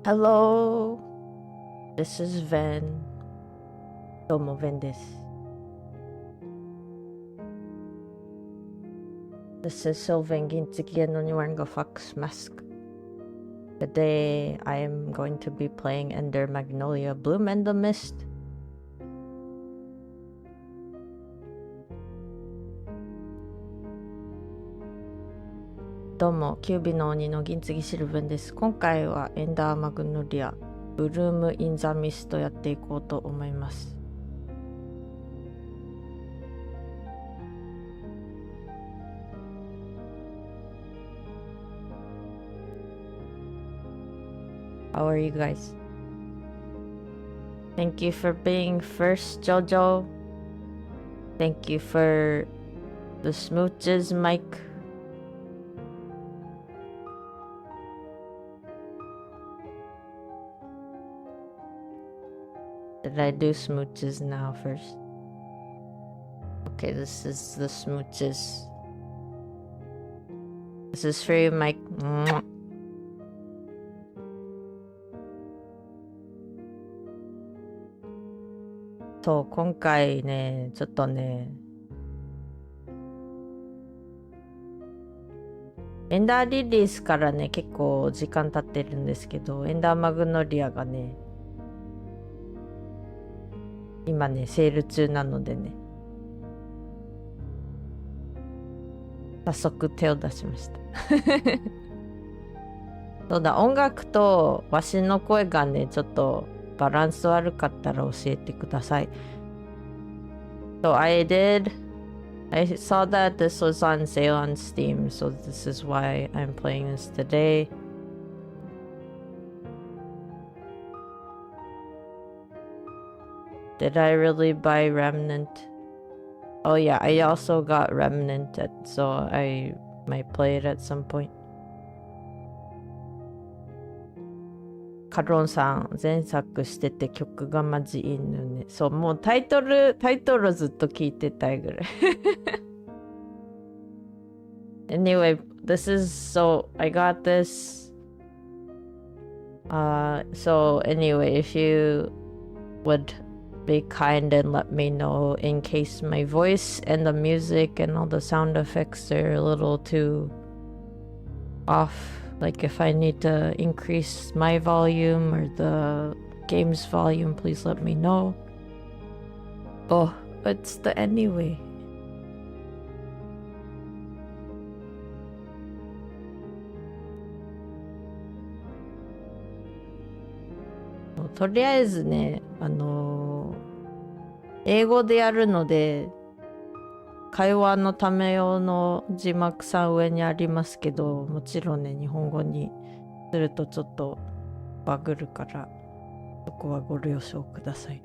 Hello, this is Ven. どうも Ven です。This is Sylvain Gintsugi no Niwanga Fox Mask. Today I am going to be playing Ender Magnolia Bloom and the Mist.どうも、九尾の鬼の銀継ぎシルヴェンです。今回はエンダーマグノリア、ブルーム・イン・ザ・ミストやっていこうと思います。How are you guys? Thank you for being first, Jojo. Thank you for the smooches, Mike. Did I do smooches now first? Okay, this is the smooches. This is for you, Mike. Mwah. そう、今回ね、ちょっとね、エンダーリリースからね、結構時間経ってるんですけど、エンダーマグノリアがね、今ね、セール中なのでね、早速手を出しました。そうだ、音楽とわしの声がね、ちょっとバランス悪かったら教えてください。So I saw that this was on sale on Steam, so this is why I'm playing this today. Did I really buy Remnant? Oh yeah, I also got Remnant, so I might play it at some point. カロンさん、前作してて曲がマジいいのね。そう、もうタイトルずっと聞いてたいぐらい。Anyway, this is, so I got this. So anyway, if you would be kind and let me know in case my voice and the music and all the sound effects are a little too off. Like if I need to increase my volume or the game's volume, please let me know. Oh, it's the anyway. So, とりあえずね、英語でやるので、会話のため用の字幕さん上にありますけど、もちろんね、日本語にするとちょっとバグるから、そこはご了承ください。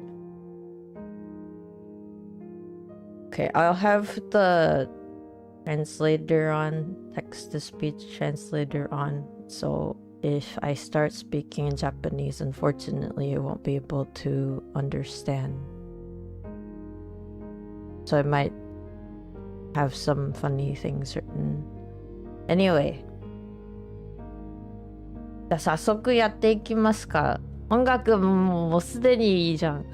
Okay, I'll have the translator on, text-to-speech translator on, so if I start speaking in Japanese, unfortunately, I won't be able to understand. So I might have some funny things written. Anyway. じゃあ早速やっていきますか。音楽もうすでにいいじゃん。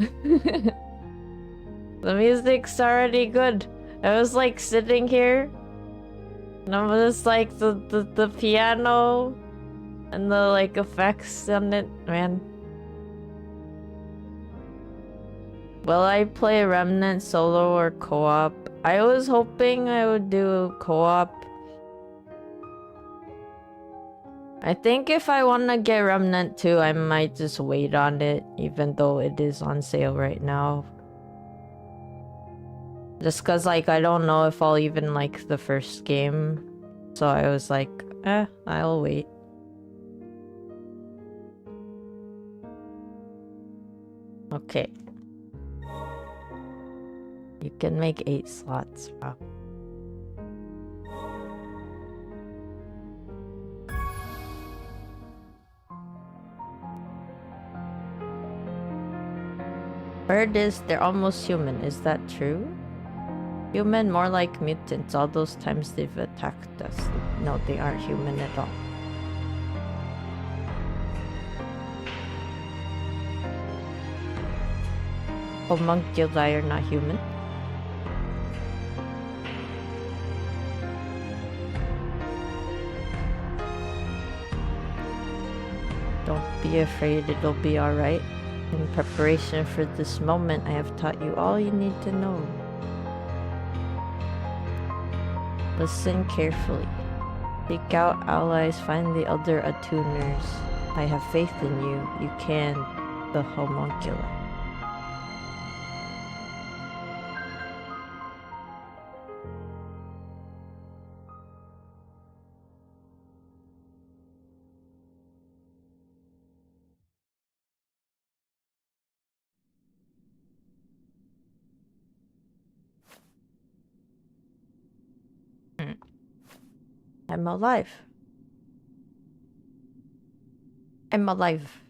The music's already good. I was like sitting here and I was like the piano and the like effects on it, man. Will I play Remnant solo or co-op? I was hoping I would do co-op. I think if I want to get Remnant 2, I might just wait on it, even though it is on sale right now. Just cause like I don't know if I'll even like the first game. So I was like, I'll wait. Okay. You can make 8 slots. Wow. Bird is, they're almost human. Is that true? Human, more like mutants. All those times they've attacked us. No, they aren't human at all. homunculi are not human. Don't be afraid, it'll be alright. In preparation for this moment, I have taught you all you need to know. Listen carefully. Seek out allies, find the other attuners. I have faith in you. You can, the homunculi. I'm alive. I'm alive.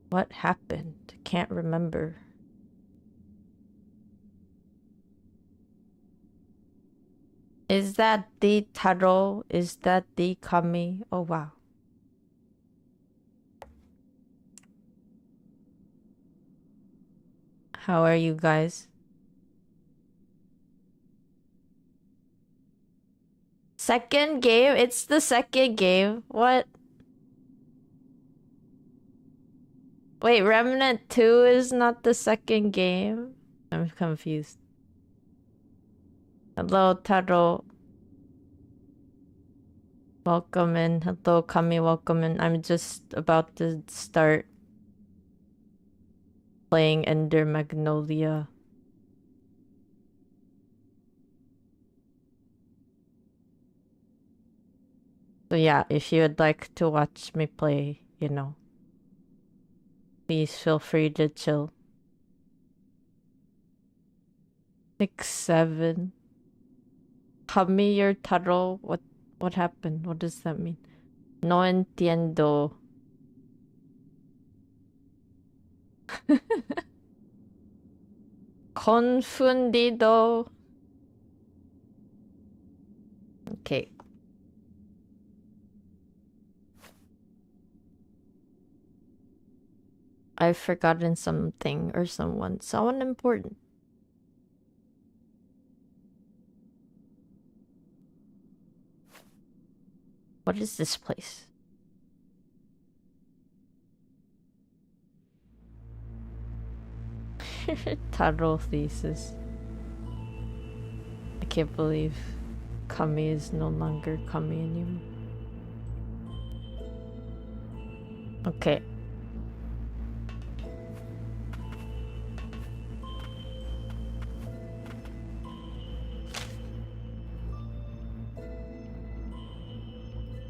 What happened? Can't remember. Is that the Taro? Is that the Kami? Oh wow. How are you guys? Second game? It's the second game? What? Wait, Remnant 2 is not the second game? I'm confused. Hello, Taro. Welcome in. Hello, Kami, welcome in. I'm just about to start playing Ender Magnolia. So yeah, if you would like to watch me play, you know, please feel free to chill. 6, 7. Kami, your Taro. What happened? What does that mean? No entiendo. Confundido. Okay. I've forgotten something or someone. Someone important. What is this place? Taro thesis. I can't believe Kami is no longer Kami anymore. Okay.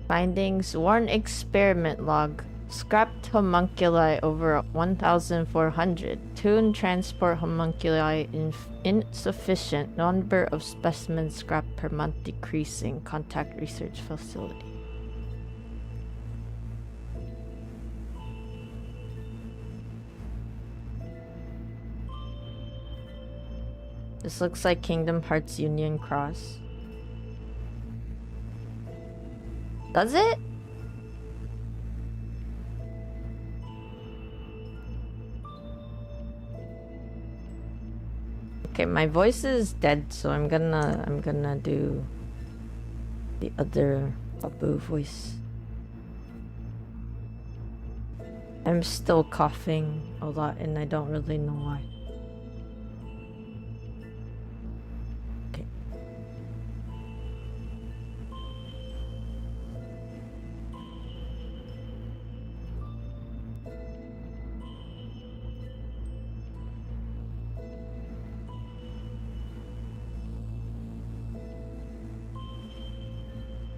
Findings: Warn experiment log. Scrapped homunculi over 1,400. Tune transport homunculi insufficient. Number of specimens scrapped per month decreasing. Contact research facility. This looks like Kingdom Hearts Union Cross. Does it? Okay, my voice is dead, so I'm gonna do the other Babu voice. I'm still coughing a lot and I don't really know why. Okay.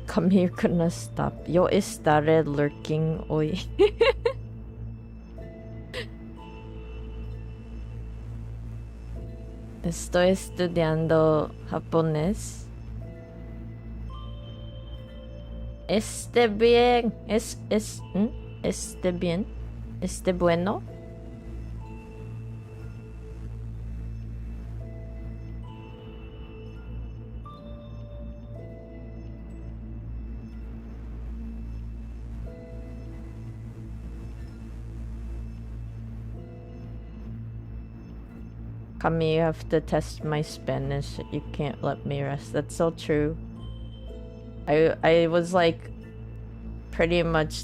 Come here, gonna stop. Yo estaré lurking hoy. Estoy estudiando japonés. Esté bien. Esté bien. Esté bueno. Kami, you have to test my Spanish. You can't let me rest. That's so true. I was like pretty much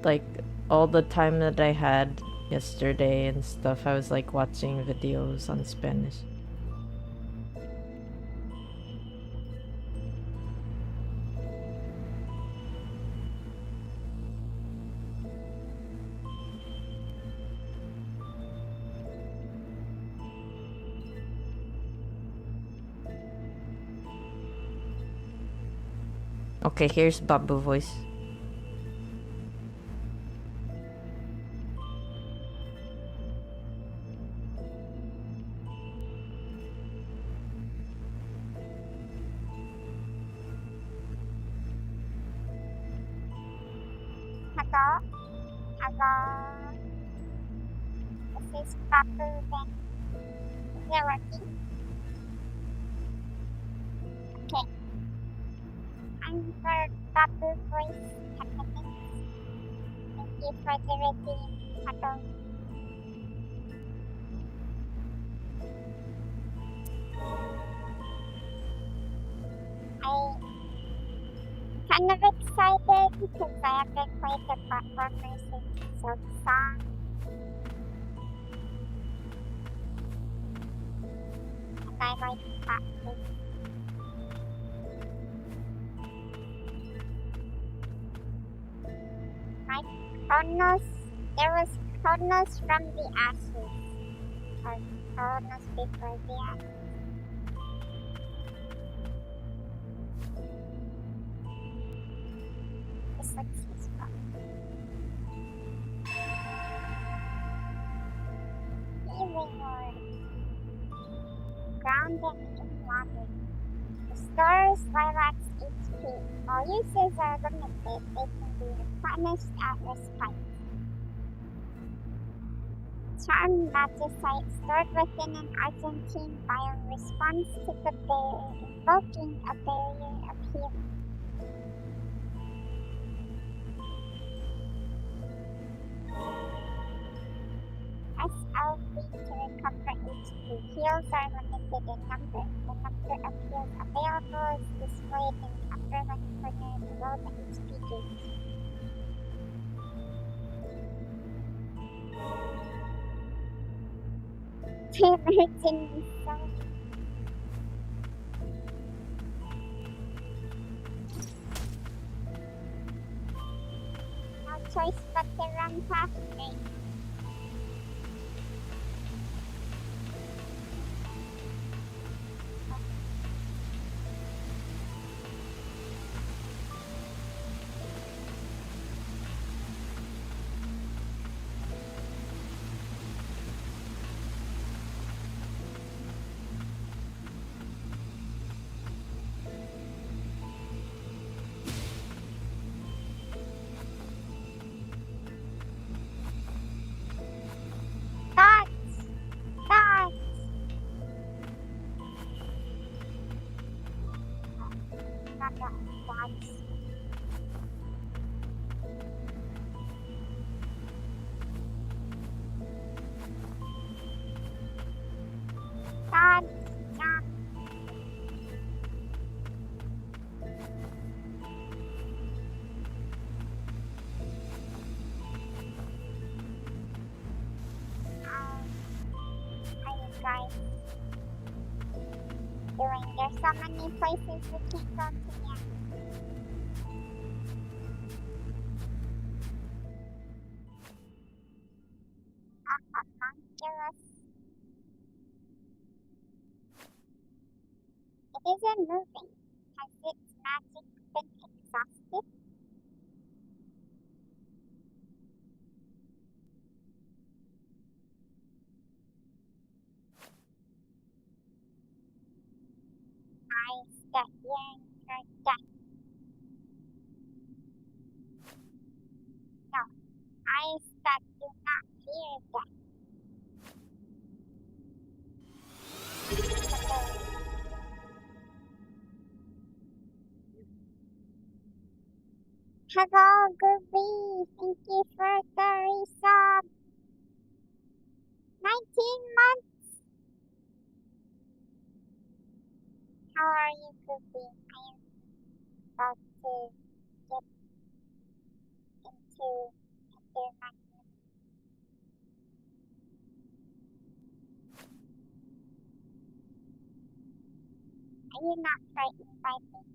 like all the time that I had yesterday and stuff, I was like watching videos on Spanish. Okay, here's Babu voice. Hello? Hello? This is Babu then. Is it working? Okay. I'm for Babu voice 10 minutes. Thank you for the redeem. Hello. I'm kind of excited because I haven't played the platformer since Silksong. And I like platforms. My Kronos, there was Kronos from the ashes. Or Kronos before the ashes. This looks useful. Healing or grounding in water. Restores Lilacs HP. While uses are limited, they can be replenished at respite. Charm Magicite stored within an Argentine biome responds to the barrier, invoking a barrier of healing. SLB to recover HP. Heals are limited in number. The number of heals available is displayed in the upper left corner below the HP gauge. Emerging Zone. No choice but to run past me. There's so many places we can go to yet. Homunculus. It isn't moving. Has its magic been exhausted? Eyes that yearn for death. No, eyes that do not fear death. Hello, Gooby. Thank you for the resub. 19 months. How are you, Goofy? I am about to get into Ender Magnolia. Are you not frightened by me?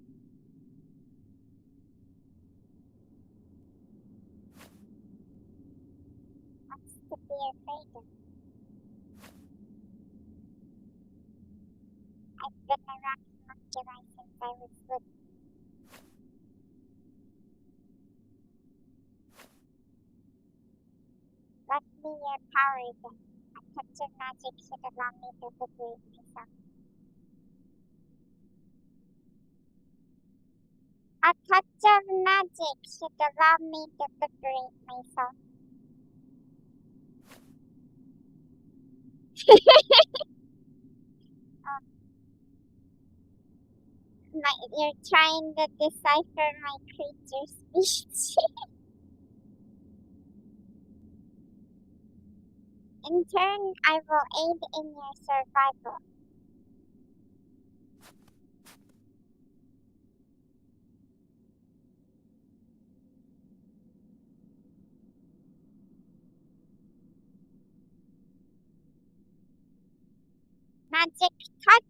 What's to be afraid of? I've been around homunculi since I was little. Let me your power then. A touch of magic should allow me to liberate myself. A touch of magic should allow me to liberate myself. You're trying to decipher my creature speech. In turn, I will aid in your survival. Magic touch.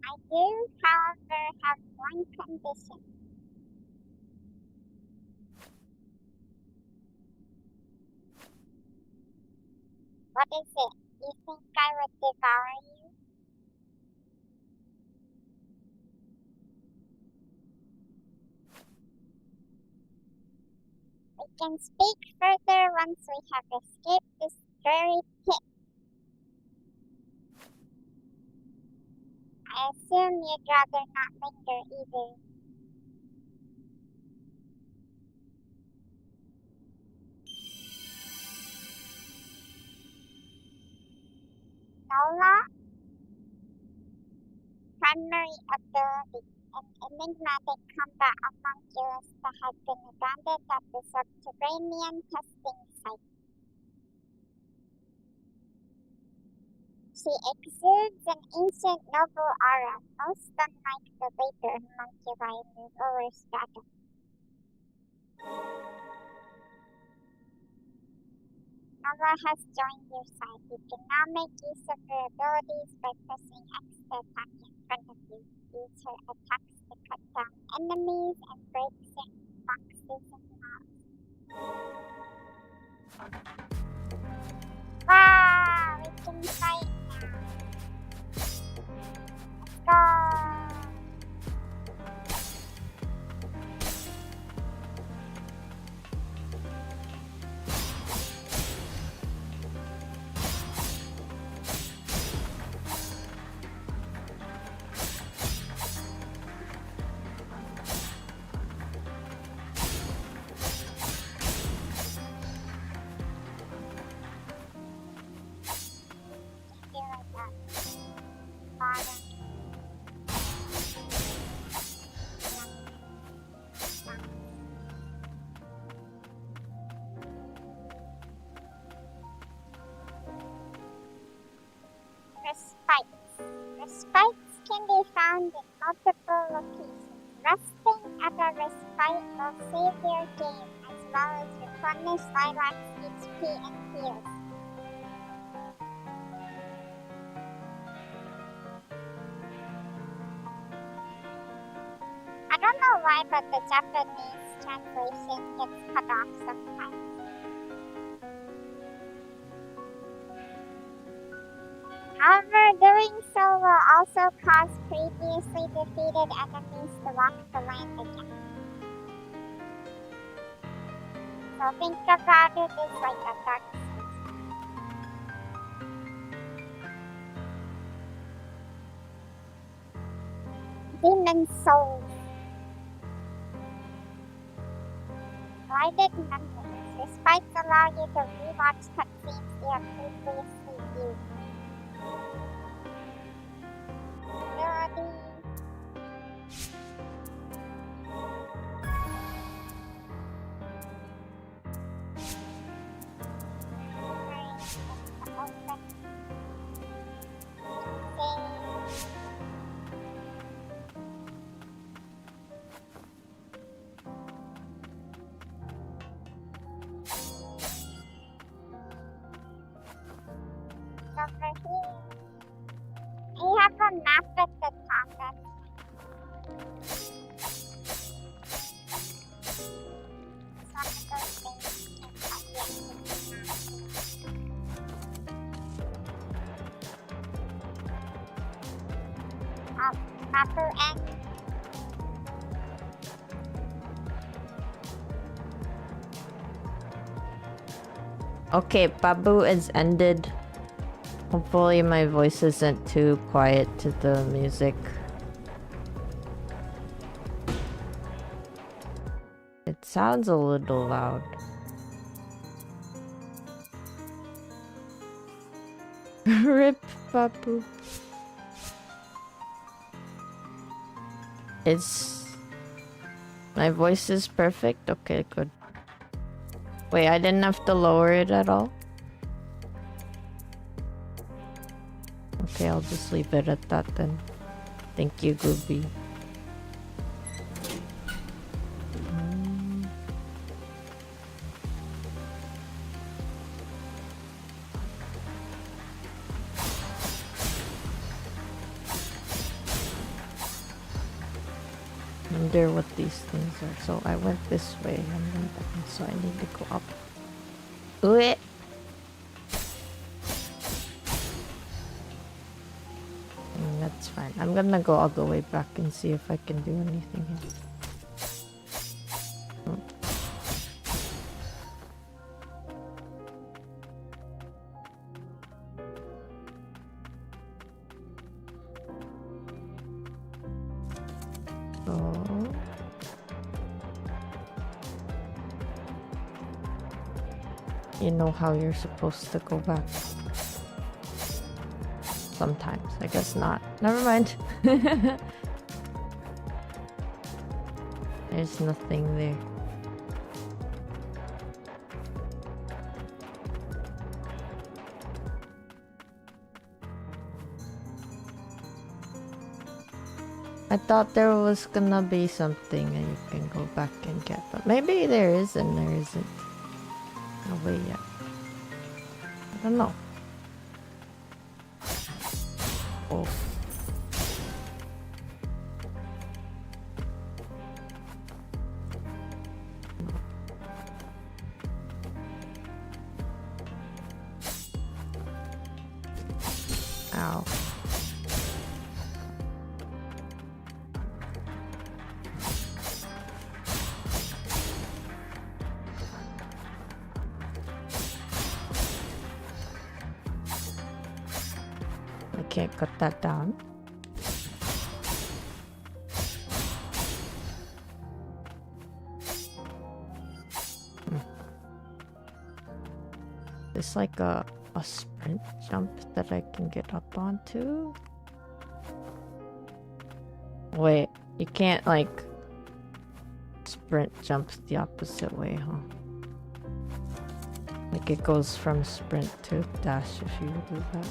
I do, however, have one condition. What is it? You think I would devour you? We can speak further once we have escaped this very pit. I assume you'd rather not linger either. Nola? Primary ability. An enigmatic combat homunculus that had been abandoned at the subterranean testing site. She exudes an ancient noble aura, most unlike the later homunculi in the lower strata. Nola has joined your side. You can now make use of her abilities by pressing X to attack in front of you. Use her attacks to cut down enemies and break certain boxes and walls. Wow! We can fight now. Let's go! Respites can be found in multiple locations. Resting at a respite will save your game as well as replenish Lilac's HP and heals. I don't know why, but the Japanese translation gets cut off sometimes. However, doing so will also cause previously defeated enemies to walk the land again. So think about it as like a Dark Souls. Demon Souls. Guided memories. Respites allow you to rewatch cutscenes you have previously viewed. Babu and Okay, Babu is ended. Hopefully my voice isn't too quiet to the music. It sounds a little loud. Rip Babu. My voice is perfect? Okay, good. Wait, I didn't have to lower it at all? Okay, I'll just leave it at that then. Thank you, Gooby. Wonder what these things are. So I went this way, and then so I need to go up. Ooh. That's fine. I'm gonna go all the way back and see if I can do anything here. You know how you're supposed to go back. Sometimes. I guess not. Never mind. There's nothing there. I thought there was gonna be something and you can go back and get, but maybe there is and there isn't. No way yet. I don't know. Oh. Ow. Can't cut that down. It's like a sprint jump that I can get up onto. Wait, you can't like sprint jump the opposite way, huh? Like it goes from sprint to dash if you do that.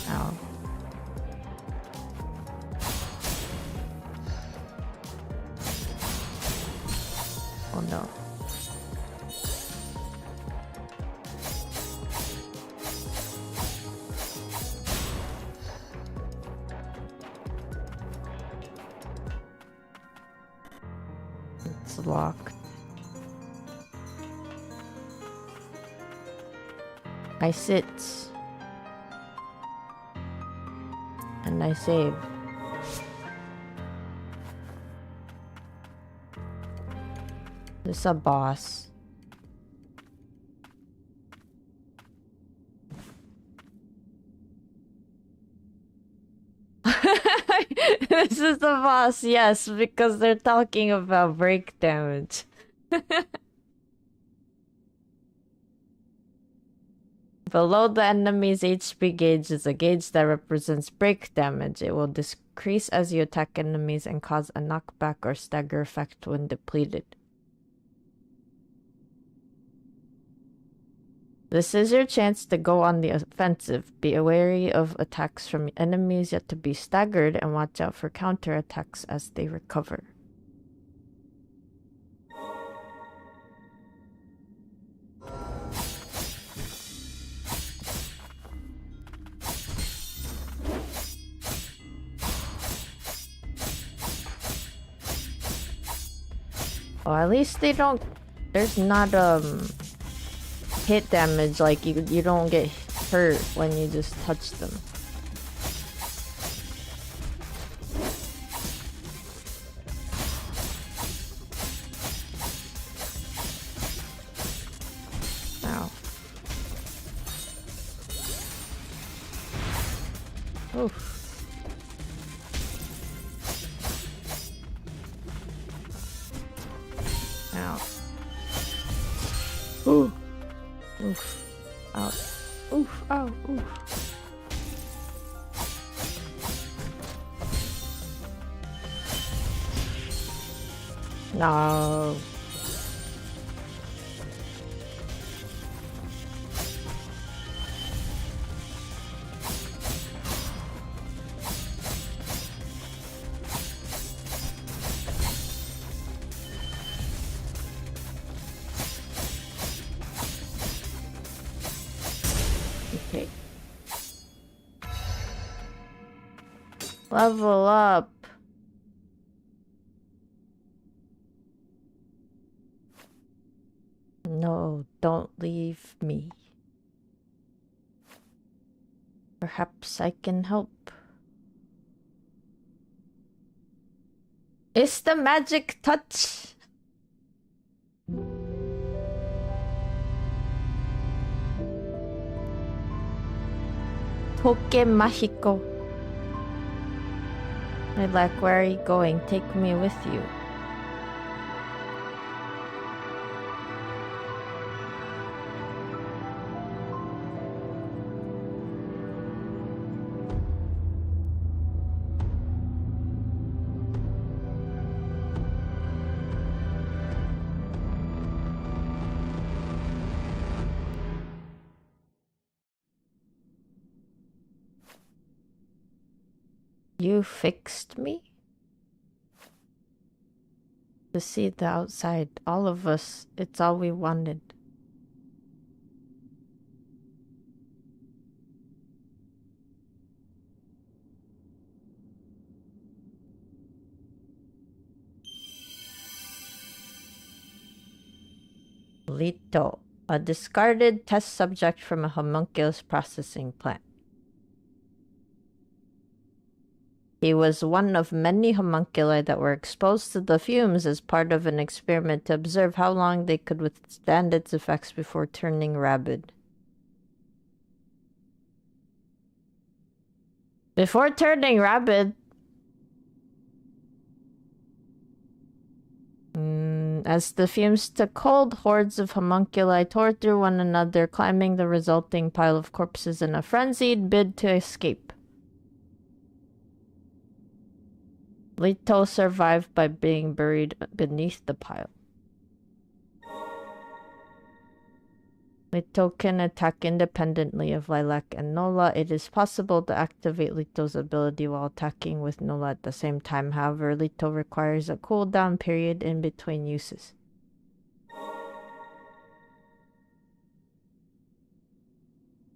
Ow. Oh no. It's locked. I sit. And I save. This is a boss. This is the boss, yes, because they're talking about break damage. Below the enemy's HP gauge is a gauge that represents break damage. It will decrease as you attack enemies and cause a knockback or stagger effect when depleted. This is your chance to go on the offensive. Be wary of attacks from enemies yet to be staggered and watch out for counterattacks as they recover. Well, at least they don't... There's not, hit damage, like you don't get hurt when you just touch them. Oof. Ow. Ooh. Oof. Ow. Oof. Ow. Oof. No. Okay. Level up. No, don't leave me. Perhaps I can help. It's the magic touch. Toque mágico. My like, where are you going? Take me with you. You fixed me? To see the outside, all of us, it's all we wanted. Lito, a discarded test subject from a homunculus processing plant. He was one of many homunculi that were exposed to the fumes as part of an experiment to observe how long they could withstand its effects before turning rabid. Before turning rabid? As the fumes took hold, hordes of homunculi tore through one another, climbing the resulting pile of corpses in a frenzied bid to escape. Lito survived by being buried beneath the pile. Lito can attack independently of Lilac and Nola. It is possible to activate Lito's ability while attacking with Nola at the same time. However, Lito requires a cooldown period in between uses.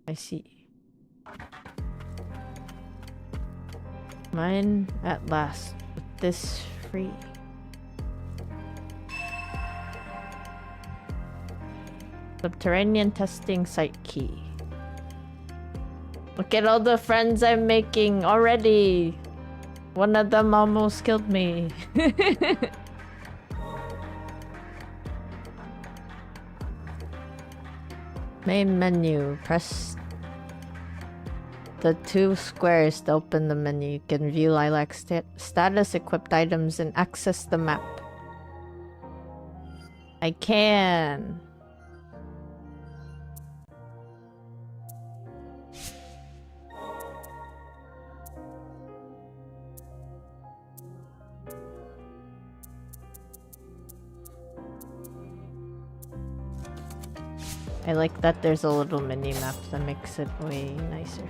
I see. Mine at last. With this free. Subterranean testing site key. Look at all the friends I'm making already. One of them almost killed me. Main menu. Press the two squares to open the menu. You can view Lilac's status, equipped items, and access the map. I can. I like that there's a little mini map that makes it way nicer.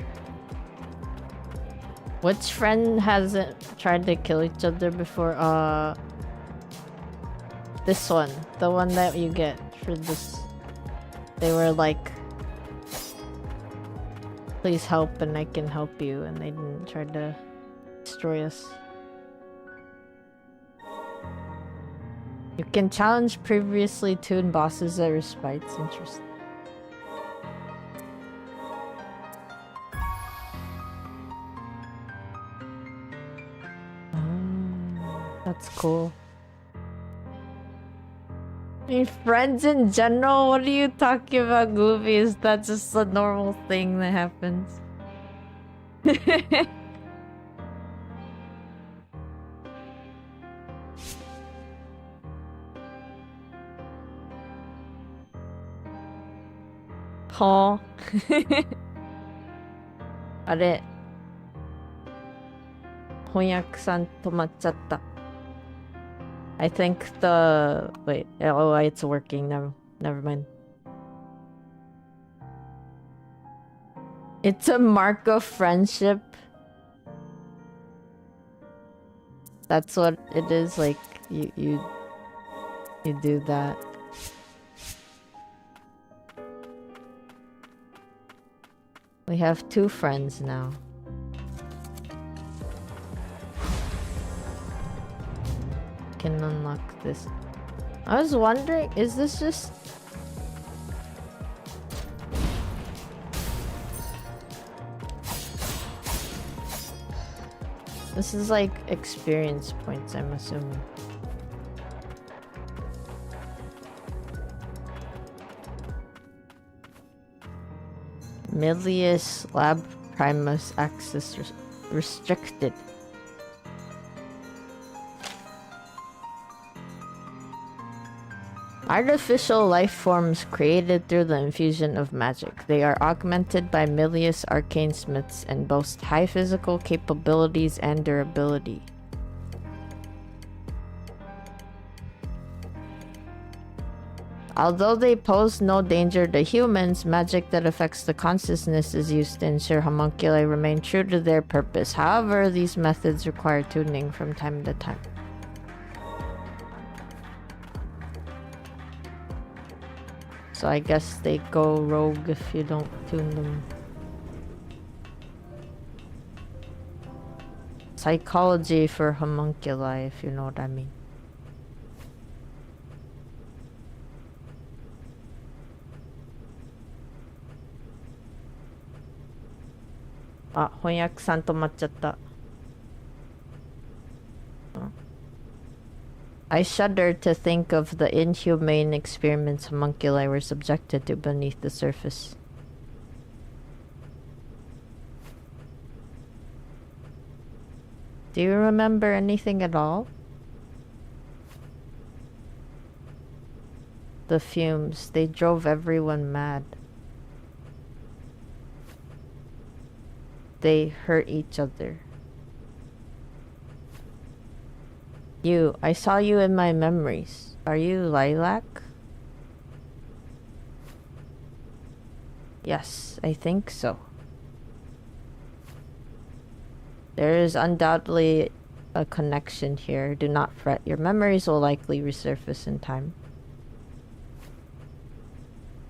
Which friend hasn't tried to kill each other before? This one. The one that you get for this. They were like, please help and I can help you, and they didn't try to destroy us. You can challenge previously tuned bosses at respites. Interesting. That's cool. I mean, friends in general? What are you talking about, Goofy? Is that just a normal thing that happens? ほー。あれ。翻訳さん止まっちゃった。I think the... Wait. Oh, it's working. Never mind. It's a mark of friendship. That's what it is. Like, you do that. We have 2 friends now. Can unlock this. I was wondering, is this just... This is like experience points, I'm assuming. Milius Lab Primus access restricted. Artificial life forms created through the infusion of magic. They are augmented by Milius arcane smiths and boast high physical capabilities and durability. Although they pose no danger to humans, magic that affects the consciousness is used to ensure homunculi remain true to their purpose. However, these methods require tuning from time to time. So I guess they go rogue if you don't tune them. Psychology for homunculi, if you know what I mean. Ah, 翻訳さん止まっちゃった。I shudder to think of the inhumane experiments homunculi were subjected to beneath the surface. Do you remember anything at all? The fumes, they drove everyone mad. They hurt each other. You, I saw you in my memories. Are you Lilac? Yes, I think so. There is undoubtedly a connection here. Do not fret. Your memories will likely resurface in time.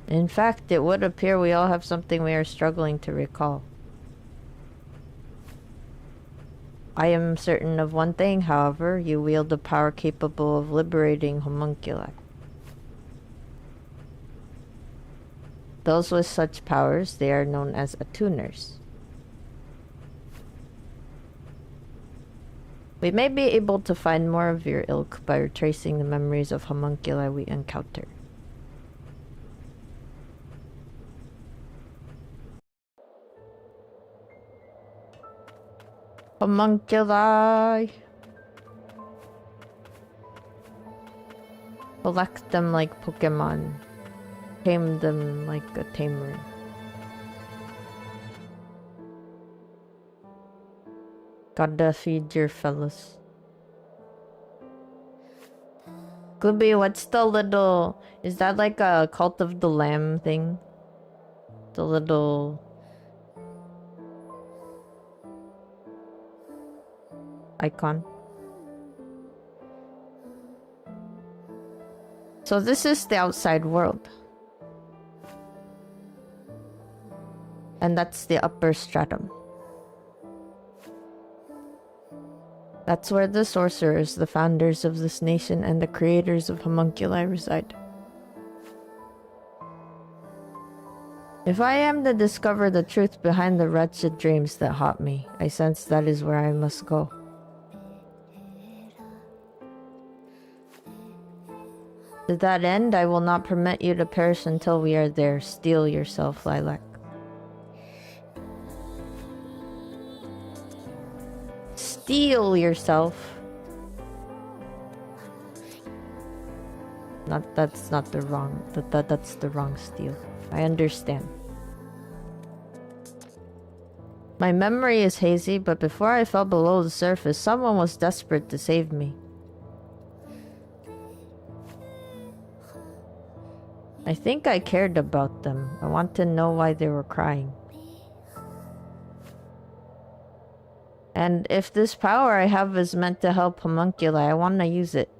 In fact, it would appear we all have something we are struggling to recall. I am certain of one thing, however. You wield a power capable of liberating homunculi. Those with such powers, they are known as attuners. We may be able to find more of your ilk by retracing the memories of homunculi we encounter. Homunculi! Collect them like Pokemon. Tame them like a tamer. Gotta feed your fellas. Gooby, what's the little... Is that like a Cult of the Lamb thing? The little... icon. So this is the outside world. And that's the upper stratum. That's where the sorcerers, the founders of this nation, and the creators of homunculi reside. If I am to discover the truth behind the wretched dreams that haunt me, I sense that is where I must go. To that end, I will not permit you to perish until we are there. Steel yourself, Lilac. Steel yourself. That's not the wrong. That's the wrong steel. I understand. My memory is hazy, but before I fell below the surface, someone was desperate to save me. I think I cared about them. I want to know why they were crying. And if this power I have is meant to help homunculi, I want to use it.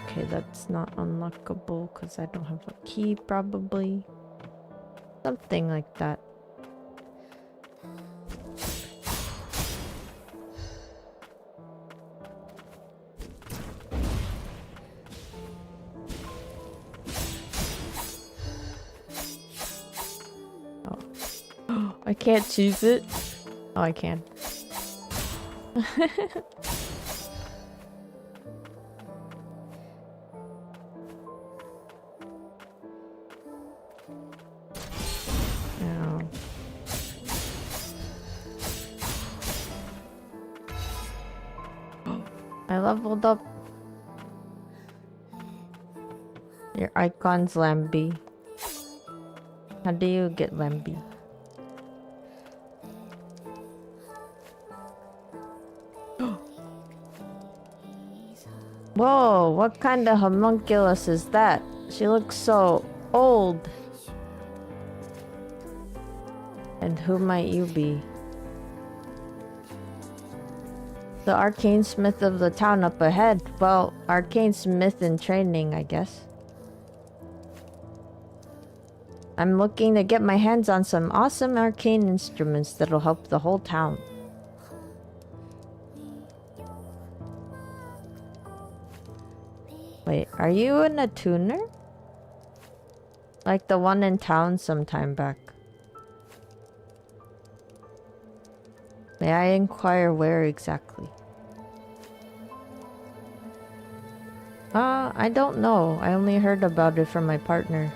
Okay, that's not unlockable because I don't have a key, probably. Something like that. Oh. I can't choose it? Oh, I can. I leveled up. Your icon's Lamby. How do you get Lamby? Whoa, what kind of homunculus is that? She looks so old. And who might you be? The arcane smith of the town up ahead. Well, arcane smith in training, I guess. I'm looking to get my hands on some awesome arcane instruments that'll help the whole town. Wait, are you an attuner? Like the one in town some time back. May I inquire where exactly? I don't know. I only heard about it from my partner.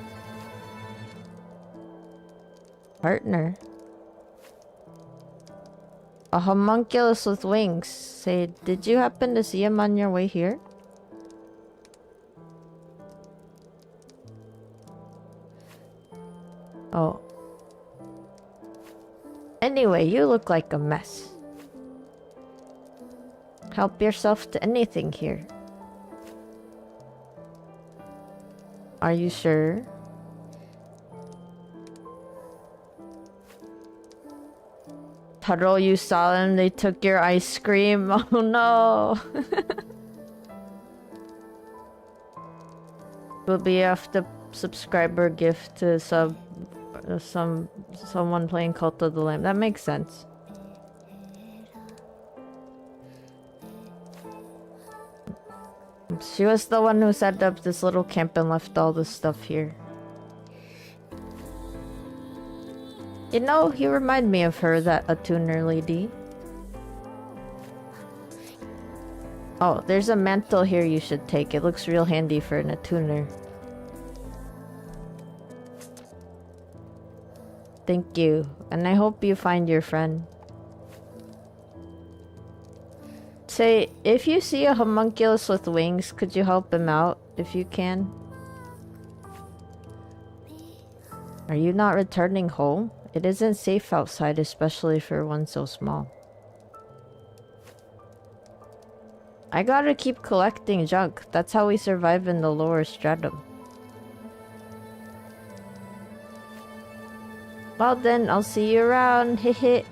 Partner? A homunculus with wings. Say, did you happen to see him on your way here? Oh. Anyway, you look like a mess. Help yourself to anything here. Are you sure? Taro, you saw them. They took your ice cream. Oh no. Will be after subscriber gift to someone playing Cult of the Lamb. That makes sense. She was the one who set up this little camp and left all this stuff here. You know, you remind me of her, that attuner lady. Oh, there's a mantle here you should take. It looks real handy for an attuner. Thank you, and I hope you find your friend. Say, if you see a homunculus with wings, could you help him out, if you can? Are you not returning home? It isn't safe outside, especially for one so small. I gotta keep collecting junk. That's how we survive in the lower stratum. Well then, I'll see you around, hehe.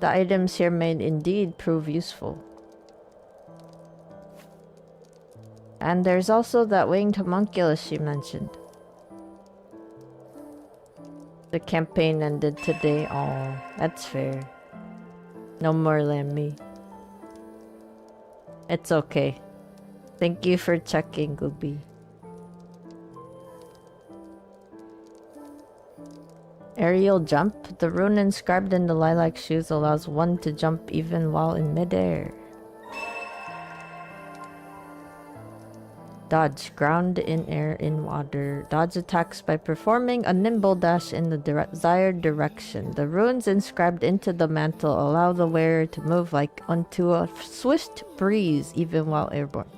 The items here may indeed prove useful. And there's also that winged homunculus she mentioned. The campaign ended today. Oh, that's fair. No more Lemmy. It's okay. Thank you for checking, Gooby. Aerial jump. The rune inscribed in the lilac shoes allows one to jump even while in midair. Dodge. Ground in air, in water. Dodge attacks by performing a nimble dash in the desired direction. The runes inscribed into the mantle allow the wearer to move like unto a swift breeze even while airborne.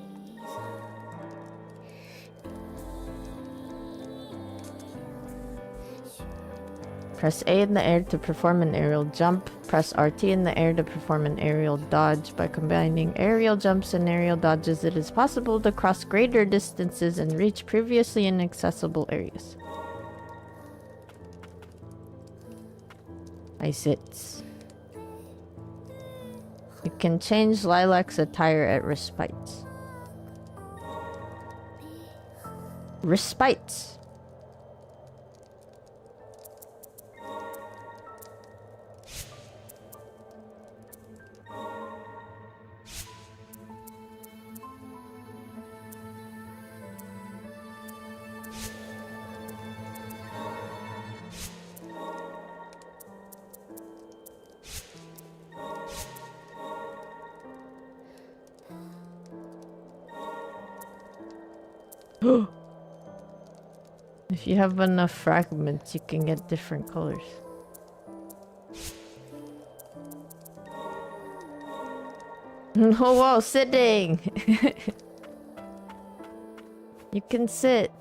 Press A in the air to perform an aerial jump. Press RT in the air to perform an aerial dodge. By combining aerial jumps and aerial dodges, it is possible to cross greater distances and reach previously inaccessible areas. Ice hits. You can change Lilac's attire at respites. Respites! If you have enough fragments, you can get different colors. Oh, whoa, sitting! You can sit.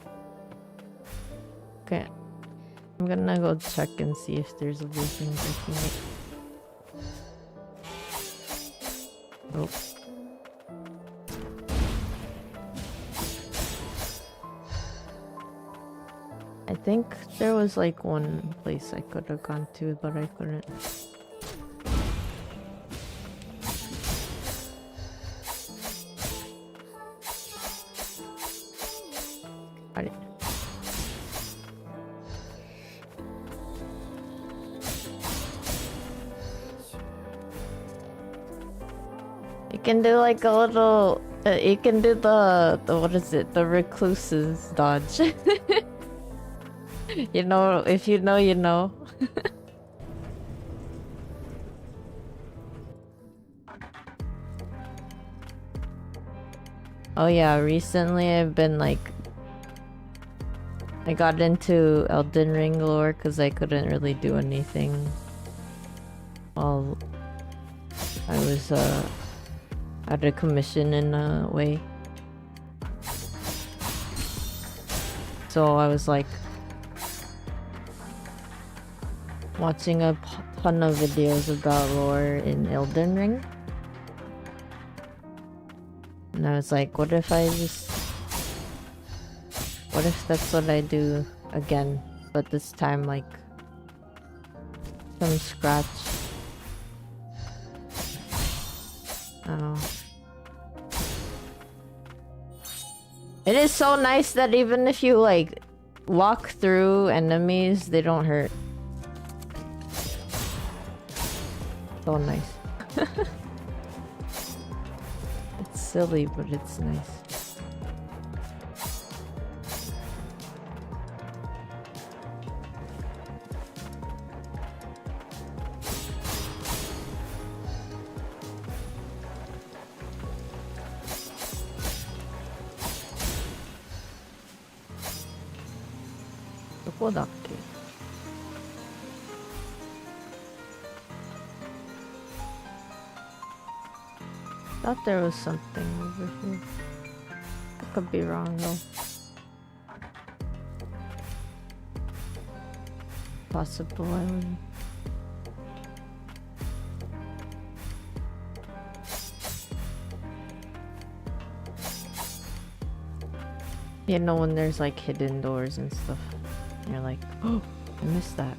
Okay. I'm gonna go check and see if there's other things I can get. Oh. I think there was like one place I could have gone to, but I couldn't. You can do like a little. You can do the what is it? The recluse's dodge. You know, if you know, you know. Oh yeah, recently I've been like... I got into Elden Ring lore because I couldn't really do anything while I was out of commission in a way. So I was like watching a ton of videos about lore in Elden Ring. And I was like, what if I just... What if that's what I do again? But this time, like, from scratch. I don't know. It is so nice that even if you, like, walk through enemies, they don't hurt. So nice. It's silly, but it's nice. Thought there was something over here. I could be wrong though. Possible island. You know when there's like hidden doors and stuff. And you're like, oh, I missed that.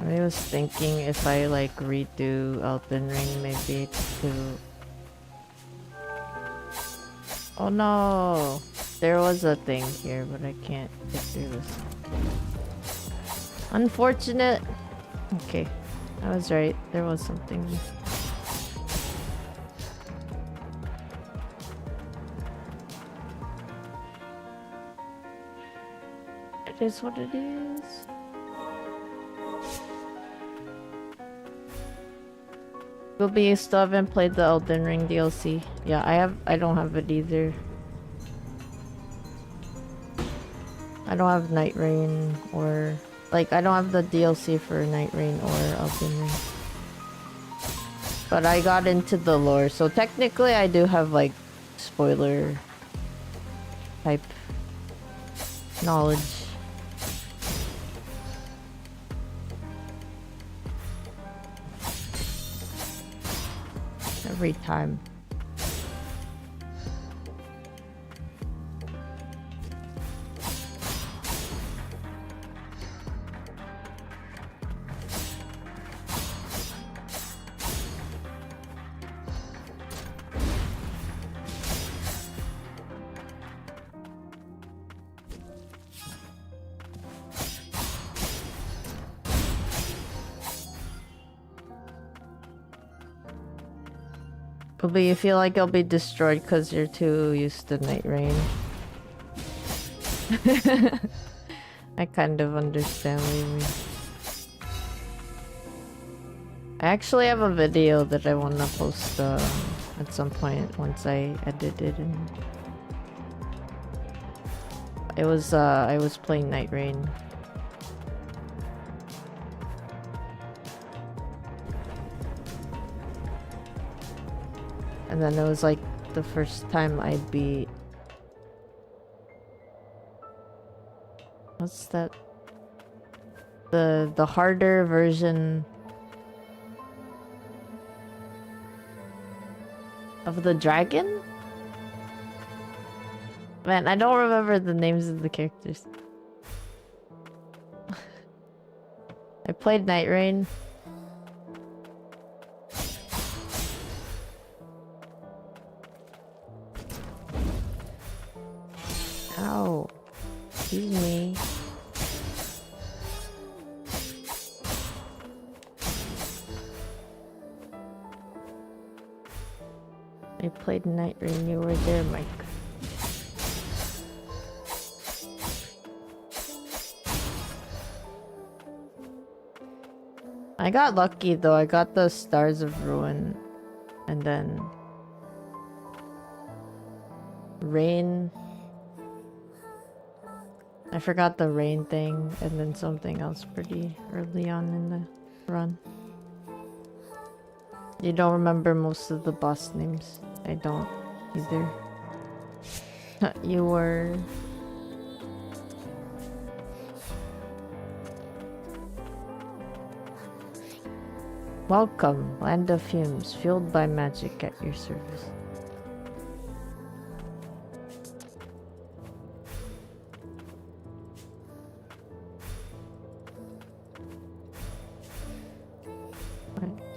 I was thinking if I like redo Elden Ring maybe to... Oh no! There was a thing here, but I can't get through this. Unfortunate. Okay, I was right. There was something. It is what it is. Gobi, you still haven't played the Elden Ring DLC. Yeah, I don't have it either. I don't have Night Rain or... Like, I don't have the DLC for Night Rain or Elden Ring. But I got into the lore, so technically I do have, like, spoiler type knowledge. Every time. But you feel like you'll be destroyed because you're too used to Night Rain. I kind of understand what you mean. I actually have a video that I want to post at some point once I edit it. And it was I was playing Night Rain. And then it was like the first time I'd be... What's that? The harder version of the dragon? Man, I don't remember the names of the characters. I played Night Rain. Ow. Excuse me. I played Night Rain. You were there, Mike. I got lucky though. I got the Stars of Ruin. And then... Rain... I forgot the rain thing, and then something else pretty early on in the run. You don't remember most of the boss names? I don't either. You were... Welcome, land of fumes, fueled by magic at your service.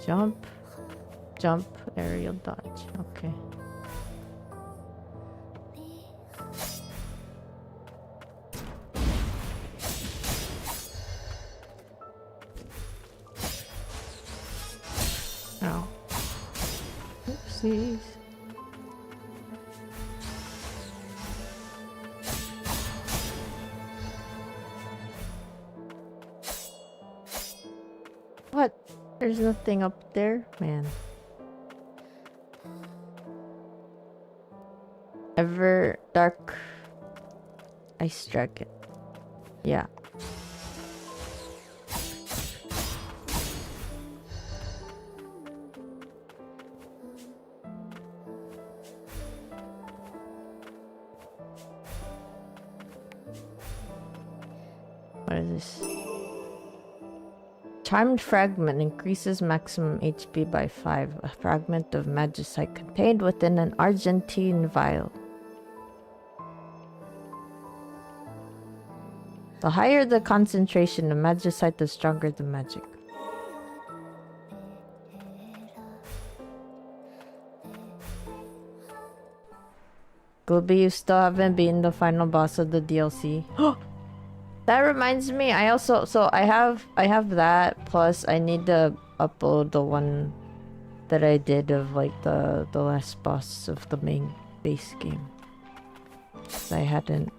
Jump, jump, aerial dodge. Okay. Ow. Oopsies. What? There's nothing up there, man. Ever dark ice dragon. Yeah. What is this? Charmed fragment increases maximum HP by 5. A fragment of magicite contained within an Argentine vial. The higher the concentration of magicite, the stronger the magic. Gobi, you still haven't beaten the final boss of the DLC. That reminds me, I also I have that, plus I need to upload the one that I did of like the last boss of the main base game. 'Cause I hadn't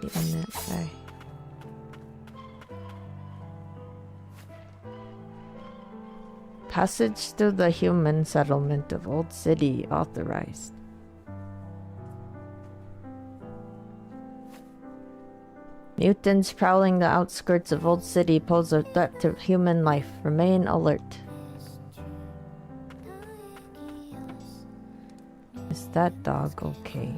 beaten that guy. Passage through the human settlement of Old City authorized. Mutants prowling the outskirts of Old City pose a threat to human life. Remain alert. Is that dog okay?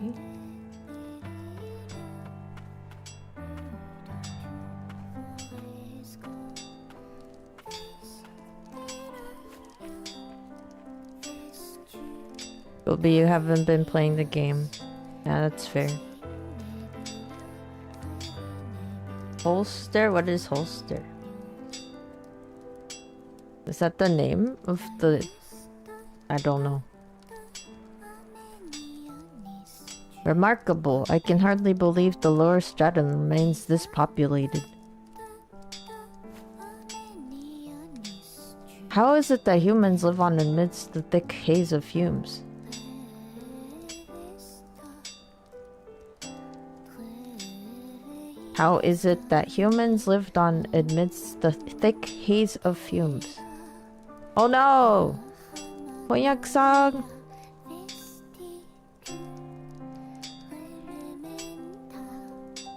But you haven't been playing the game. Yeah, that's fair. Holster? What is holster? Is that the name of the... I don't know. Remarkable. I can hardly believe the lower stratum remains this populated. How is it that humans live on amidst the thick haze of fumes? How is it that humans lived on amidst the thick haze of fumes? Oh no! Konyak-san!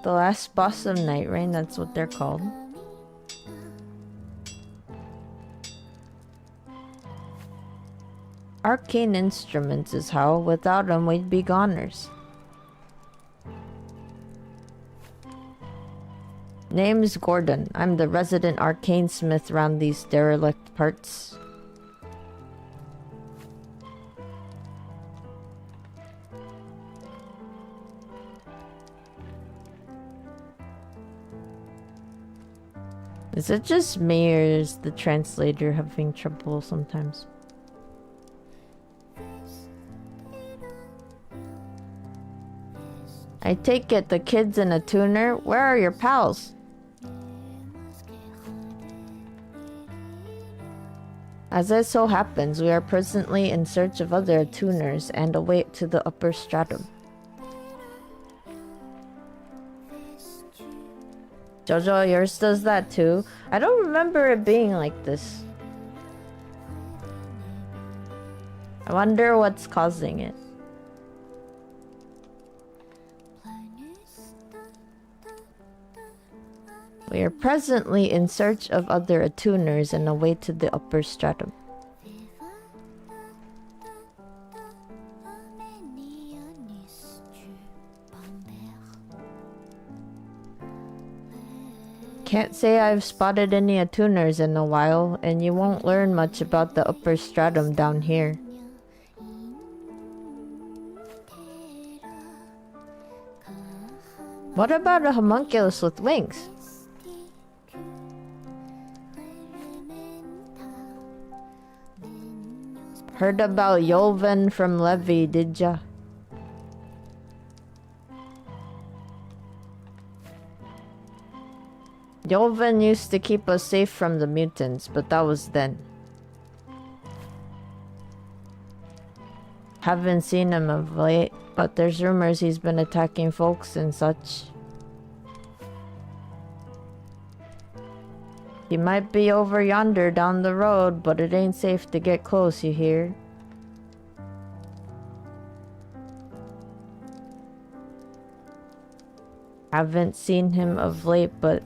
The last boss of Night Rain, that's what they're called. Arcane instruments is how, without them we'd be goners. Name's Gordon. I'm the resident arcane smith around these derelict parts. Is it just me, or is the translator having trouble sometimes? I take it the kid's in a tuner. Where are your pals? As it so happens, we are presently in search of other tuners and await to the upper stratum. Jojo, yours does that too? I don't remember it being like this. I wonder what's causing it. We are presently in search of other attuners and await to the upper stratum. Can't say I've spotted any attuners in a while, and you won't learn much about the upper stratum down here. What about a homunculus with wings? Heard about Yolven from Levy, did ya? Yolven used to keep us safe from the mutants, but that was then. Haven't seen him of late, but there's rumors he's been attacking folks and such. He might be over yonder down the road, but it ain't safe to get close, you hear? Haven't seen him of late, but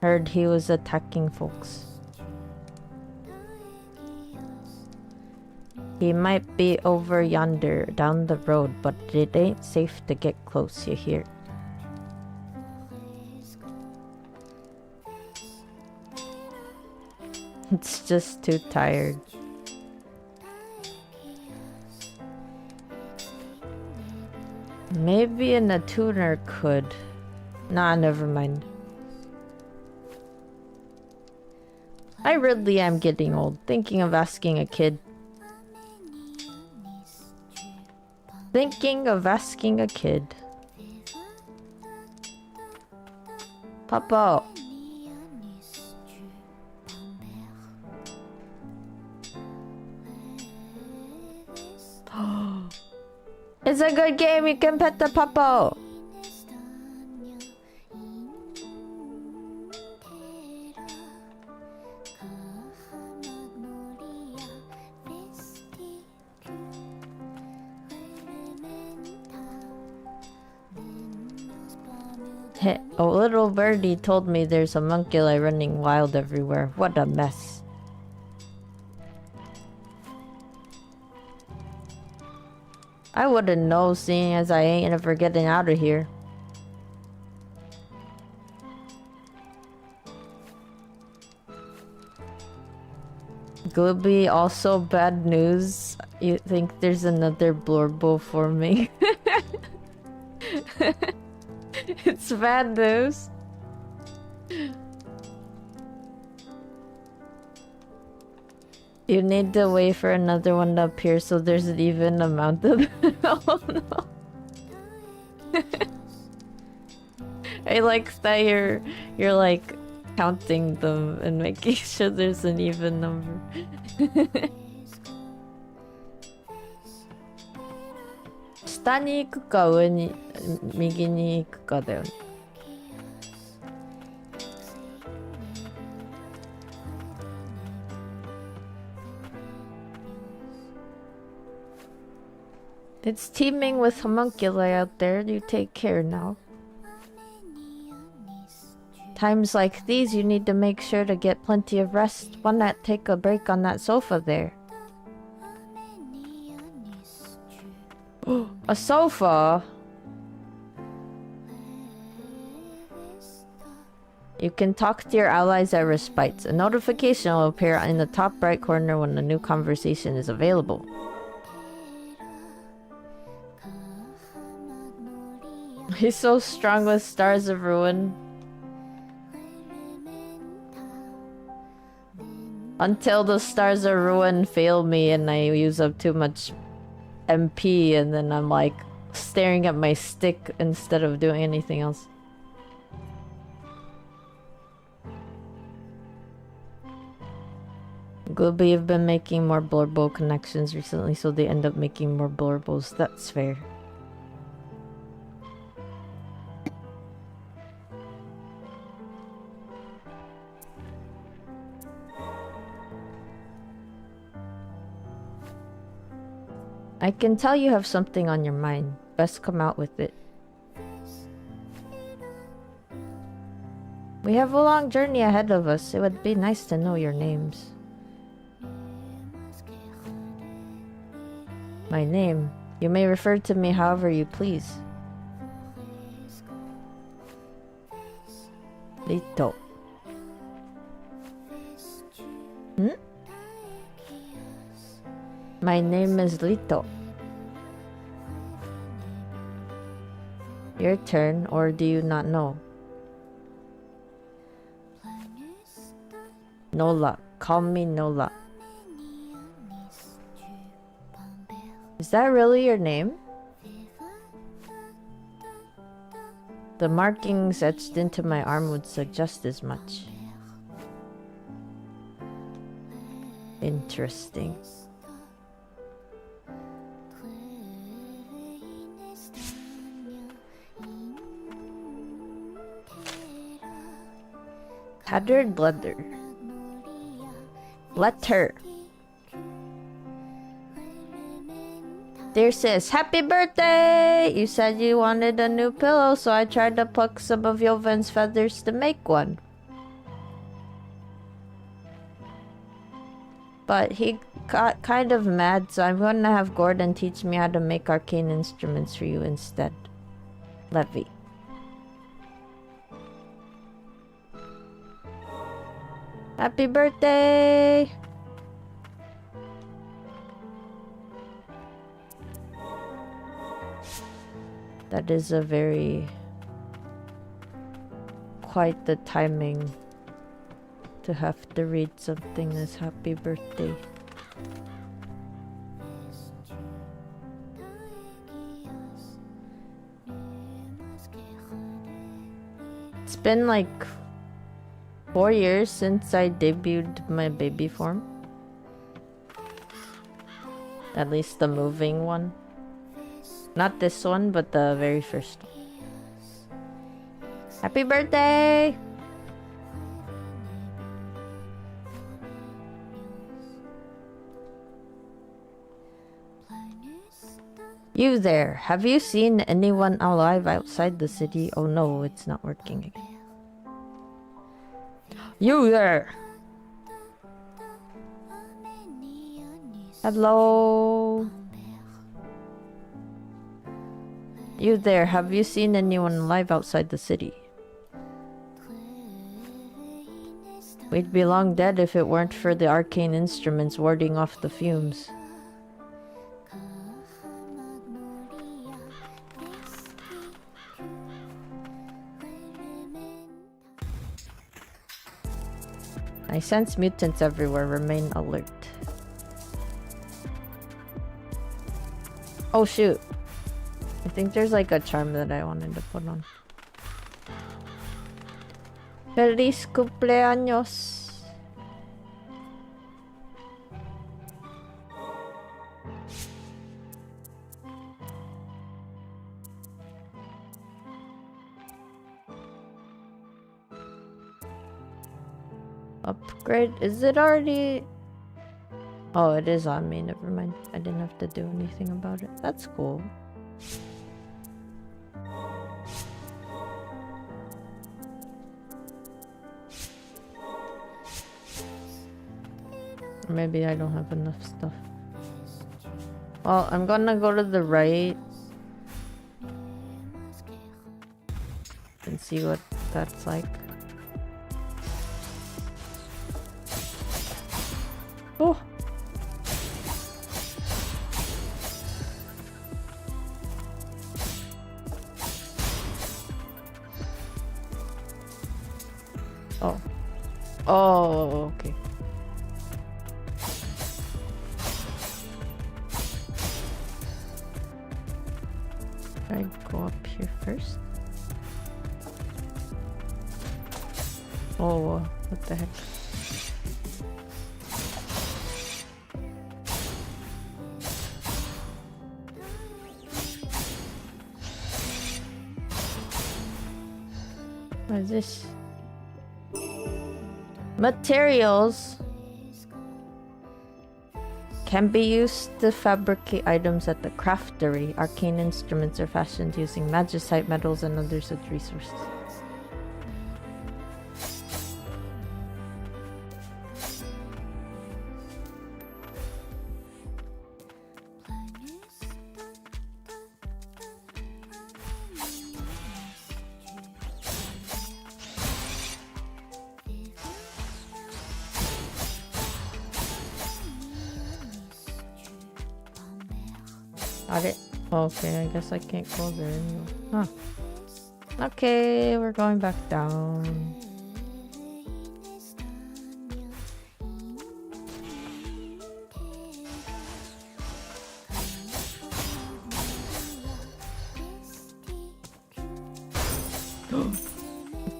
heard he was attacking folks. He might be over yonder down the road, but it ain't safe to get close, you hear? It's just too tired. Maybe an attuner could. Nah, never mind. I really am getting old. Thinking of asking a kid. Thinking of asking a kid. Papa. It's a good game. You can pet the puppo. A little birdie told me there's a homunculi running wild everywhere. What a mess. I wouldn't know, seeing as I ain't ever getting out of here. Glibby, also bad news. You think there's another blorbo for me? It's bad news. You need to wait for another one to appear so there's an even amount of oh no. I like that you're like counting them and making sure there's an even number.下に行くか上に右に行くかだよね。It's teeming with homunculi out there. You take care now. Times like these, you need to make sure to get plenty of rest. Why not take a break on that sofa there? A sofa? You can talk to your allies at respites. A notification will appear in the top right corner when a new conversation is available. He's so strong with Stars of Ruin. Until the Stars of Ruin fail me and I use up too much MP and then I'm like staring at my stick instead of doing anything else. Glibby have been making more blorbo connections recently, so they end up making more blorbos. That's fair. I can tell you have something on your mind. Best come out with it. We have a long journey ahead of us. It would be nice to know your names. My name. You may refer to me however you please. Lito. Hmm? My name is Lito. Your turn, or do you not know? Nola. Call me Nola. Is that really your name? The markings etched into my arm would suggest as much. Interesting. Tattered leather. Letter. Dear sis, happy birthday! You said you wanted a new pillow, so I tried to pluck some of Yoven's feathers to make one. But he got kind of mad, so I'm going to have Gordon teach me how to make arcane instruments for you instead. Levy. Happy birthday! That is a very... quite the timing to have to read something as happy birthday. It's been like 4 years since I debuted my baby form. At least the moving one. Not this one, but the very first one. Happy birthday! You there, have you seen anyone alive outside the city? Oh no, it's not working again. You there! Hello? You there, have you seen anyone alive outside the city? We'd be long dead if it weren't for the arcane instruments warding off the fumes. I sense mutants everywhere. Remain alert. Oh shoot. I think there's like a charm that I wanted to put on. Feliz cumpleaños. Upgrade? Is it already? Oh, it is on me. Never mind. I didn't have to do anything about it. That's cool. Or maybe I don't have enough stuff. Well, I'm gonna go to the right and see what that's like. Oh! Oh. Oh, okay. Should I go up here first? Oh, what the heck? What is this? Materials can be used to fabricate items at the craftery. Arcane instruments are fashioned using magicite, metals, and other such resources. Got it. Okay, I guess I can't go there anymore. Huh. Okay, we're going back down. You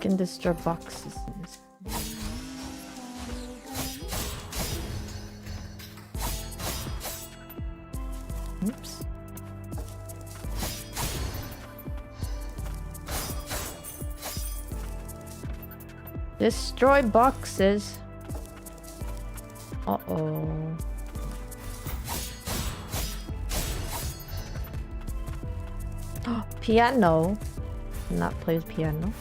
can destroy boxes. Oops. Destroy boxes. Uh-oh. Piano. Not play piano.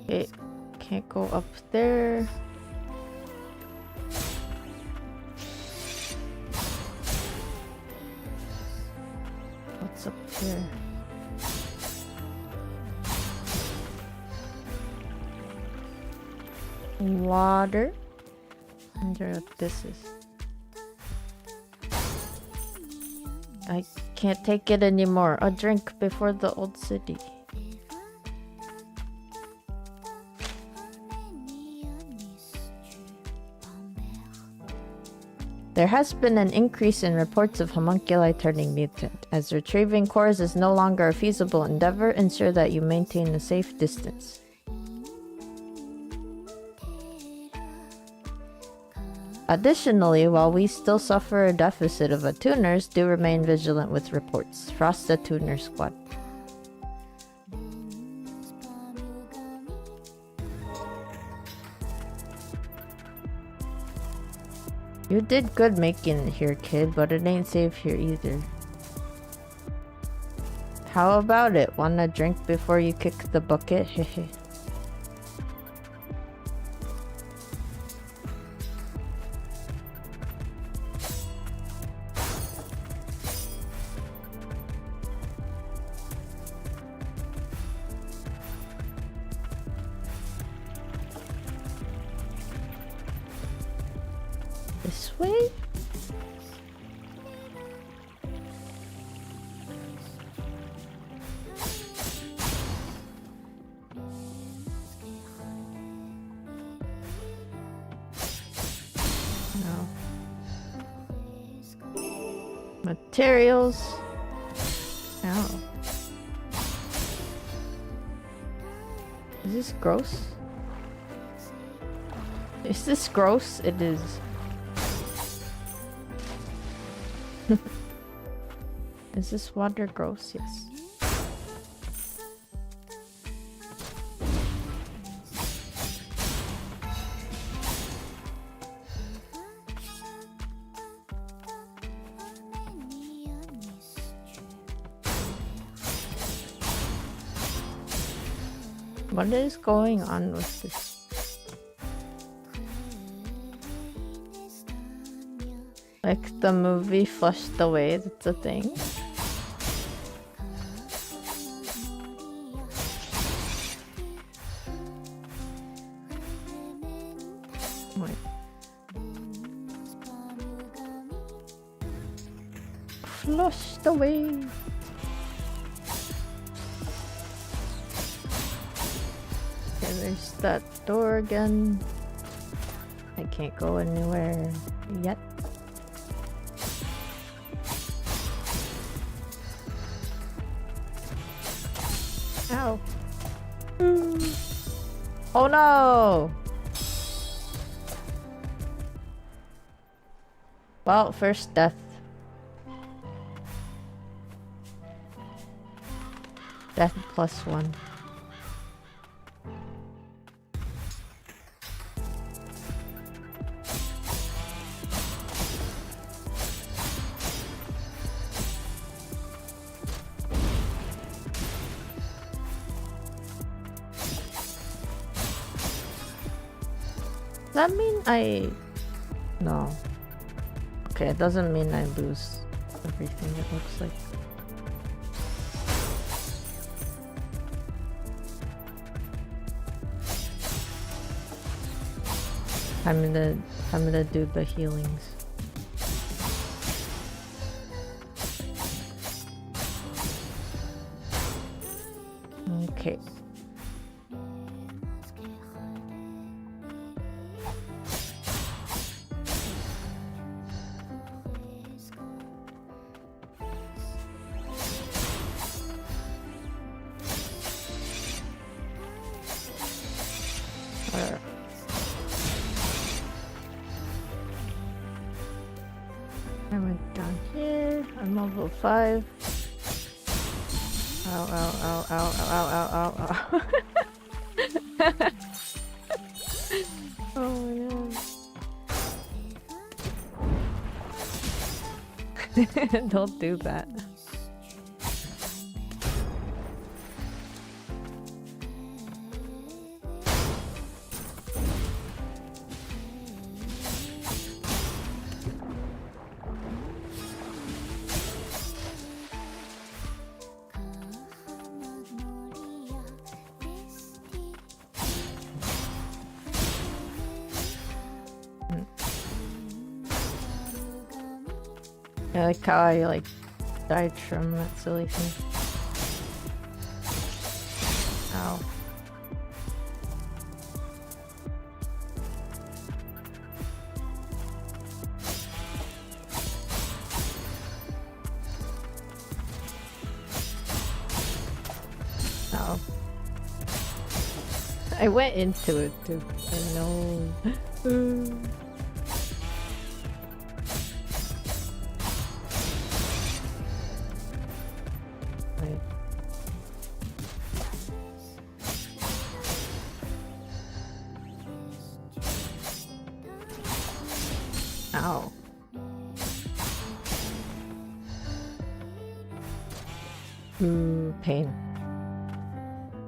It can't go up there. What's up here? Water. I wonder what this is. I can't take it anymore. A drink before the old city. There has been an increase in reports of homunculi turning mutant. As retrieving cores is no longer a feasible endeavor, ensure that you maintain a safe distance. Additionally, while we still suffer a deficit of attuners, do remain vigilant with reports. Frost the Tuner Squad. You did good making it here, kid, but it ain't safe here either. How about it? Wanna drink before you kick the bucket? Hehe. This way? No. Materials. Ow. Is this gross? Is this gross? It is. Is this water gross? Yes. What is going on with this? Like the movie Flushed Away, that's a thing. Wait. Flushed away. Okay, there's that door again. I can't go anywhere yet. Ow. Oh no! Well, first death. Death +1. Does that mean I... No. Okay, it doesn't mean I lose everything, it looks like. I'm gonna do the healings. Okay. I went down here. I'm level 5. Ow, ow, ow, ow, ow, ow, ow, ow. Oh my god. Don't do that. I like how I like died from that silly thing. Ow. Ow. I went into it too. I know. Ow. Pain.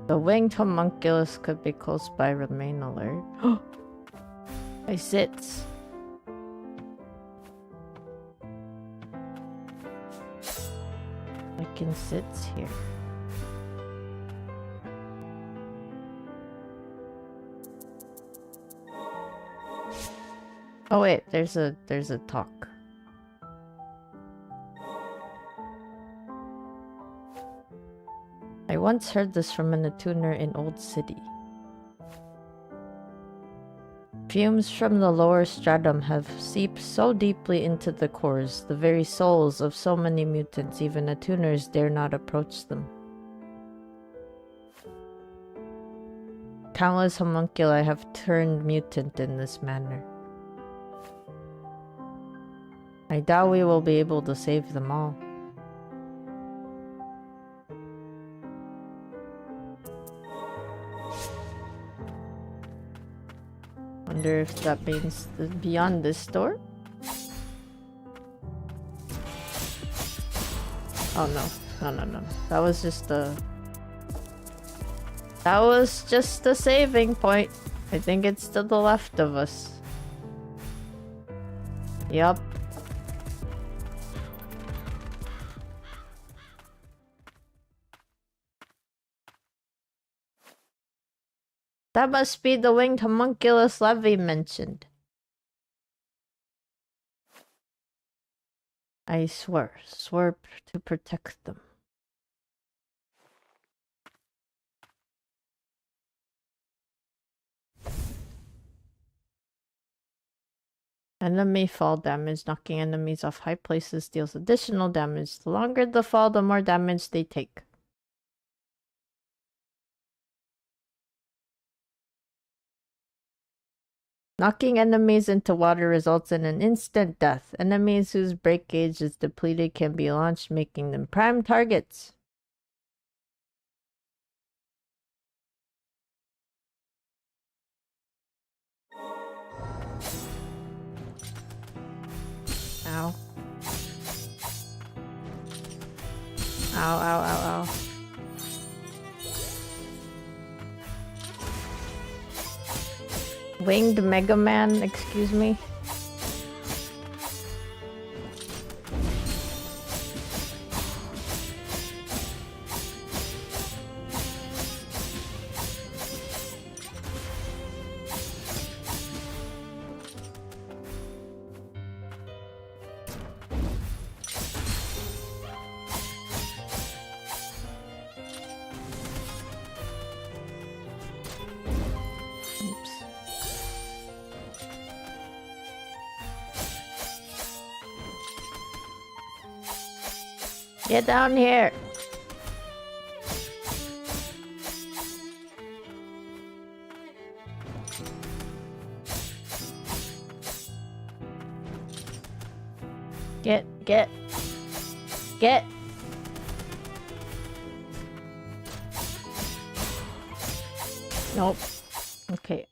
The winged homunculus could be close by. Remain alert. I sit. I can sit here. Oh wait, there's a talk. I once heard this from an attuner in Old City. Fumes from the lower stratum have seeped so deeply into the cores, the very souls of so many mutants, even attuners dare not approach them. Countless homunculi have turned mutant in this manner. I doubt we will be able to save them all. Wonder if that means beyond this door? Oh no. That was just a... That was just a saving point. I think it's to the left of us. Yup. That must be the winged homunculus Levy mentioned. I swore to protect them. Enemy fall damage. Knocking enemies off high places deals additional damage. The longer the fall, the more damage they take. Knocking enemies into water results in an instant death. Enemies whose break gauge is depleted can be launched, making them prime targets. Ow. Ow. Winged Mega Man, excuse me. Get down here. Get. Nope. Okay.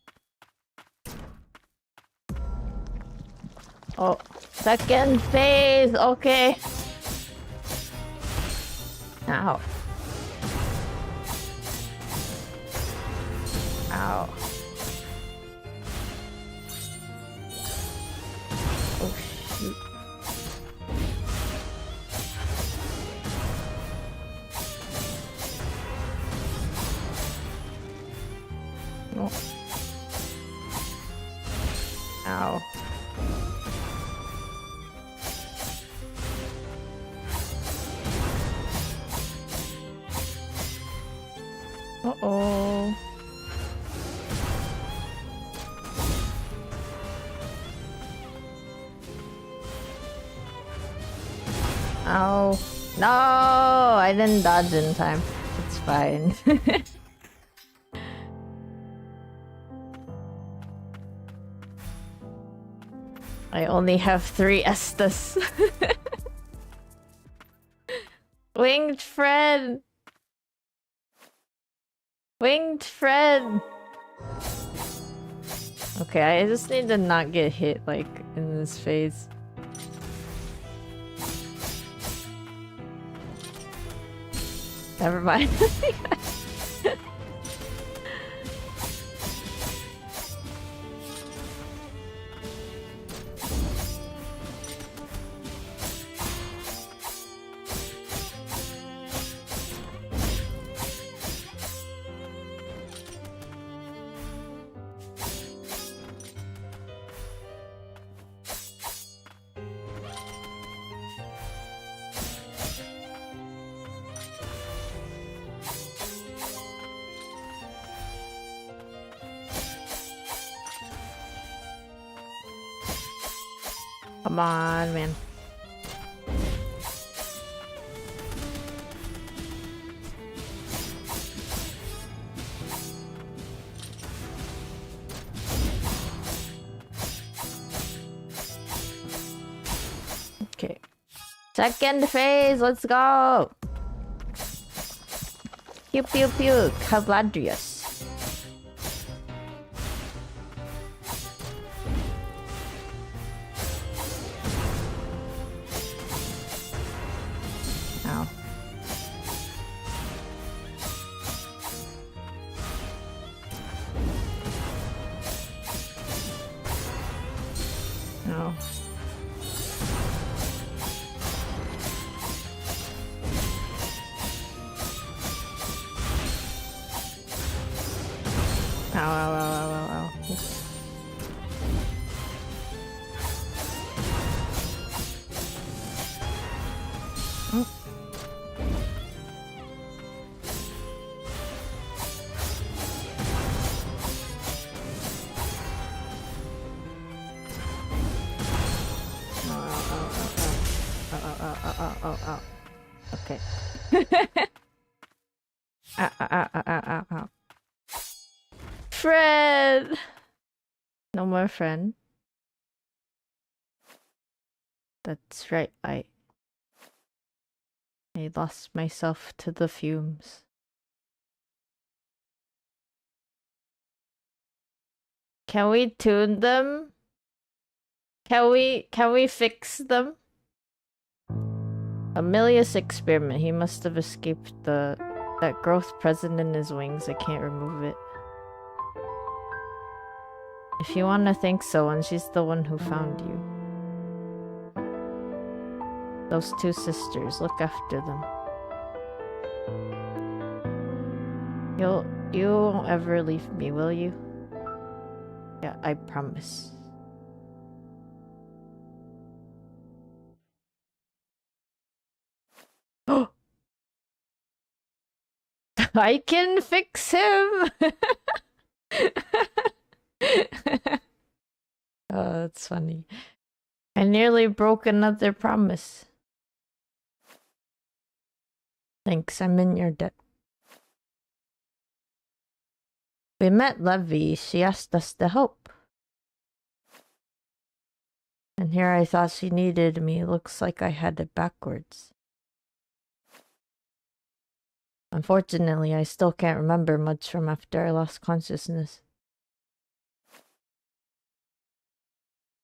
Oh, second phase. Okay. Ow. Ow. Oh, shoot. No. Ow. No. Oh. No! I didn't dodge in time. It's fine. I only have 3 Estes. Winged friend! Winged friend! Okay, I just need to not get hit, like, in this phase. Never mind. Come on, man. Okay. Second phase, let's go! Pew pew pew, Cavladrius. Okay. Fred! No more friend. That's right, I lost myself to the fumes. Can we tune them? Can we fix them? Amelius experiment. He must have escaped that growth present in his wings. I can't remove it. If you want to think so, and she's the one who found you. Those 2 sisters, look after them. You won't ever leave me, will you? Yeah, I promise. I can fix him! Oh, that's funny. I nearly broke another promise. Thanks, I'm in your debt. We met Levy. She asked us to help. And here I thought she needed me. Looks like I had it backwards. Unfortunately, I still can't remember much from after I lost consciousness.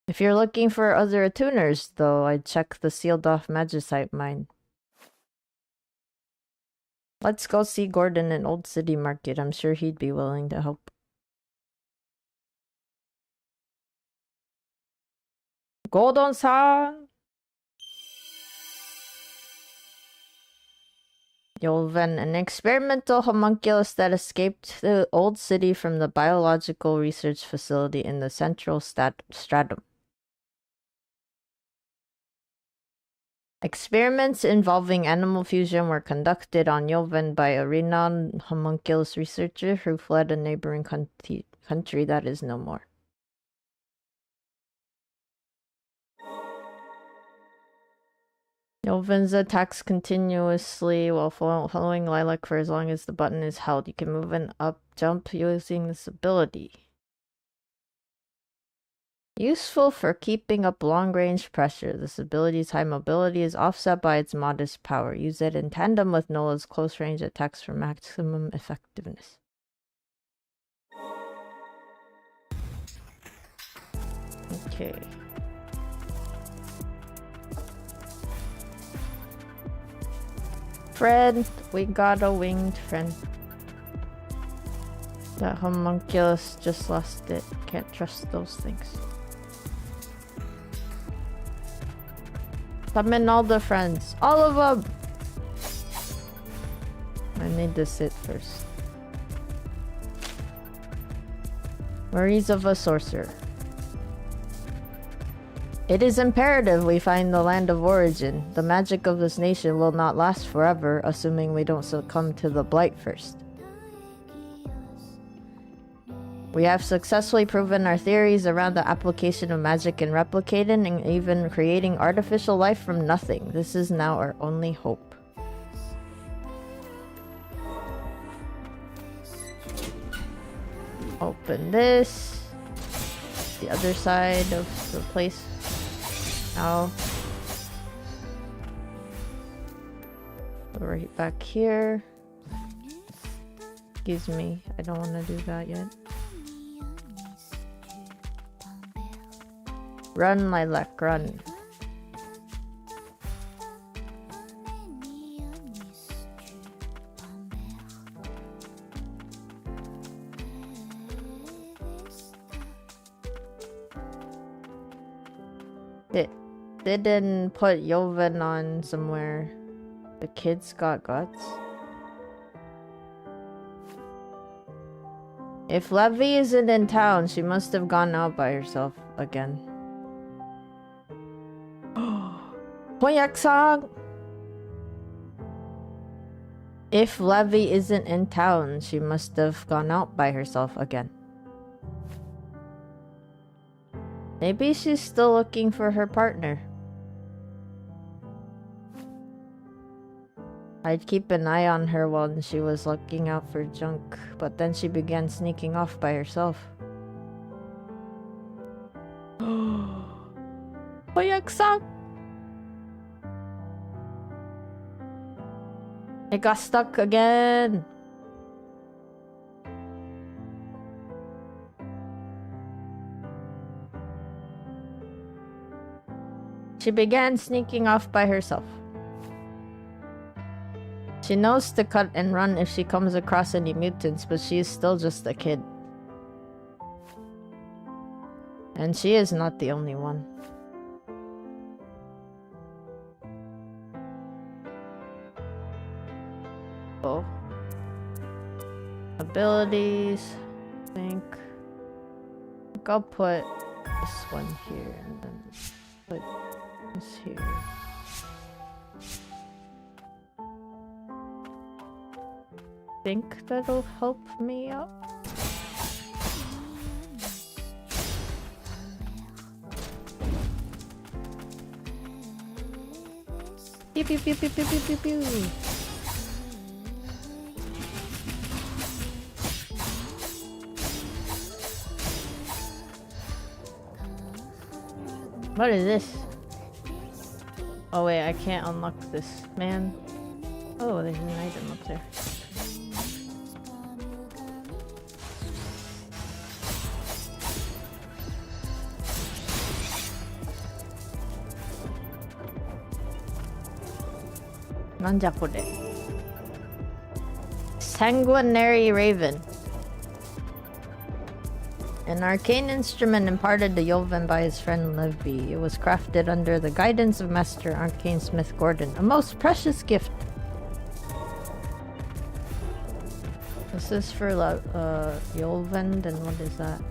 If you're looking for other attuners, though, I'd check the sealed-off Magicite mine. Let's go see Gordon in Old City Market. I'm sure he'd be willing to help. Gordon-san! Yolven, an experimental homunculus that escaped the Old City from the biological research facility in the central stratum. Experiments involving animal fusion were conducted on Yoven by a renowned homunculus researcher who fled a neighboring country that is no more. Yoven's attacks continuously while following Lilac for as long as the button is held. You can move and up jump using this ability. Useful for keeping up long-range pressure. This ability's high mobility is offset by its modest power. Use it in tandem with Nola's close-range attacks for maximum effectiveness. Okay. Friend, we got a winged friend. That homunculus just lost it. Can't trust those things. Summon all the friends. All of them! I need to sit first. Worries of a sorcerer. It is imperative we find the land of origin. The magic of this nation will not last forever, assuming we don't succumb to the blight first. We have successfully proven our theories around the application of magic in replicating and even creating artificial life from nothing. This is now our only hope. Open this. The other side of the place. Now. Right back here. Excuse me, I don't want to do that yet. Run, Lilac, run. They didn't put Yoven on somewhere. The kid's got guts. If Levy isn't in town, she must have gone out by herself again. Ponyak-san! If Levy isn't in town, she must have gone out by herself again. Maybe she's still looking for her partner. I'd keep an eye on her while she was looking out for junk, but then she began sneaking off by herself. Ponyak-san! It got stuck again! She began sneaking off by herself. She knows to cut and run if she comes across any mutants, but she is still just a kid. And she is not the only one. Oh. Abilities. I think I'll put this one here and then put this here. Think that'll help me out. Pew pew pew pew pew pew pew pew. What is this? Oh wait, I can't unlock this, man. Oh, there's an item up there. Nanja kore? Sanguinary Raven. An arcane instrument imparted to Yoven by his friend Levi. It was crafted under the guidance of Master Arcane Smith Gordon. A most precious gift. This is for Yoven, and what is that?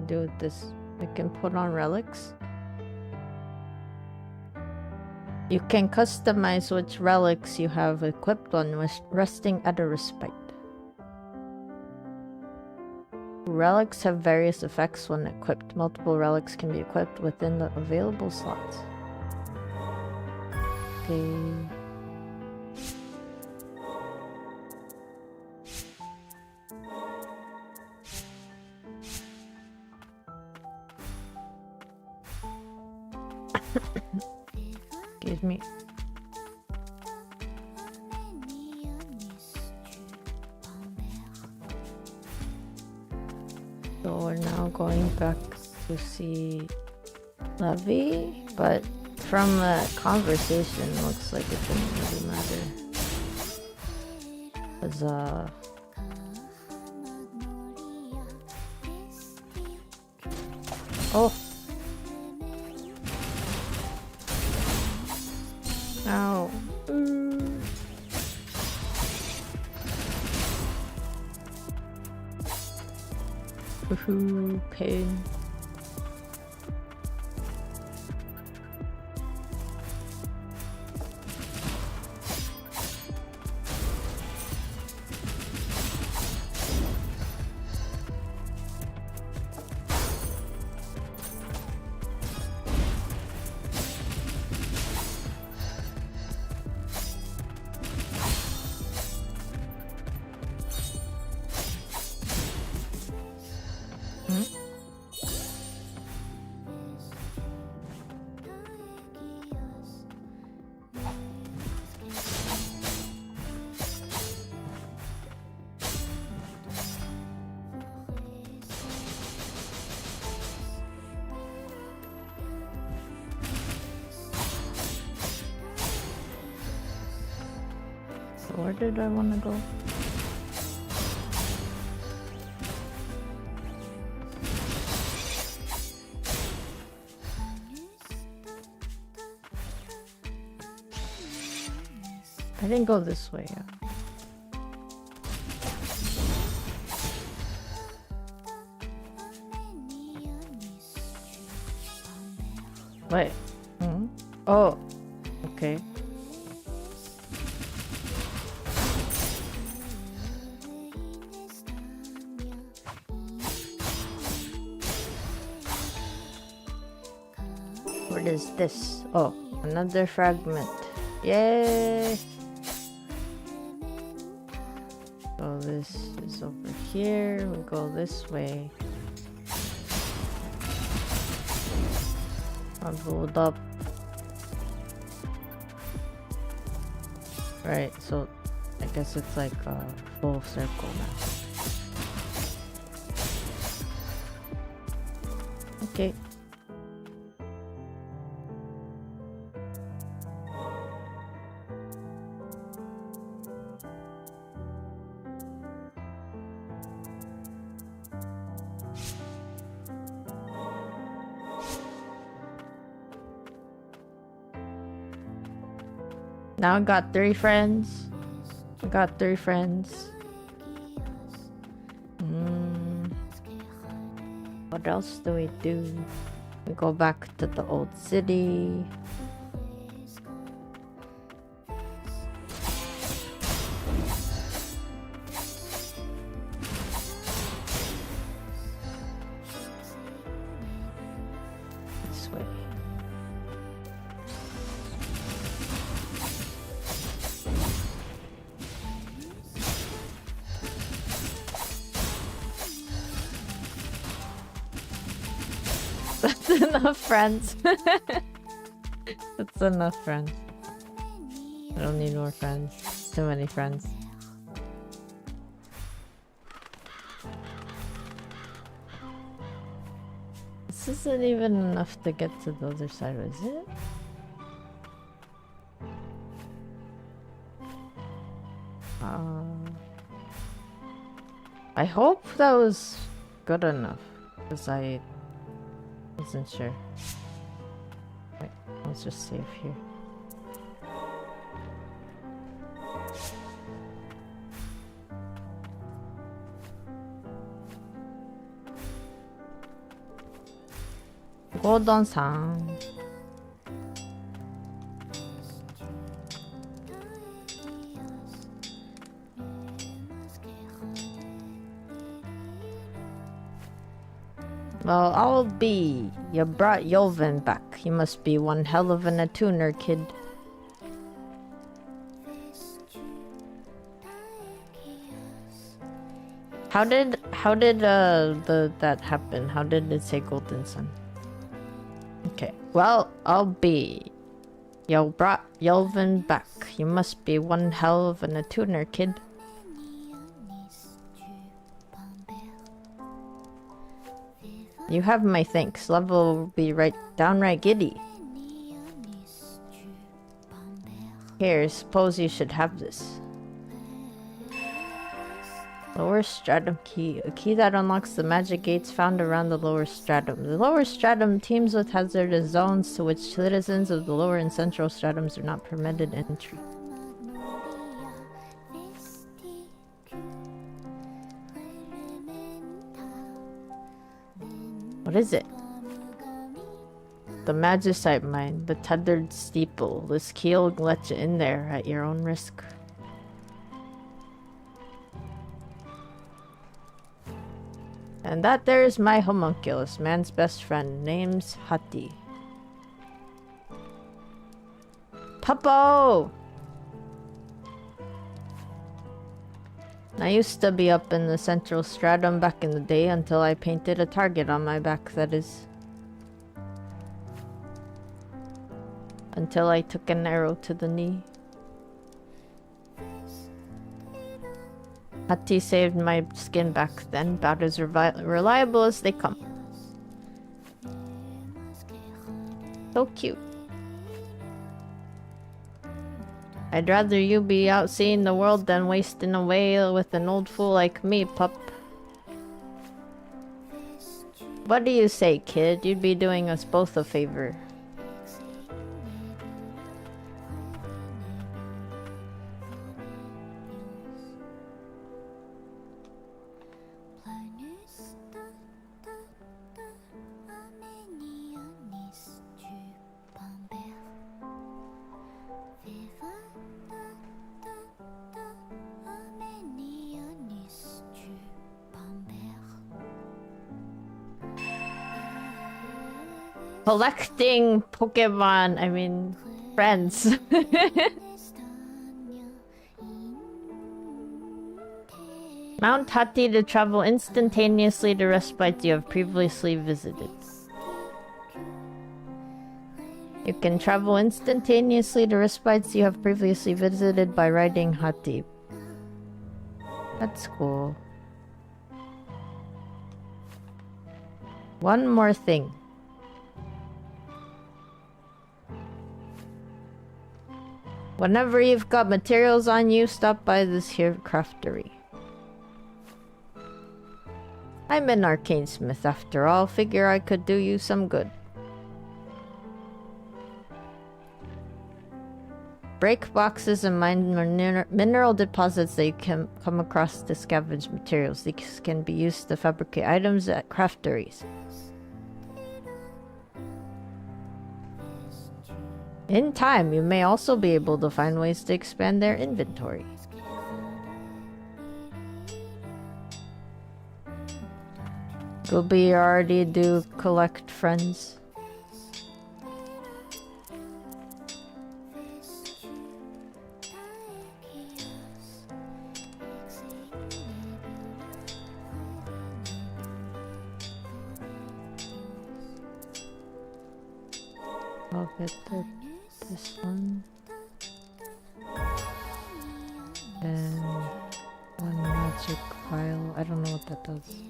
do with this? I can put on relics. You can customize which relics you have equipped on resting at a respite. Relics have various effects when equipped. Multiple relics can be equipped within the available slots. Okay. Excuse me. So we're now going back to see Levy, but from the conversation, looks like it didn't really matter. 'Cause, oh! Ow. Woohoo, pain. Where did I want to go? I didn't go this way yet. Wait. Oh, okay. What is this? Oh, another fragment. Yay! So this is over here. We go this way. I'll hold up. Right, so I guess it's like a full circle now. Okay. Now I got 3 friends. I got 3 friends. What else do we do? We go back to the old city. This way. That's enough friends. That's enough friends. I don't need more friends. Too many friends. This isn't even enough to get to the other side, is it? I hope that was good enough, because I wasn't sure. Wait, let's just save here. Godon-san. Well, I'll be. You brought Yolvin back. He must be one hell of an attuner, kid. How did that happen? How did it say Golden Sun? Okay. Well, I'll be. You brought Yolvin back. You must be one hell of an attuner, kid. You have my thanks. Level will be downright giddy. Here, suppose you should have this. Lower stratum key. A key that unlocks the magic gates found around the lower stratum. The lower stratum teems with hazardous zones to which citizens of the lower and central stratums are not permitted entry. What is it? The Magicite mine, the tethered steeple. This key'll let you in there at your own risk. And that there is my homunculus, man's best friend. Name's Hati. Puppo! I used to be up in the central stratum back in the day until I painted a target on my back, that is. Until I took an arrow to the knee. Hati saved my skin back then, about as reliable as they come. So cute. I'd rather you be out seeing the world than wasting away with an old fool like me, pup. What do you say, kid? You'd be doing us both a favor. Collecting Pokemon, I mean, friends. Mount Hati to travel instantaneously to respites you have previously visited. You can travel instantaneously to respites you have previously visited by riding Hati. That's cool. One more thing. Whenever you've got materials on you, stop by this here craftery. I'm an arcane smith after all. Figure I could do you some good. Break boxes and mine mineral deposits that you can come across to scavenge materials. These can be used to fabricate items at crafteries. In time, you may also be able to find ways to expand their inventory. Gooby already do collect friends. I'll get this one. And one magic file. I don't know what that does.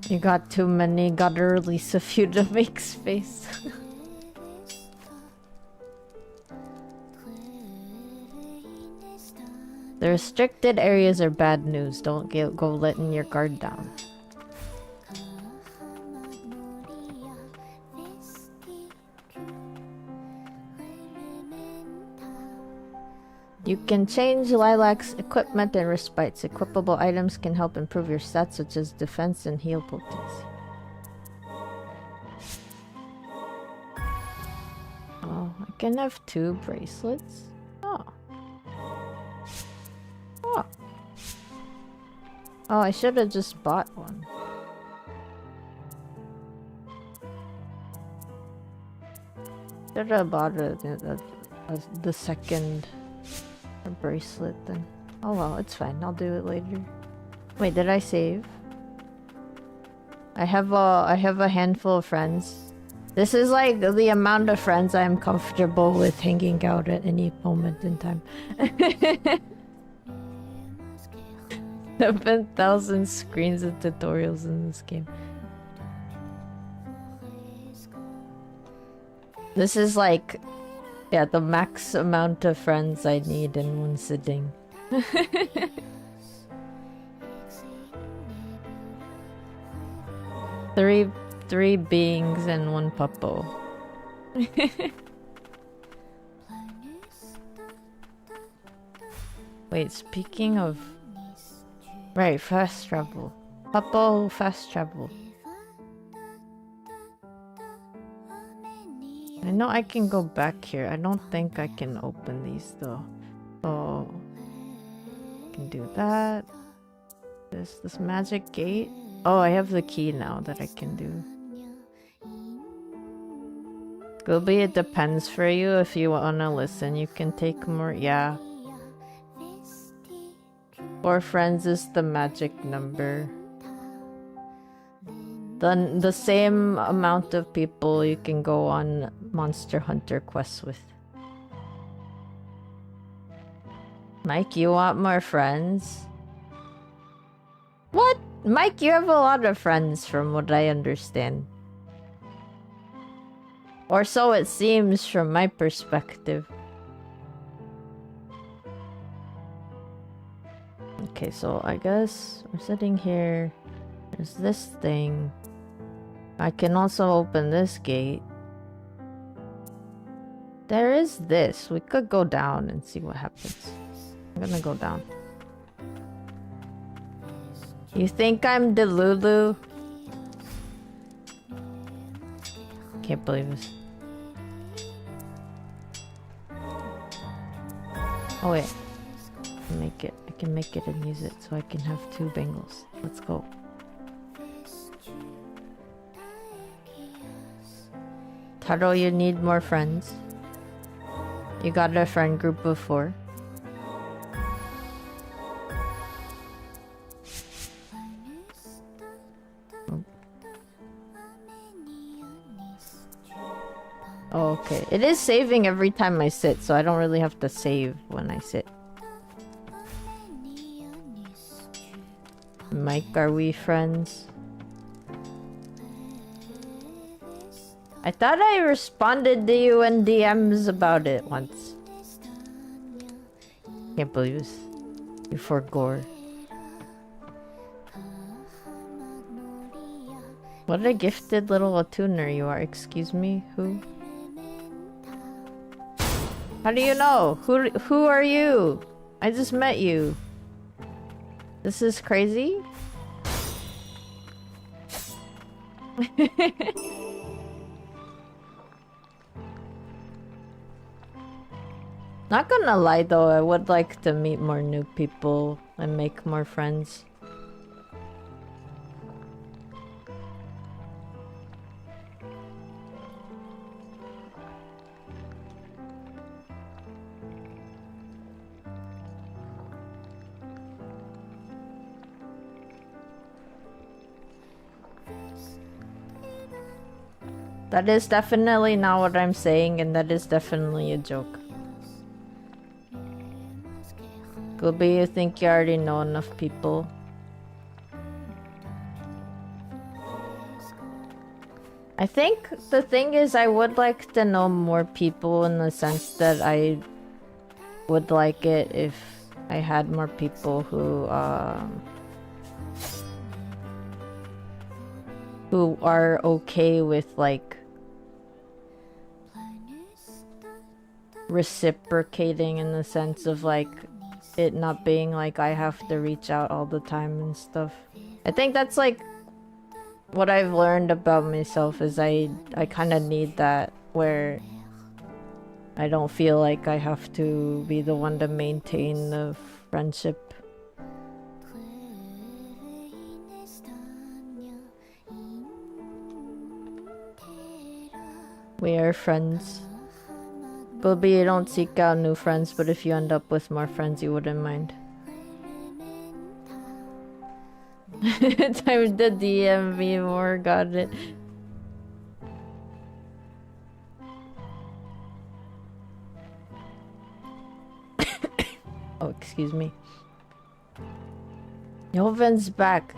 You got too many, gotta release a few to make space. The restricted areas are bad news. Don't go letting your guard down. You can change Lilac's equipment and respites. Equipable items can help improve your stats such as defense and heal potency. Oh, I can have 2 bracelets? Oh. Oh. Oh, I should have just bought one. Should have bought the second bracelet then. Oh well, it's fine. I'll do it later. Wait, did I save? I have a handful of friends. This is like the amount of friends I'm comfortable with hanging out at any moment in time. 7,000 screens of tutorials in this game. This is like, yeah, the max amount of friends I need in one sitting. Three beings and 1 puppo. Wait, speaking of... Right, fast travel. Puppo, fast travel. I know I can go back here. I don't think I can open these though. So... I can do that. This magic gate. Oh, I have the key now that I can do. Gobi, it depends for you. If you wanna listen, you can take more. Yeah. 4 friends is the magic number. The same amount of people you can go on Monster Hunter quests with. Mike, you want more friends? What? Mike, you have a lot of friends from what I understand. Or so it seems from my perspective. Okay, so I guess we're sitting here. There's this thing. I can also open this gate. There is this. We could go down and see what happens. I'm gonna go down. You think I'm Delulu? Can't believe this. Oh wait. I can make it and use it so I can have 2 bangles. Let's go. Taro, you need more friends. You got a friend group of 4. Oh, okay. It is saving every time I sit, so I don't really have to save when I sit. Mike, are we friends? I thought I responded to you in DMs about it once. Can't believe this. You forgore. What a gifted little tuner you are. Excuse me? Who? How do you know? Who are you? I just met you. This is crazy. Not gonna lie though, I would like to meet more new people and make more friends. That is definitely not what I'm saying, and that is definitely a joke. Gobi, you think you already know enough people? I think the thing is I would like to know more people in the sense that I would like it if I had more people who are okay with like reciprocating in the sense of like it not being like I have to reach out all the time and stuff. I think that's like what I've learned about myself is I kind of need that where I don't feel like I have to be the one to maintain the friendship. We are friends. Maybe you don't seek out new friends, but if you end up with more friends, you wouldn't mind. Time to DM me more, got it. Oh, excuse me. Joven's back.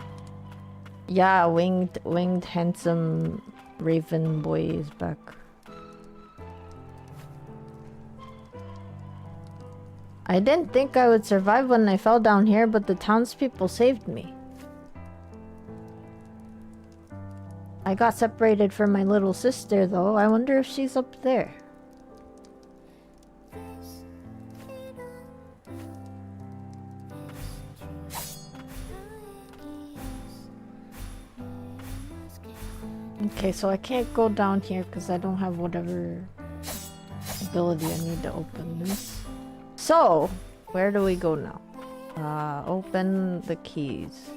Yeah, winged handsome raven boy is back. I didn't think I would survive when I fell down here, but the townspeople saved me. I got separated from my little sister, though. I wonder if she's up there. Okay, so I can't go down here because I don't have whatever ability I need to open this. So, where do we go now? Open the keys.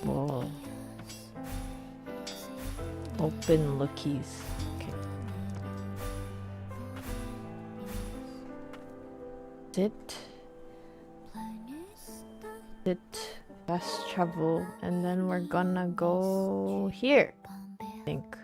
Whoa. Open the keys. Okay. Sit. Fast travel. And then we're gonna go here. I think.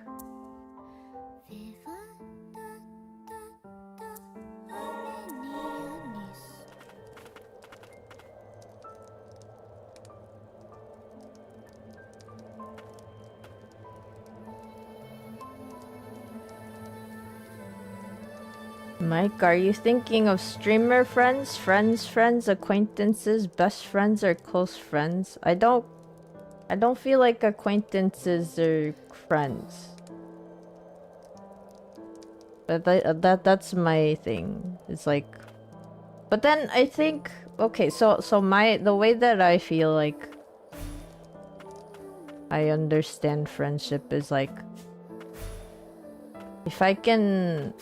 Mike, are you thinking of streamer friends, friends, acquaintances, best friends, or close friends? I don't feel like acquaintances are friends. But that's my thing. It's like, but then I think okay, so the way that I feel like I understand friendship is like if I can.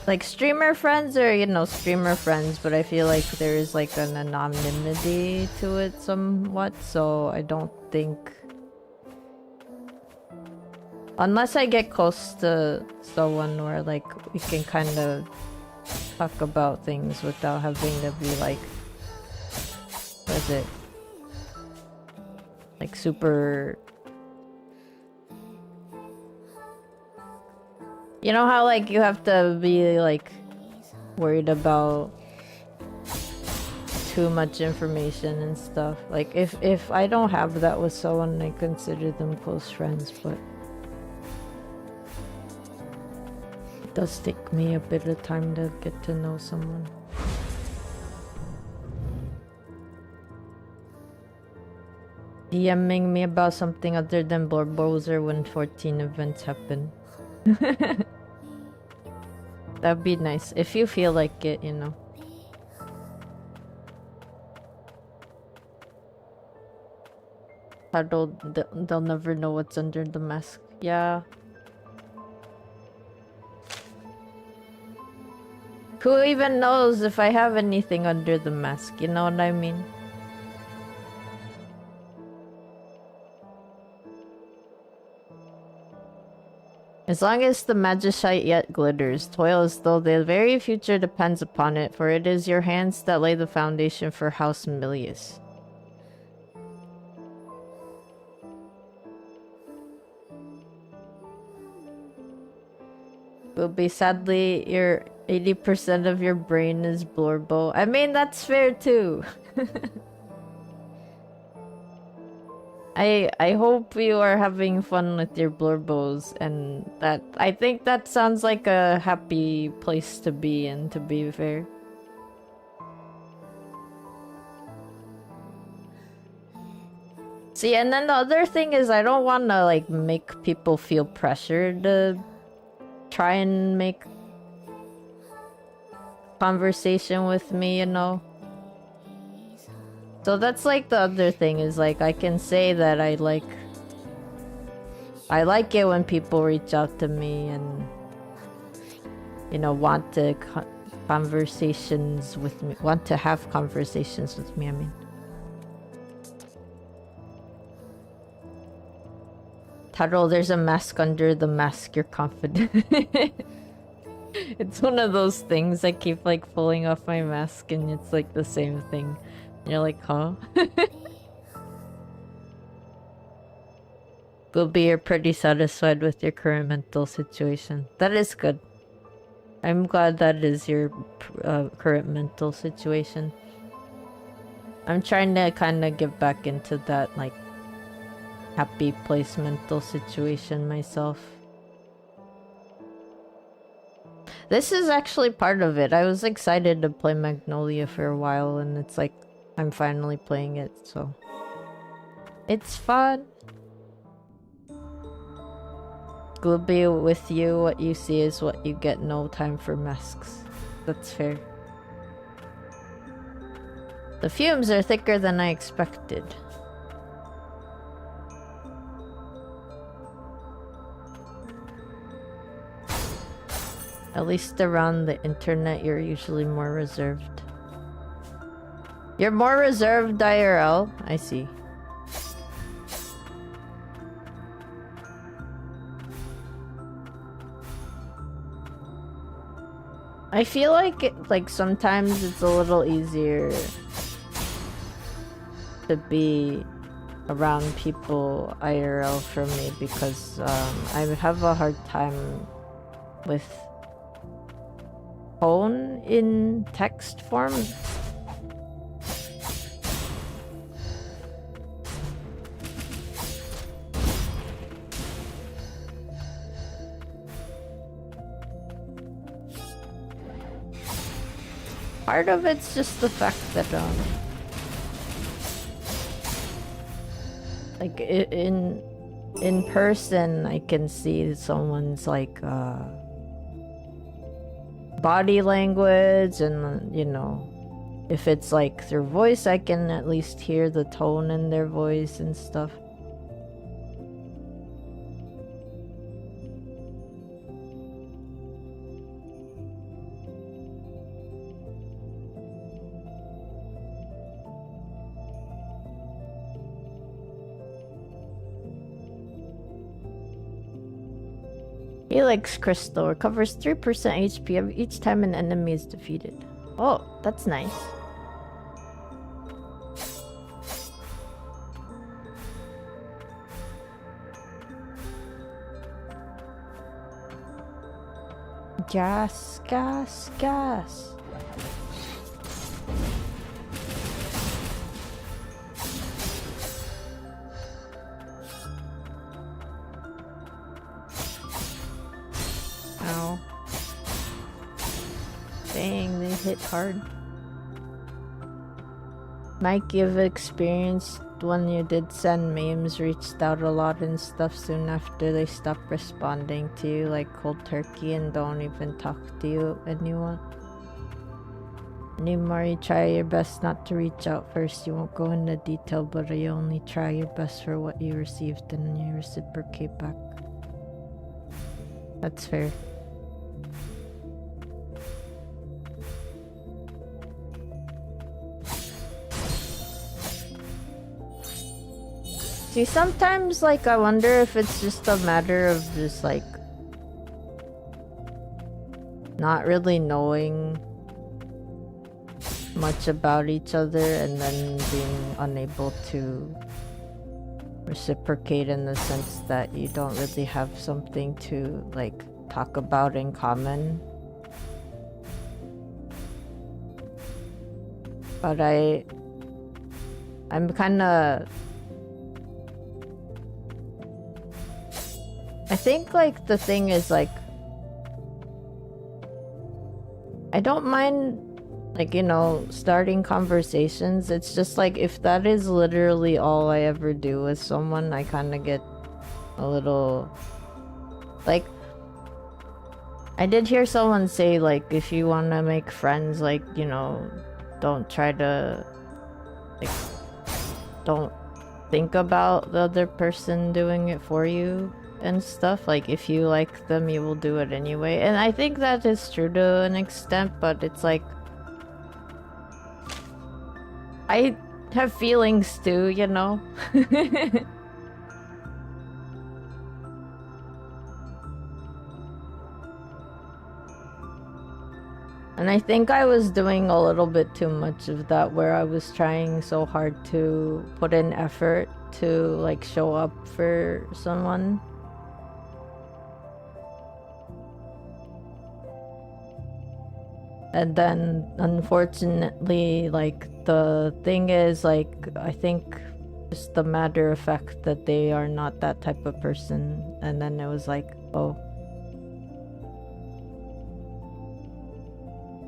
Like, streamer friends are, you know, streamer friends, but I feel like there is, like, an anonymity to it somewhat, so I don't think... Unless I get close to someone where, like, we can kind of talk about things without having to be, like... What is it? Like, super... You know how, like, you have to be, like, worried about too much information and stuff? Like, if I don't have that with someone, I consider them close friends, but... It does take me a bit of time to get to know someone. DMing me about something other than Blorbozer when 14 events happen. That'd be nice if you feel like it, you know. How they'll never know what's under the mask. Yeah. Who even knows if I have anything under the mask, you know what I mean? As long as the magicite yet glitters, toil as though the very future depends upon it, for it is your hands that lay the foundation for House Milius. Will be sadly, your 80% of your brain is Blorbo. I mean, that's fair too. I hope you are having fun with your Blorbos, and that I think that sounds like a happy place to be in, to be fair. See, and then the other thing is I don't want to like make people feel pressured to try and make conversation with me, you know. So that's like the other thing is like I can say that I like it when people reach out to me and, you know, want to conversations with me, want to have conversations with me, I mean. Taro, there's a mask under the mask, you're confident. It's one of those things I keep like pulling off my mask and it's like the same thing. And you're like, huh? Gilby, you're pretty satisfied with your current mental situation. That is good. I'm glad that is your current mental situation. I'm trying to kind of get back into that like happy place mental situation myself. This is actually part of it. I was excited to play Magnolia for a while and it's like I'm finally playing it, so it's fun. Glooby, with you, what you see is what you get. No time for masks. That's fair. The fumes are thicker than I expected. At least around the internet, you're usually more reserved. You're more reserved IRL? I see. I feel like sometimes it's a little easier to be around people IRL for me because I have a hard time with tone in text form. Part of it's just the fact that like in person I can see someone's like body language and you know, if it's like their voice I can at least hear the tone in their voice and stuff. Helix Crystal recovers 3% HP each time an enemy is defeated. Oh, that's nice. Gas, gas, gas. Ow. Dang, they hit hard. Mike, you've experienced when you did send memes, reached out a lot and stuff soon after they stopped responding to you, like cold turkey, and don't even talk to you anyone anymore. You try your best not to reach out first. You won't go into detail, but you only try your best for what you received and you reciprocate back. That's fair. See, sometimes, like, I wonder if it's just a matter of just, like, not really knowing much about each other and then being unable to reciprocate in the sense that you don't really have something to, like, talk about in common. But I'm kinda... I think, like, the thing is, like, I don't mind, like, you know, starting conversations. It's just, like, if that is literally all I ever do with someone, I kind of get a little, like, I did hear someone say, like, if you want to make friends, like, you know, don't try to, like, don't think about the other person doing it for you and stuff. Like, if you like them, you will do it anyway. And I think that is true to an extent, but it's like, I have feelings too, you know? And I think I was doing a little bit too much of that, where I was trying so hard to put in effort to, like, show up for someone. And then, unfortunately, like, the thing is, like, I think just the matter of fact that they are not that type of person. And then it was like, oh.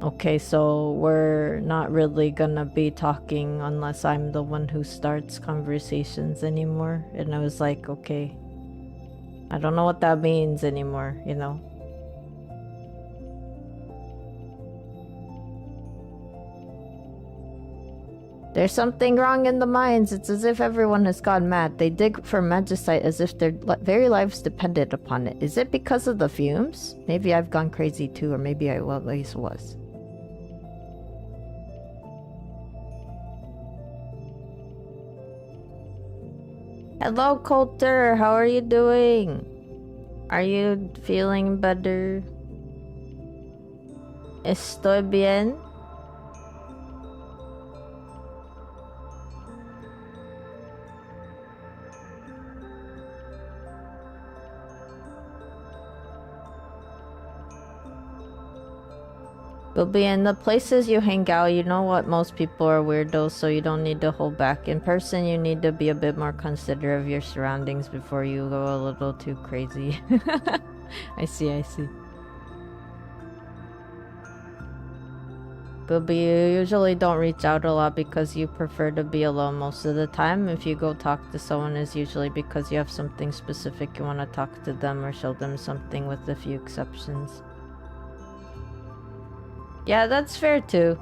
Okay, so we're not really gonna be talking unless I'm the one who starts conversations anymore. And I was like, okay, I don't know what that means anymore, you know? There's something wrong in the mines. It's as if everyone has gone mad. They dig for magicite as if their very lives depended upon it. Is it because of the fumes? Maybe I've gone crazy too, or maybe I always was. Hello, Coulter. How are you doing? Are you feeling better? Estoy bien. We'll be in the places you hang out. You know what? Most people are weirdos, so you don't need to hold back. In person, you need to be a bit more considerate of your surroundings before you go a little too crazy. I see, I see. But you usually don't reach out a lot because you prefer to be alone most of the time. If you go talk to someone, it's usually because you have something specific you want to talk to them or show them something, with a few exceptions. Yeah, that's fair too.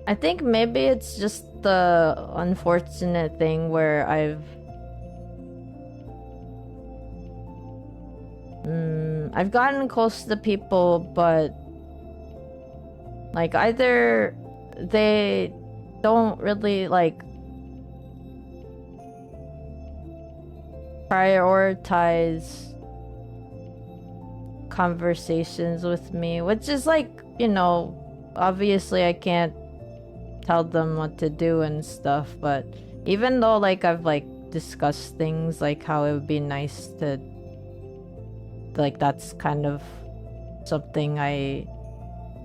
I think maybe it's just the unfortunate thing where I've gotten close to people, but like either they don't really like prioritize conversations with me, which is like, you know, obviously I can't tell them what to do and stuff, but even though like I've like discussed things like how it would be nice to, like, that's kind of something I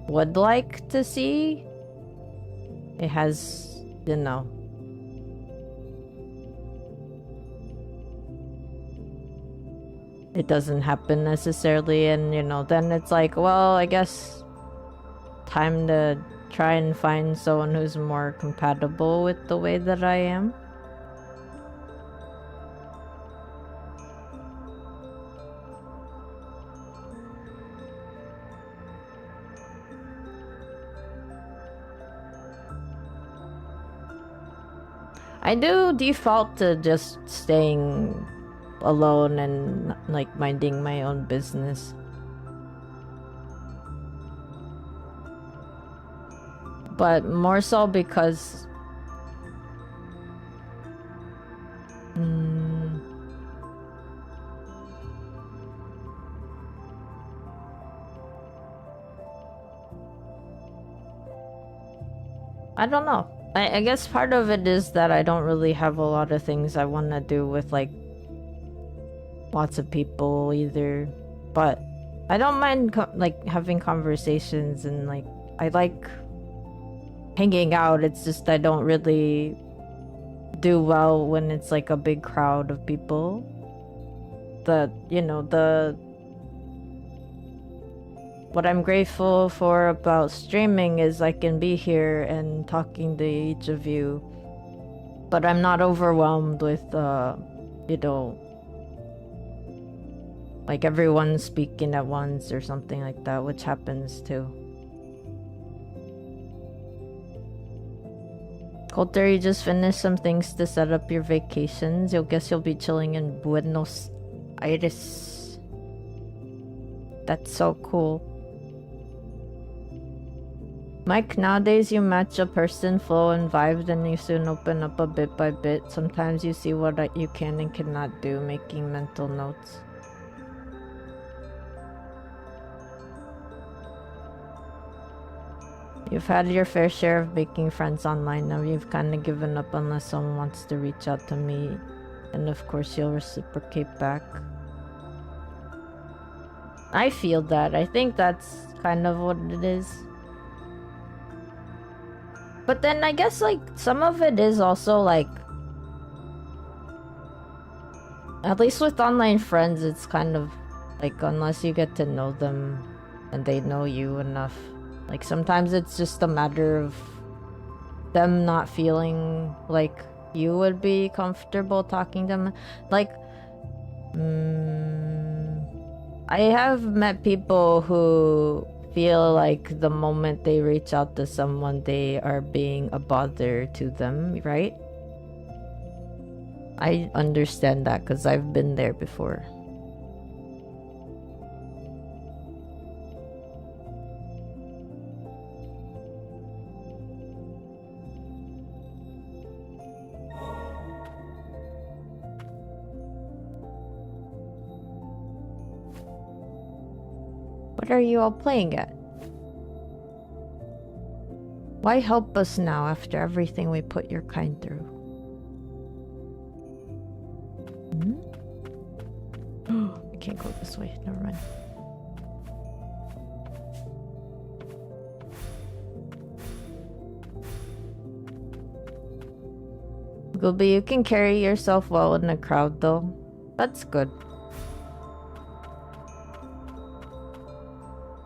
would like to see, it has, you know, it doesn't happen necessarily, and you know, then it's like, well, I guess time to try and find someone who's more compatible with the way that I am. I do default to just staying alone and like minding my own business. But more so because I don't know. I guess part of it is that I don't really have a lot of things I want to do with like lots of people either, but I don't mind like having conversations, and like I like hanging out. It's just I don't really do well when it's like a big crowd of people. The, you know, the what I'm grateful for about streaming is I can be here and talking to each of you, but I'm not overwhelmed with, you know, like everyone speaking at once or something like that, which happens too. Coulter, you just finished some things to set up your vacations. You'll guess you'll be chilling in Buenos Aires. That's so cool. Mike, nowadays you match a person, flow, and vibe, then you soon open up a bit by bit. Sometimes you see what you can and cannot do, making mental notes. You've had your fair share of making friends online. Now you've kind of given up unless someone wants to reach out to me. And of course you'll reciprocate back. I feel that. I think that's kind of what it is. But then I guess like some of it is also like, at least with online friends, it's kind of like unless you get to know them and they know you enough. Like sometimes it's just a matter of them not feeling like you would be comfortable talking to them. Like, I have met people who feel like the moment they reach out to someone, they are being a bother to them, right? I understand that because I've been there before. What are you all playing at? Why help us now after everything we put your kind through? I can't go this way. Never mind. Gooby, you can carry yourself well in a crowd though. That's good.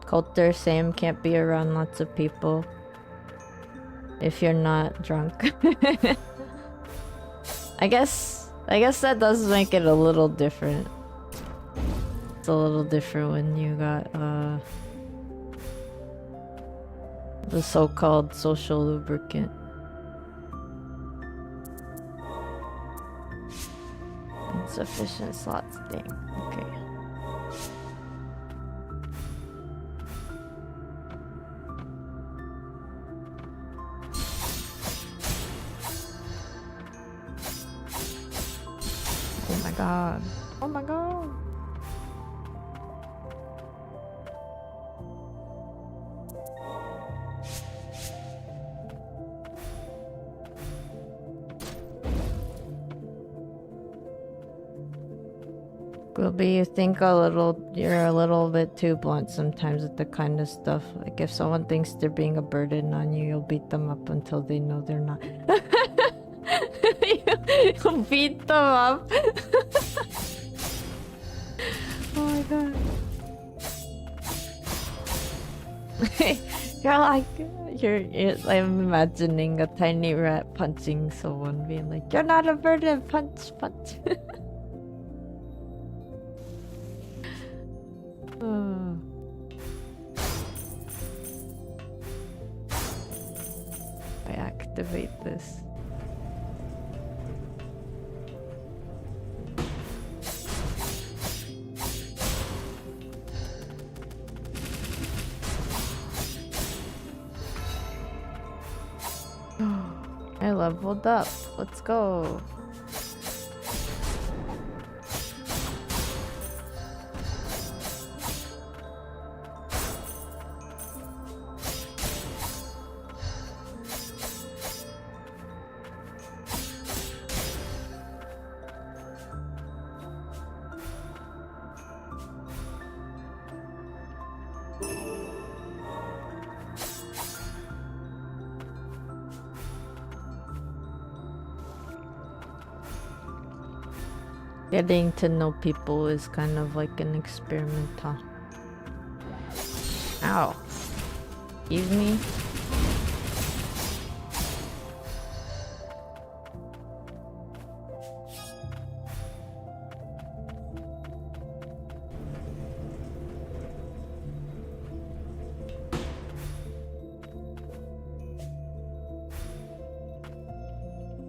Coulter, same, can't be around lots of people if you're not drunk. I guess that does make it a little different. It's a little different when you got the so-called social lubricant. Insufficient slots thing. Okay. Oh my god. Oh my god. Gooby, you think you're a little bit too blunt sometimes with the kind of stuff. Like if someone thinks they're being a burden on you, you'll beat them up until they know they're not. You'll beat them up. Oh my god. I'm imagining a tiny rat punching someone, being like, "You're not a burden, punch, punch." I activate this. I leveled up. Let's go. Getting to know people is kind of like an experiment, huh? Ow. Excuse me?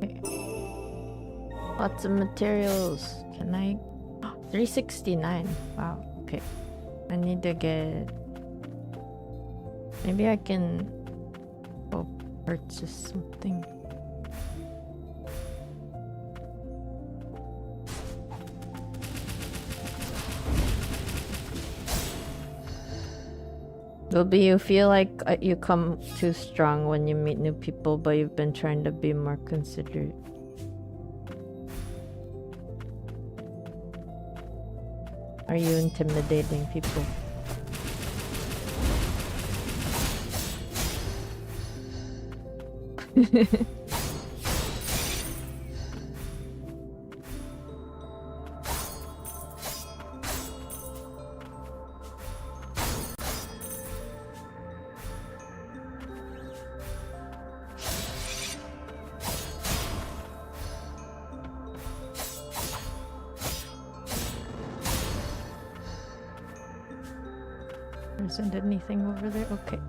Okay. Lots of materials. Can I? 369. Wow. Okay. I need to get... Maybe I can go purchase something. Maybe you feel like you come too strong when you meet new people, but you've been trying to be more considerate. Are you intimidating people? There isn't anything over there? Okay.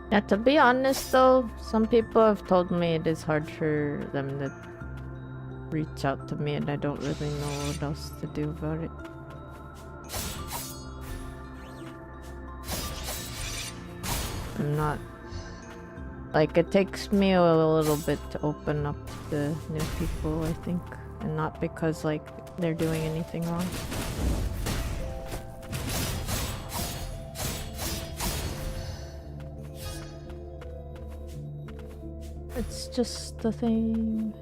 Yeah, to be honest though, some people have told me it is hard for them to reach out to me and I don't really know what else to do about it. I'm not... Like, it takes me a little bit to open up to new people, I think. And not because, like, they're doing anything wrong. It's just the thing.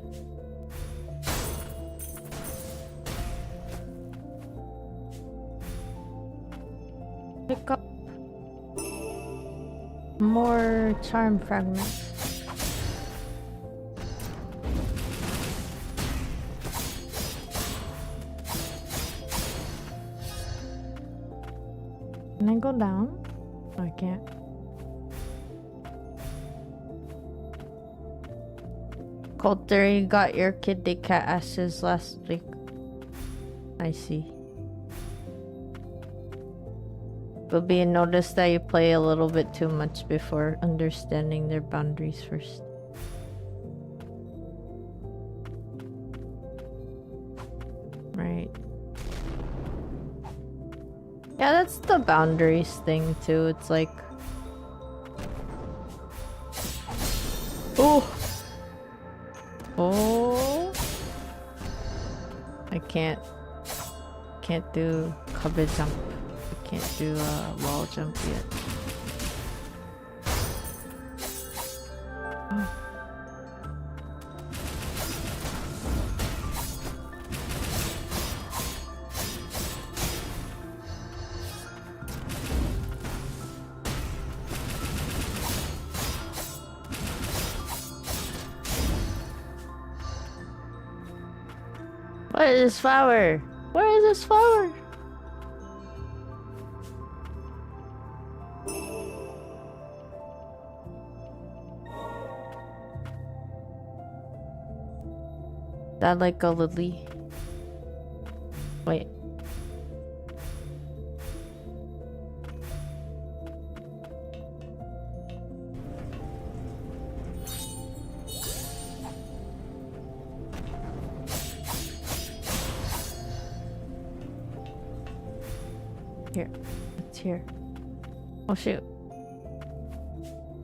Pick up more charm fragments. Can I go down? Oh, I can't. Coulter, you got your kitty cat ashes last week. I see. But you notice that you play a little bit too much before understanding their boundaries first. Right. Yeah, that's the boundaries thing too. It's like... Oh! Oh! I can't do cover jump. I can't do wall jump yet. Oh. What is this flower? Where is this flower? That like a lily. Wait. Here. It's here. Oh shoot.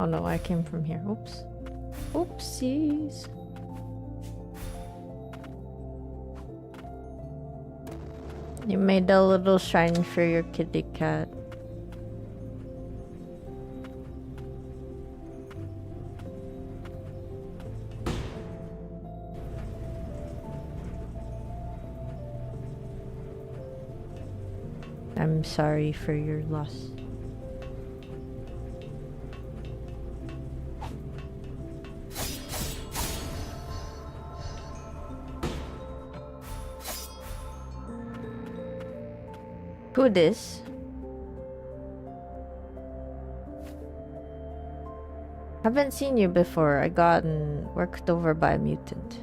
Oh no, I came from here. Oops. Oopsies. You made a little shrine for your kitty cat. I'm sorry for your loss. Who this? Haven't seen you before. I gotten worked over by a mutant.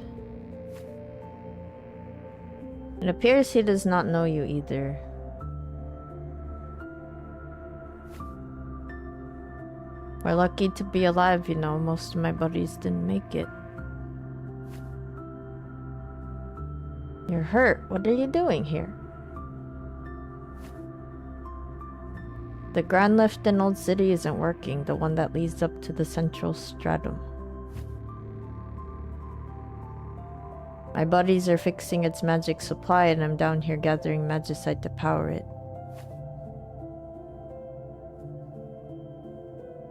It appears he does not know you either. We're lucky to be alive, you know. Most of my buddies didn't make it. You're hurt. What are you doing here? The grand lift in Old City isn't working, the one that leads up to the central stratum. My buddies are fixing its magic supply and I'm down here gathering magicite to power it.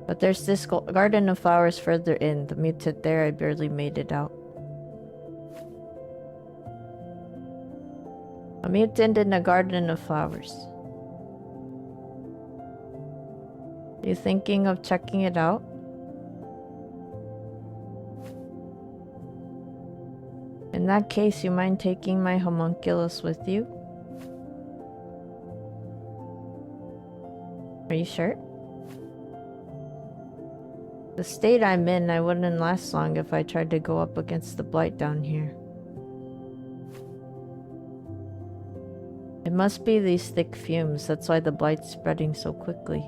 But there's this garden of flowers further in. The mutant there, I barely made it out. A mutant in a garden of flowers. You thinking of checking it out? In that case, you mind taking my homunculus with you? Are you sure? The state I'm in, I wouldn't last long if I tried to go up against the blight down here. It must be these thick fumes, that's why the blight's spreading so quickly.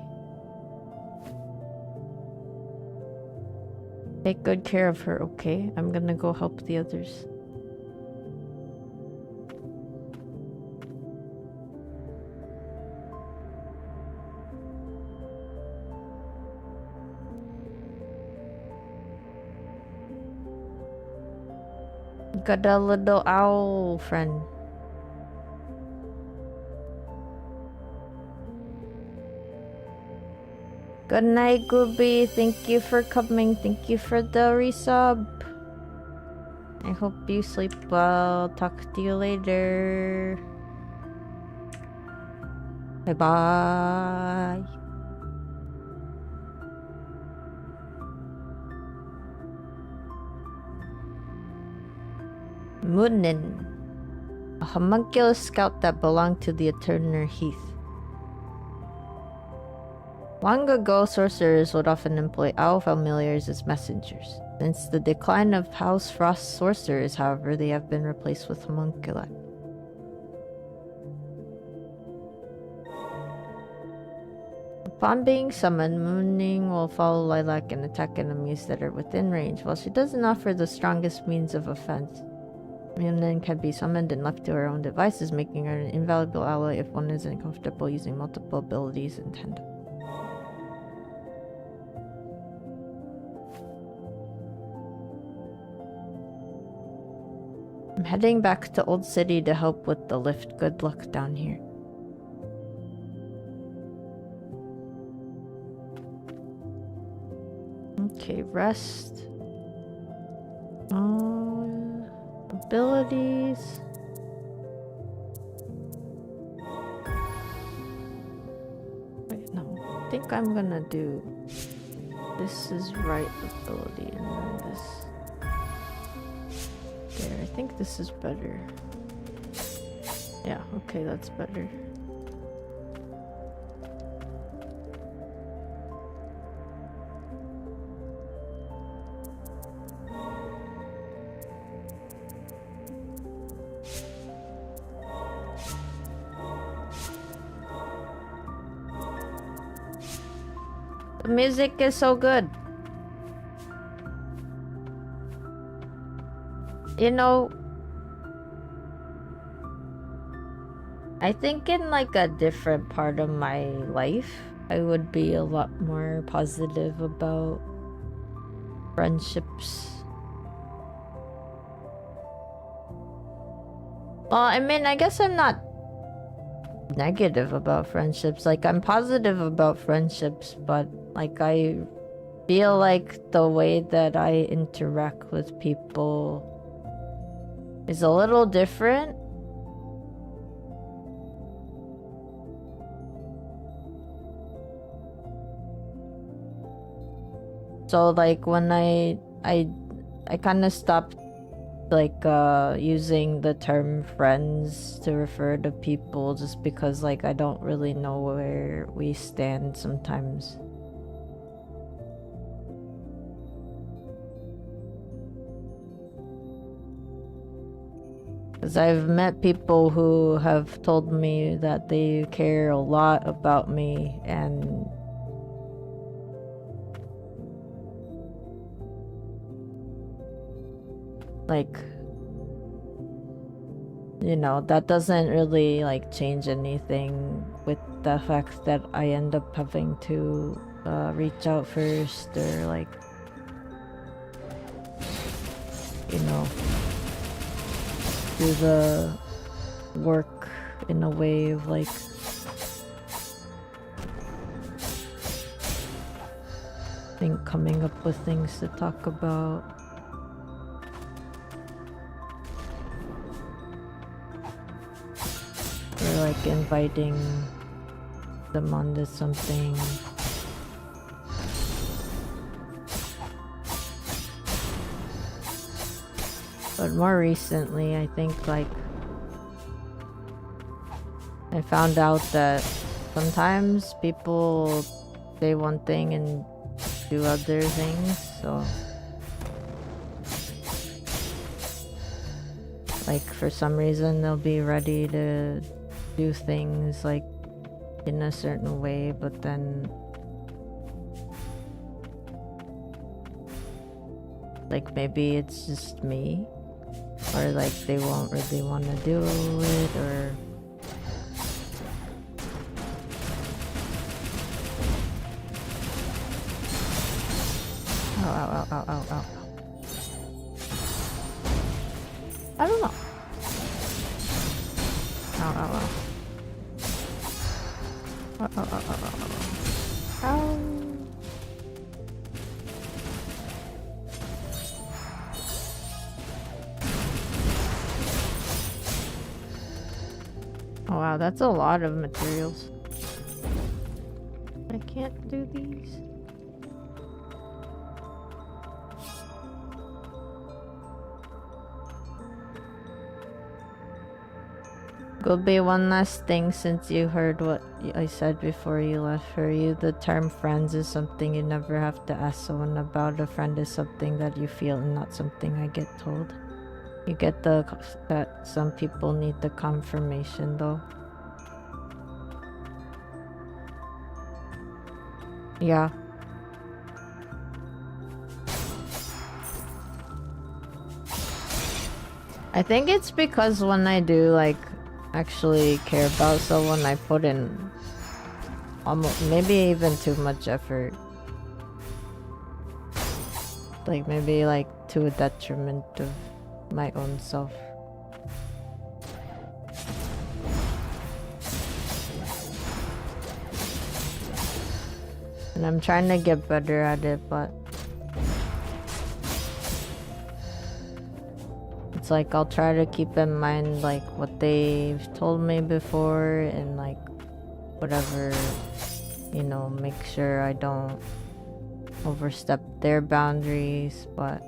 Take good care of her, okay? I'm gonna go help the others. Got a little owl friend. Good night, Gooby. Thank you for coming. Thank you for the resub. I hope you sleep well. Talk to you later. Bye bye. Moonin, a homunculus scout that belonged to the Eterner Heath. Long ago, sorcerers would often employ owl familiars as messengers. Since the decline of House Frost sorcerers, however, they have been replaced with homunculi. Upon being summoned, Mooning will follow Lilac and attack enemies that are within range. While she doesn't offer the strongest means of offense, Mooning can be summoned and left to her own devices, making her an invaluable ally if one isn't comfortable using multiple abilities in tandem. I'm heading back to Old City to help with the lift. Good luck down here. Okay, rest. Abilities. Wait, no. I think I'm gonna do... This is right ability and then this... There, I think this is better. Yeah, okay, that's better. The music is so good. You know, I think in like a different part of my life, I would be a lot more positive about friendships. Well, I mean, I guess I'm not negative about friendships. Like, I'm positive about friendships, but like I feel like the way that I interact with people is a little different. So like when I kind of stopped like using the term friends to refer to people just because like I don't really know where we stand sometimes. Because I've met people who have told me that they care a lot about me, and like, you know, that doesn't really like change anything with the fact that I end up having to reach out first, or like, you know, do the work in a way of like coming up with things to talk about. Or like inviting them onto something. But more recently, I think like I found out that sometimes people say one thing and do other things, so like for some reason they'll be ready to do things like in a certain way, but then like maybe it's just me, or like they won't really want to do it, or ow. I don't know. Ow. Ow. Oh wow, that's a lot of materials. I can't do these. Gobi, one last thing, since you heard what I said before you left. For you, the term friends is something you never have to ask someone about. A friend is something that you feel and not something I get told. You get that some people need the confirmation though. Yeah. I think it's because when I do like actually care about someone, I put in almost maybe even too much effort, like maybe like to a detriment of my own self. And I'm trying to get better at it, but it's like I'll try to keep in mind like what they've told me before, and like whatever, you know, make sure I don't overstep their boundaries, but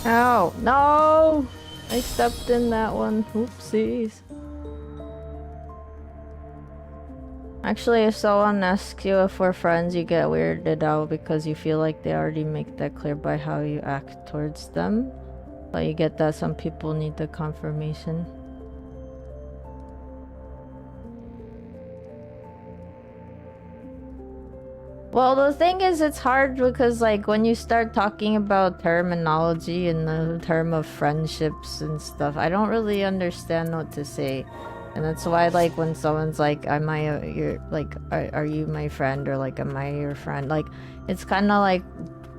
ow, no! I stepped in that one. Oopsies. Actually, if someone asks you if we're friends, you get weirded out because you feel like they already make that clear by how you act towards them. But you get that some people need the confirmation. Well, the thing is, it's hard because, like, when you start talking about terminology in the term of friendships and stuff, I don't really understand what to say. And that's why, like, when someone's like, am I your, like, are you my friend? Or, like, am I your friend? Like, it's kind of like,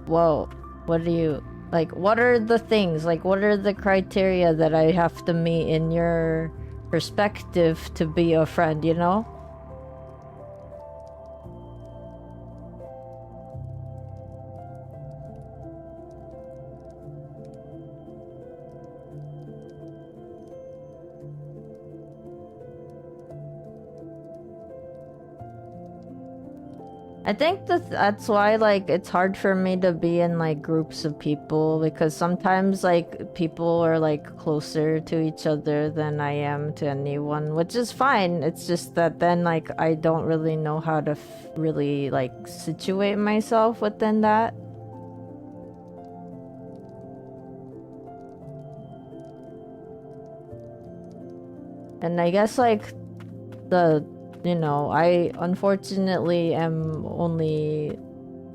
whoa, what do you, like, what are the things? Like, what are the criteria that I have to meet in your perspective to be a friend, you know? I think that's why, like, it's hard for me to be in, like, groups of people, because sometimes, like, people are, like, closer to each other than I am to anyone, which is fine. It's just that then, like, I don't really know how to really, like, situate myself within that. And I guess, like, you know, I unfortunately am only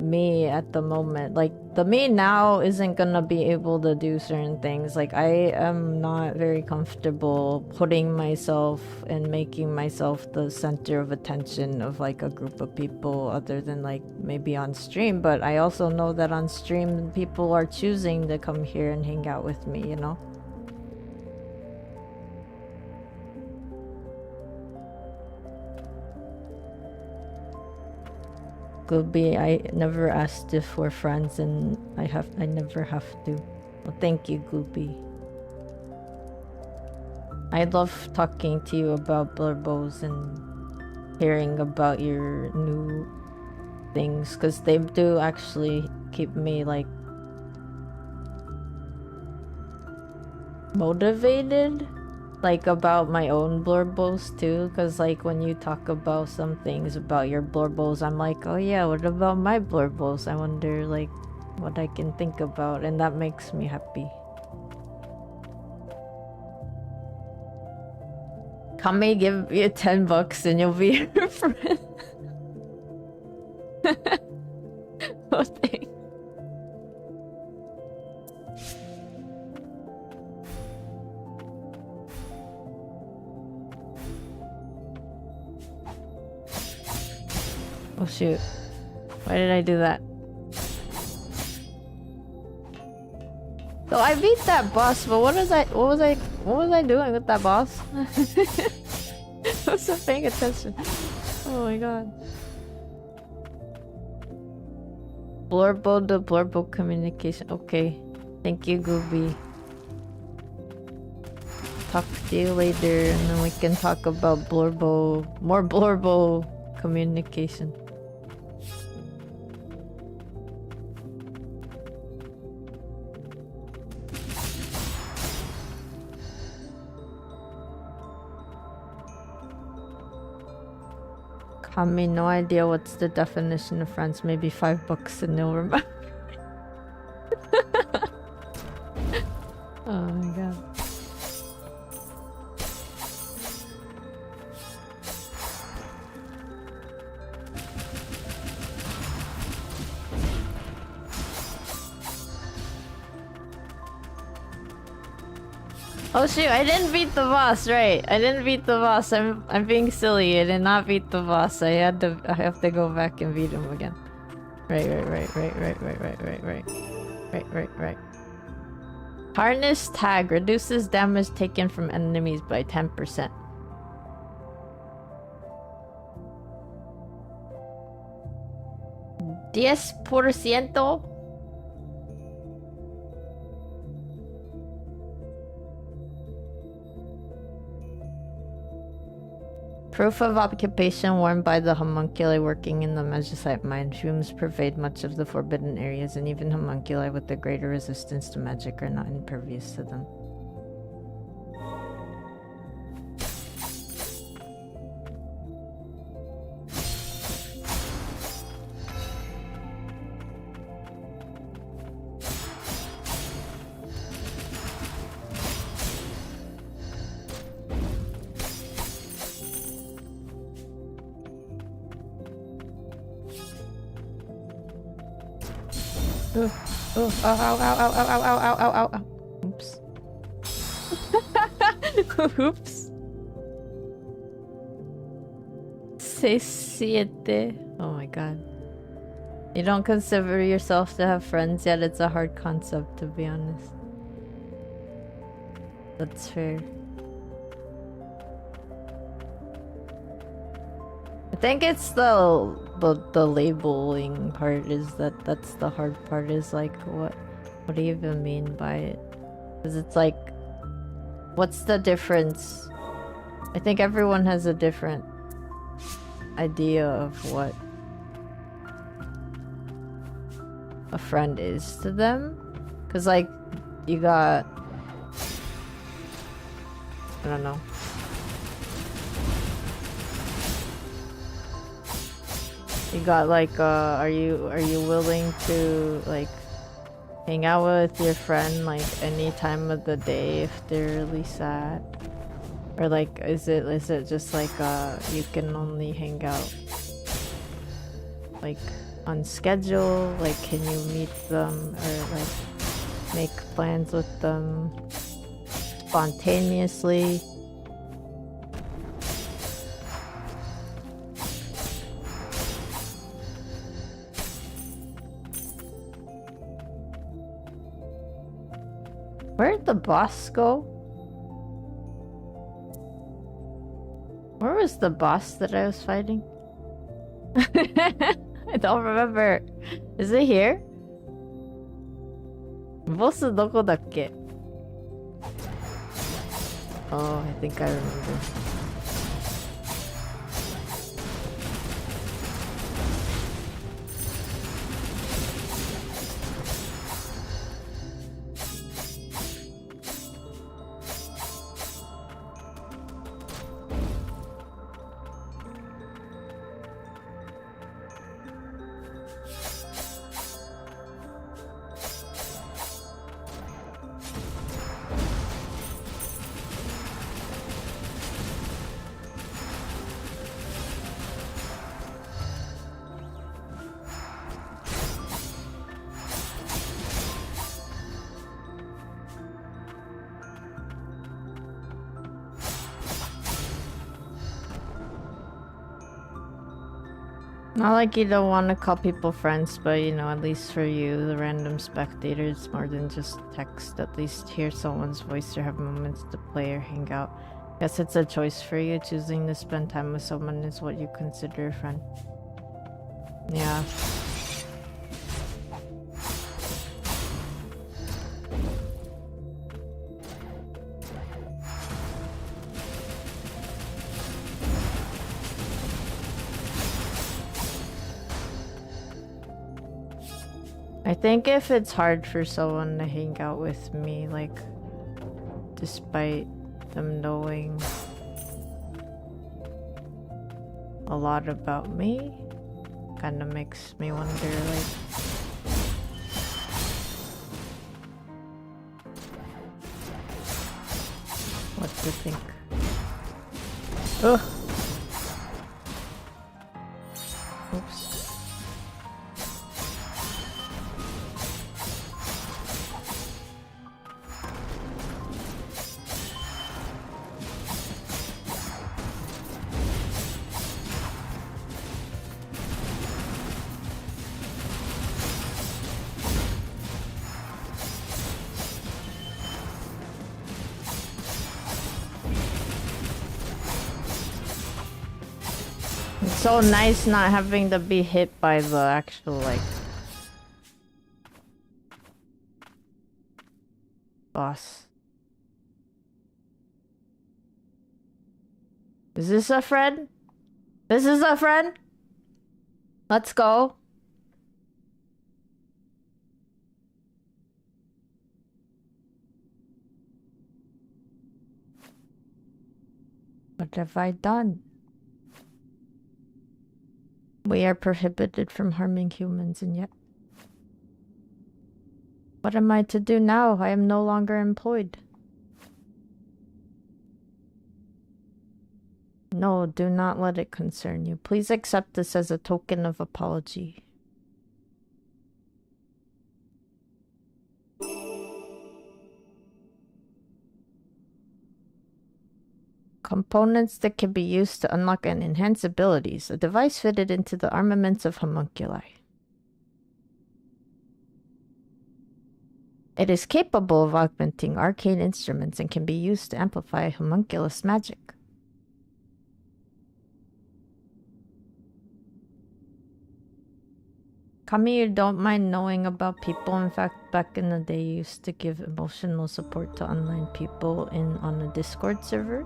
me at the moment. Like, the me now isn't gonna be able to do certain things. Like, I am not very comfortable putting myself and making myself the center of attention of, like, a group of people other than, like, maybe on stream. But I also know that on stream, people are choosing to come here and hang out with me, you know? Gooby, I never asked if we're friends, and I never have to. Well, thank you, Gooby. I love talking to you about blurbos and hearing about your new things, because they do actually keep me, like, motivated. Like, about my own blurbos too, because, like, when you talk about some things about your blurbos, I'm like, oh yeah, what about my blurbos? I wonder, like, what I can think about, and that makes me happy. Kami, give you $10 and you'll be your friend. Oh, thanks. Oh shoot. Why did I do that? So I beat that boss, but what was I doing with that boss? I wasn't paying attention. Oh my god. Blurbo to blurbo communication. Okay. Thank you, Gooby. Talk to you later, and then we can talk about more blurbo communication. Kami, no idea what's the definition of friends. Maybe $5 and they'll remember. Oh my god. Oh shoot, I didn't beat the boss, right? I didn't beat the boss. I'm being silly. I did not beat the boss. I have to go back and beat him again. Right. Harness tag reduces damage taken from enemies by 10%. $10%? Proof of occupation worn by the homunculi working in the Magicite mine. Fumes pervade much of the forbidden areas, and even homunculi with a greater resistance to magic are not impervious to them. Ooh, ooh, ow, ow, ow, ow, ow, ow, ow, ow, ow, ow. Oops. Oops. Satiate. Oh my god. You don't consider yourself to have friends yet. It's a hard concept, to be honest. That's fair. I think it's the labeling part is that's the hard part, is like what do you even mean by it? Because it's like, what's the difference? I think everyone has a different idea of what a friend is to them. Because like you got, I don't know. You got like are you willing to like hang out with your friend like any time of the day if they're really sad? Or like is it just like you can only hang out like on schedule? Like can you meet them or like make plans with them spontaneously? Where'd the boss go? Where was the boss that I was fighting? I don't remember. Is it here? Boss どこだっけ? Oh, I think I remember. Not like you don't want to call people friends, but you know, at least for you, the random spectators, more than just text, at least hear someone's voice or have moments to play or hang out. Guess it's a choice for you. Choosing to spend time with someone is what you consider a friend. Yeah. I think if it's hard for someone to hang out with me, like, despite them knowing a lot about me, kind of makes me wonder, like, what to think. Ugh! Oops. It's so nice not having to be hit by the actual, like, boss. Is this a friend? This is a friend? Let's go. What have I done? We are prohibited from harming humans, and yet... What am I to do now? I am no longer employed. No, do not let it concern you. Please accept this as a token of apology. Components that can be used to unlock and enhance abilities. A device fitted into the armaments of homunculi. It is capable of augmenting arcane instruments and can be used to amplify homunculus magic. Kami, you don't mind knowing about people. In fact, back in the day, you used to give emotional support to online people on a Discord server.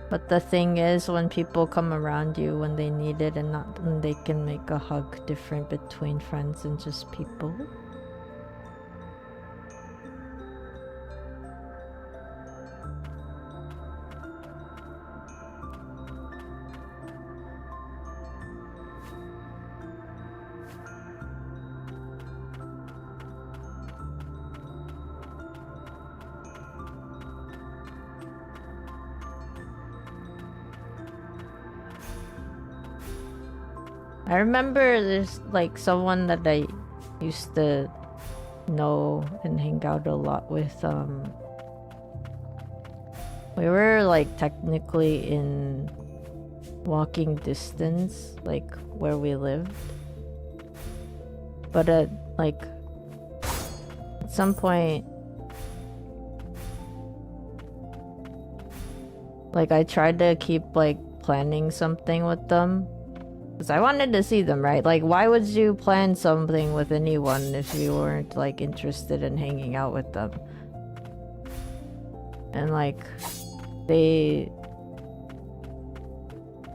But the thing is, when people come around you when they need it and not when they can make a hug different between friends and just people. I remember there's like someone that I used to know and hang out a lot with. We were like technically in walking distance, like where we lived. But at some point, like I tried to keep like planning something with them. Because I wanted to see them, right? Like, why would you plan something with anyone if you weren't, like, interested in hanging out with them? And, like, they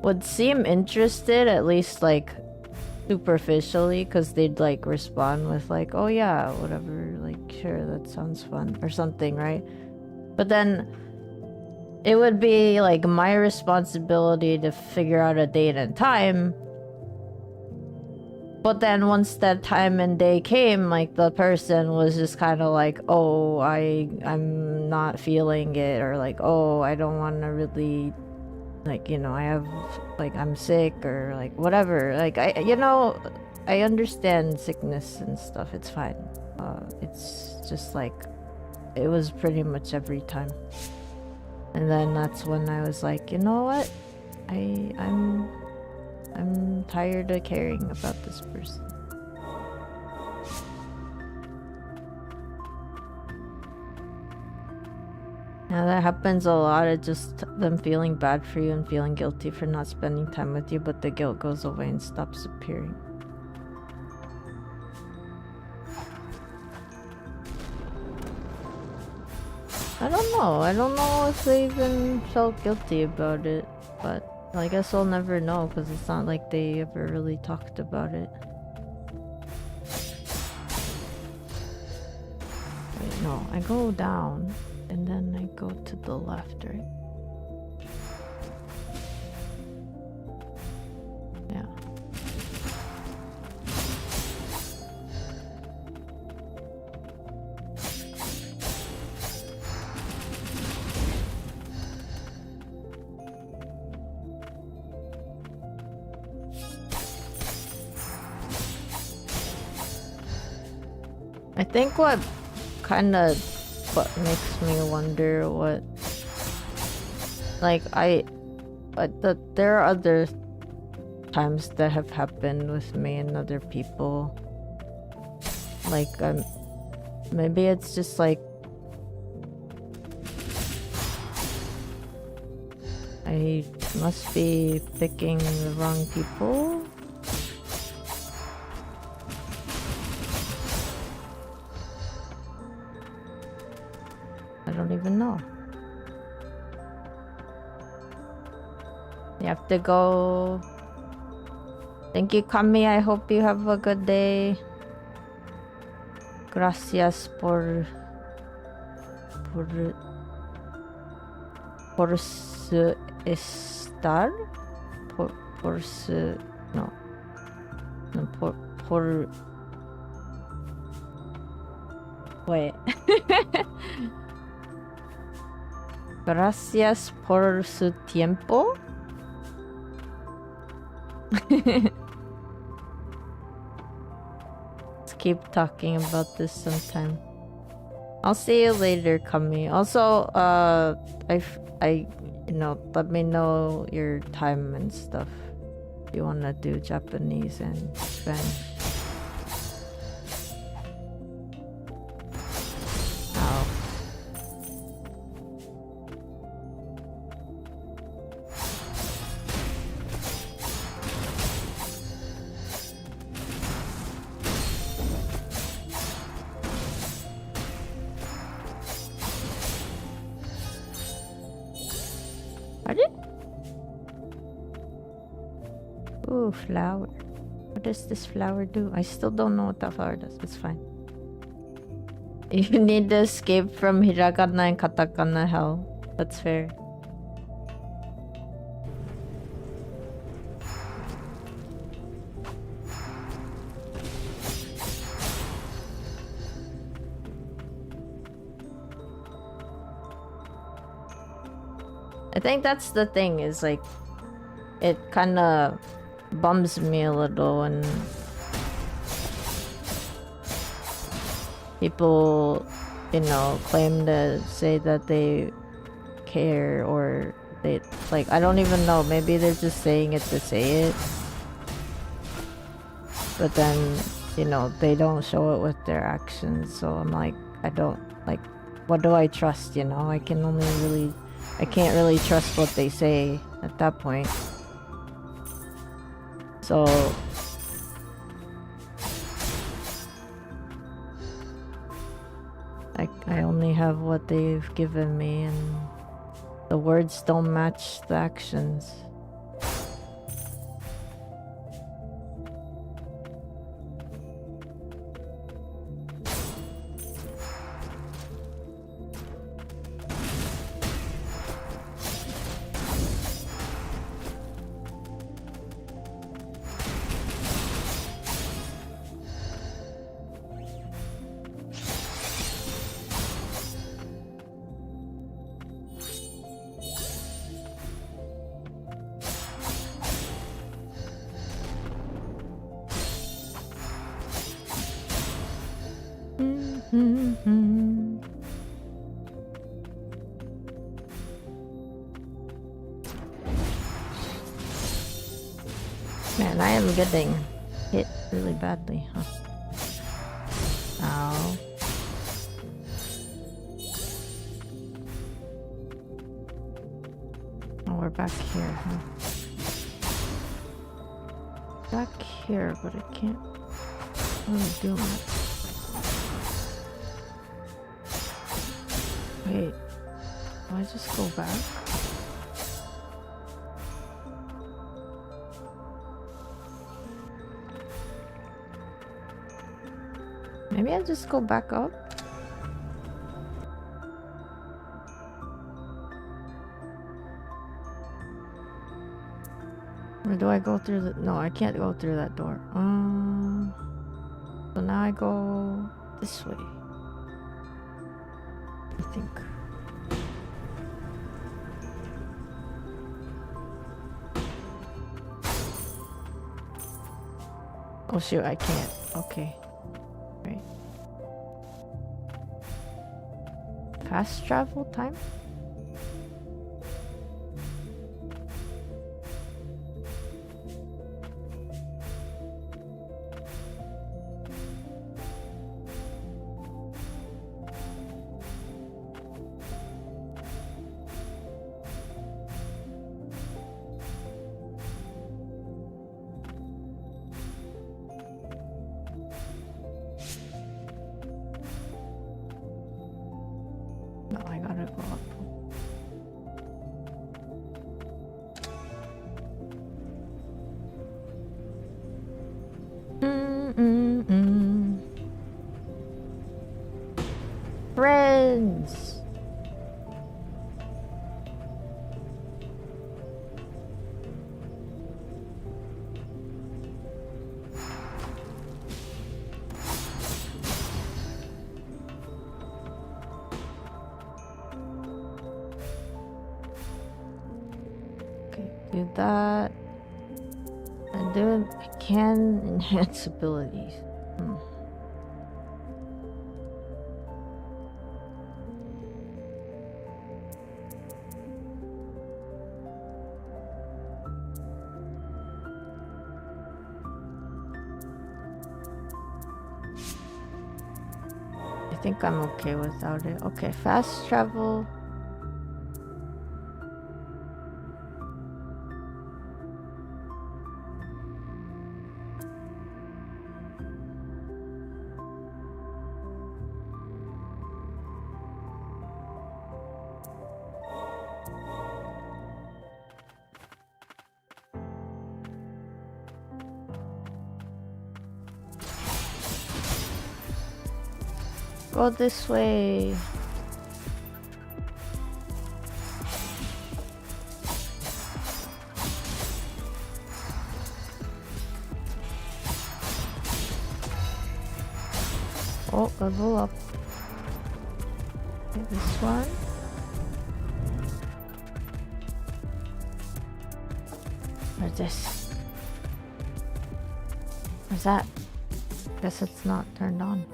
would seem interested, at least, like, superficially, because they'd, like, respond with, like, oh, yeah, whatever, like, sure, that sounds fun, or something, right? But then it would be, like, my responsibility to figure out a date and time. But then once that time and day came, like the person was just kind of like, oh, I'm not feeling it, or like, oh, I don't want to really, like, you know, I have, like, I'm sick, or like whatever. Like I understand sickness and stuff. It's fine. It's just like, it was pretty much every time. And then that's when I was like, you know what? I'm tired of caring about this person. Now that happens a lot. It's just them feeling bad for you and feeling guilty for not spending time with you, but the guilt goes away and stops appearing. I don't know. I don't know if they even felt guilty about it, but I guess I'll never know because it's not like they ever really talked about it. Wait, no, I go down and then I go to the left, right? Yeah. I think what makes me wonder there are other times that have happened with me and other people. Like, maybe it's just like I must be picking the wrong people. I don't even know. You have to go. Thank you, Kami. I hope you have a good day. Gracias por su estar. Por su no por wait. Gracias por su tiempo. Let's keep talking about this sometime. I'll see you later, Kami. Also, let me know your time and stuff. If you wanna do Japanese and Spanish. Oh. Ooh, flower. What does this flower do? I still don't know what that flower does. It's fine. You need to escape from hiragana and katakana hell. That's fair. I think that's the thing, is like, it kind of bums me a little when people, claim to say that they care, or they, like, I don't even know, maybe they're just saying it to say it, but then, they don't show it with their actions. So I'm like, I don't, like, what do I trust, I can't really trust what they say at that point. So I only have what they've given me, and the words don't match the actions. Man, I am getting hit really badly, huh? Ow. Oh, we're back here, huh? Back here, but I can't really do much. Wait, do I just go back? Maybe I just go back up? Or do I go through the... No, I can't go through that door. So now I go this way, I think. Oh shoot, I can't. Okay. Right. Fast travel time? No, I gotta go up. Friends! Okay, do that. And do I can enhance abilities. I think I'm okay without it. Okay, fast travel. Go this way. Oh, level up. Okay, this one. Where's this? Where's that? Guess it's not turned on.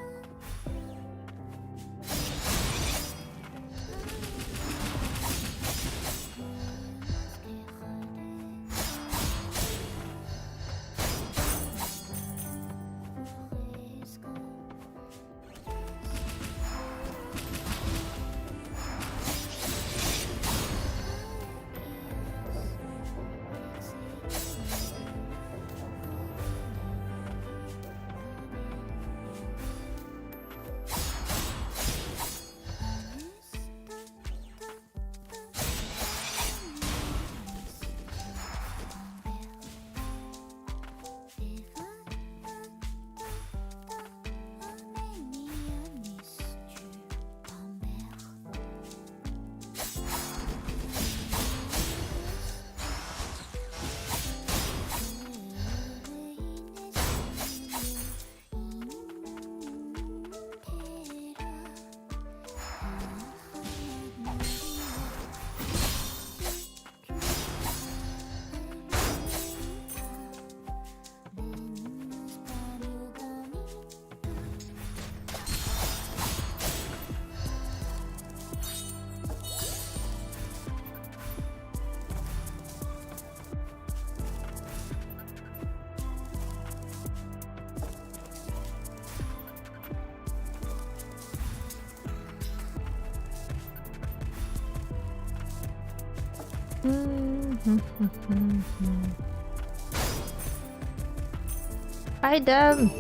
Item!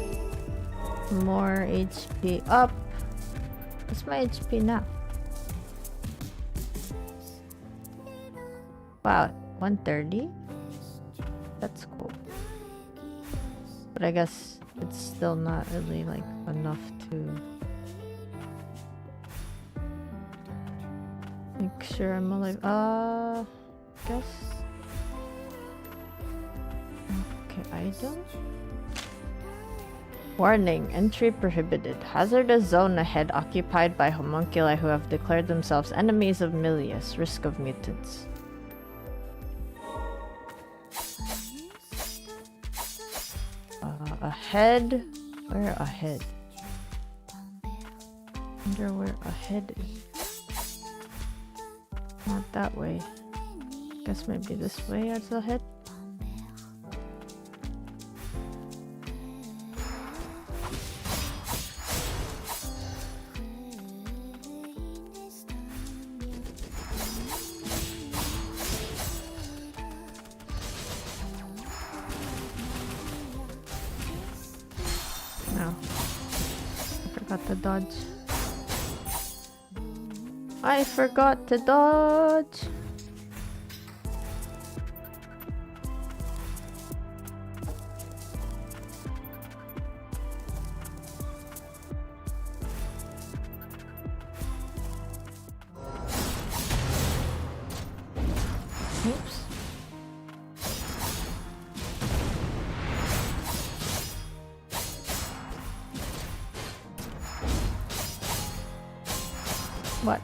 More HP up. What's my HP now? Wow, 130? That's cool. But I guess it's still not really like enough to make sure I'm alive. Guess. Okay, item. Warning, entry prohibited. Hazardous zone ahead occupied by homunculi who have declared themselves enemies of Milius. Risk of mutants. Ahead? Where ahead? Wonder where ahead is. Not that way. Guess maybe this way as ahead. Dodge. I forgot to dodge. Oops. What?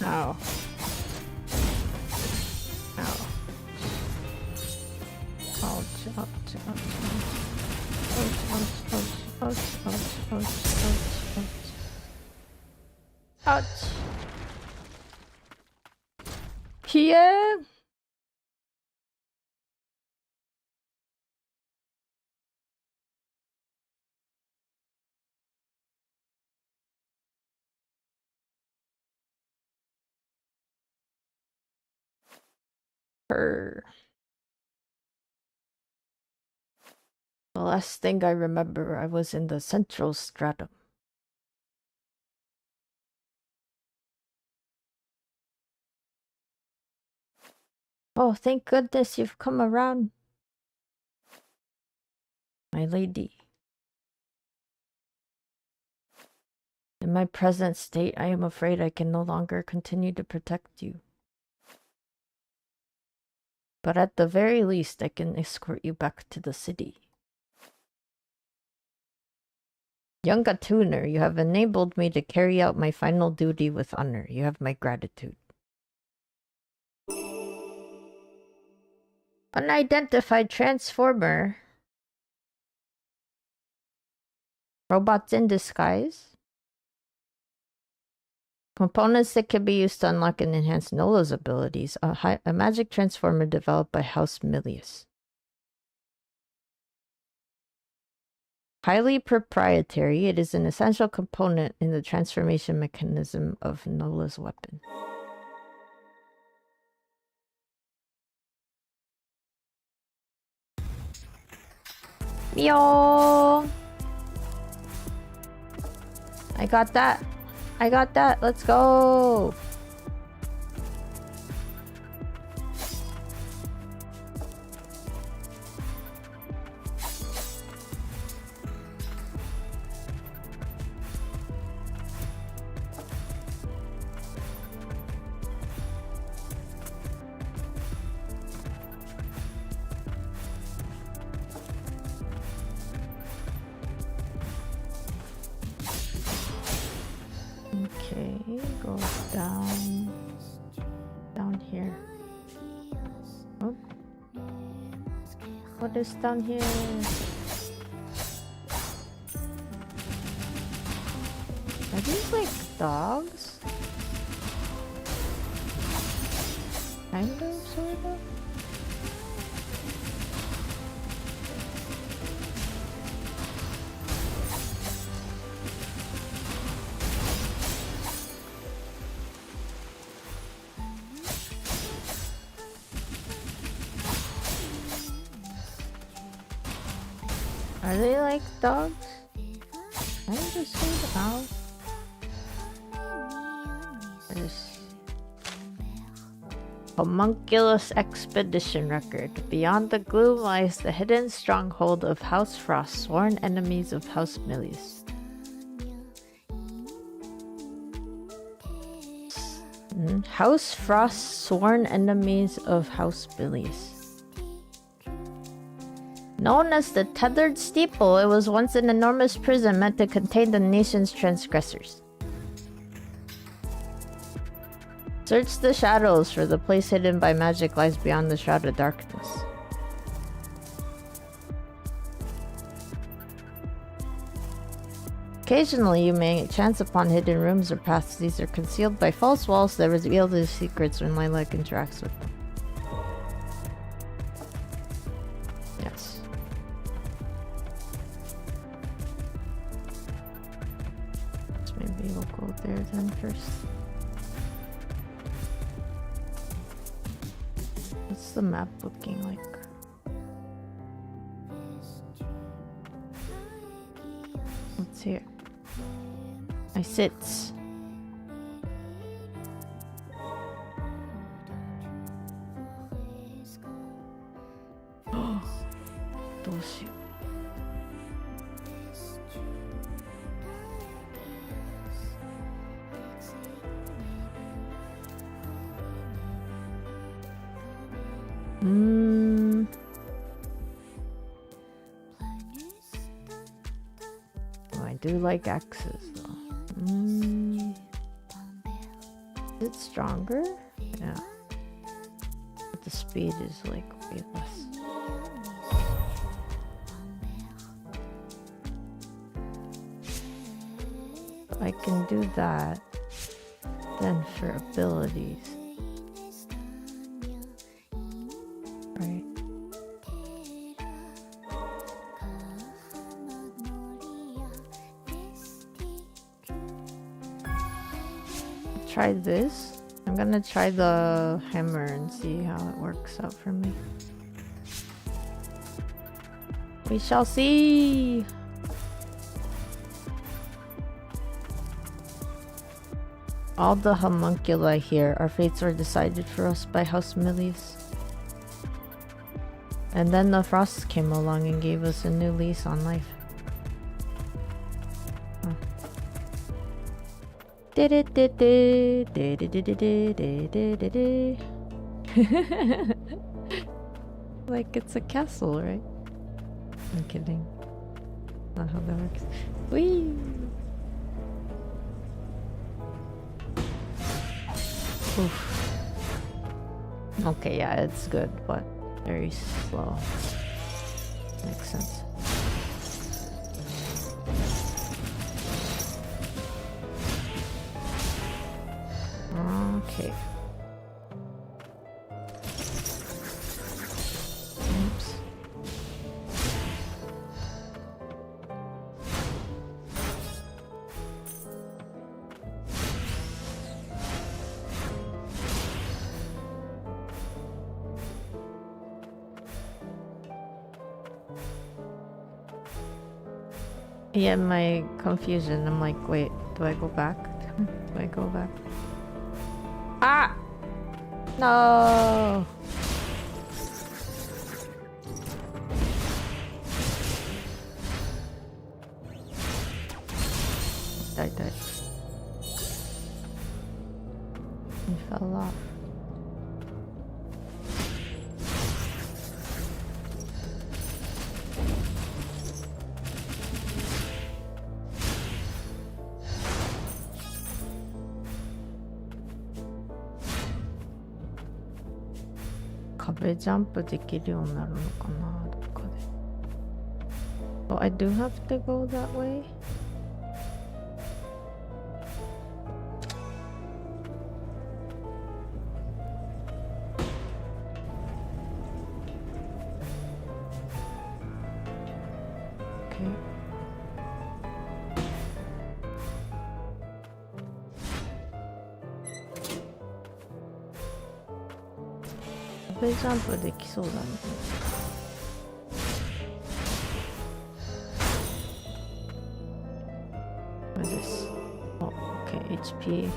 Ow. Ow. Here. The last thing I remember, I was in the central stratum. Oh, thank goodness you've come around, my lady. In my present state, I am afraid I can no longer continue to protect you. But at the very least, I can escort you back to the city. Young tuner, you have enabled me to carry out my final duty with honor. You have my gratitude. Unidentified transformer. Robots in disguise. Components that can be used to unlock and enhance Nola's abilities. A magic transformer developed by House Milius. Highly proprietary, it is an essential component in the transformation mechanism of Nola's weapon. Meow! I got that. I got that. Let's go. Okay, go down here. Oh. What is down here? Are these like dogs? Kind of, sort of? Are they like dogs? I just say them out. There's Homunculus Expedition Record. Beyond the gloom lies the hidden stronghold of House Frost, sworn enemies of House Milius. House Frost, sworn enemies of House Milius. Known as the Tethered Steeple, it was once an enormous prison meant to contain the nation's transgressors. Search the shadows, for the place hidden by magic lies beyond the shroud of darkness. Occasionally, you may chance upon hidden rooms or paths. These are concealed by false walls that reveal their secrets when Lilac interacts with them. Yes. So maybe we'll go there then first. What's the map looking like? What's here? I sits. Oh, どうしよう。I do like axes though. Is it stronger? Yeah. But the speed is like way less. I can do that. Then for abilities. Right. Try this. I'm gonna try the hammer and see how it works out for me. We shall see. All the homunculi here, our fates were decided for us by House Milius. And then the frost came along and gave us a new lease on life. Like it's a castle, right? I'm kidding. Not how that works. Whee! Oof. Okay, yeah, it's good, but very slow. Makes sense. Okay. Oops. Yeah, my confusion. I'm like, wait, do I go back? Do I go back? Ah! No! Died. He fell off. Kabe jump できるようになるのかな、どっかで。Oh, I do have to go that way? Kabe jump できそうだね。What is this? Oh, okay, HP.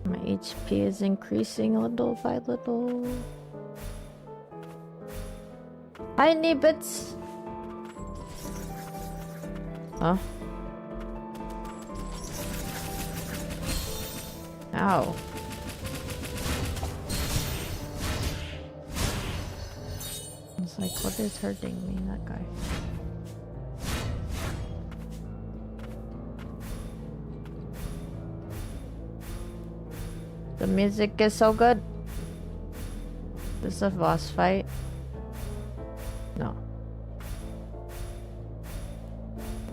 My HP is increasing little by little. Tiny bits! Huh? Ow. It's like, what is hurting me, that guy? The music is so good. This is a boss fight? No.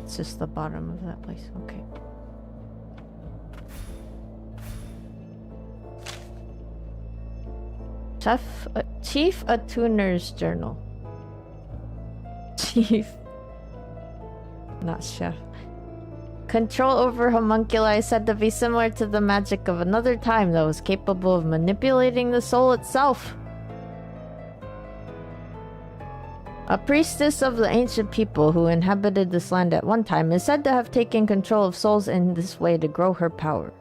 It's just the bottom of that place. Okay. Chief Attuner's Journal. Chief. Not chef. Control over homunculi is said to be similar to the magic of another time that was capable of manipulating the soul itself. A priestess of the ancient people who inhabited this land at one time is said to have taken control of souls in this way to grow her power.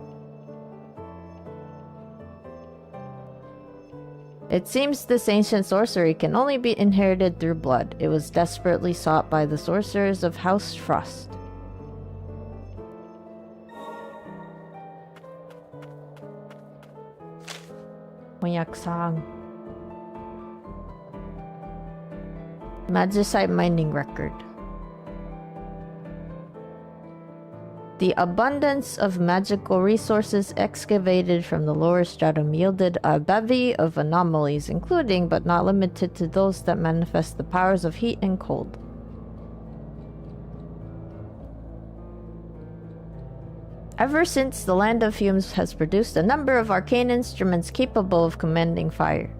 It seems this ancient sorcery can only be inherited through blood. It was desperately sought by the sorcerers of House Frost. Moyak-san. Magicite mining record. The abundance of magical resources excavated from the lower stratum yielded a bevy of anomalies, including but not limited to those that manifest the powers of heat and cold. Ever since, the land of fumes has produced a number of arcane instruments capable of commanding fire.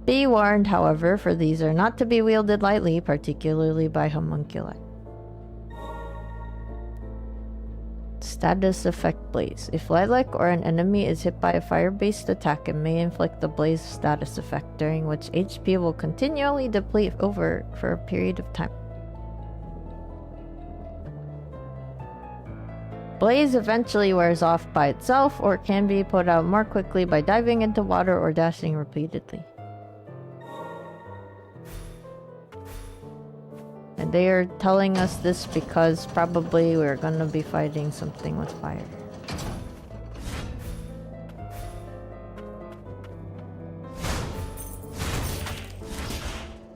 Be warned, however, for these are not to be wielded lightly, particularly by homunculi. Status effect blaze. If Lilac or an enemy is hit by a fire-based attack, it may inflict the blaze status effect, during which HP will continually deplete for a period of time. Blaze eventually wears off by itself, or can be put out more quickly by diving into water or dashing repeatedly. And they are telling us this because probably we're gonna be fighting something with fire.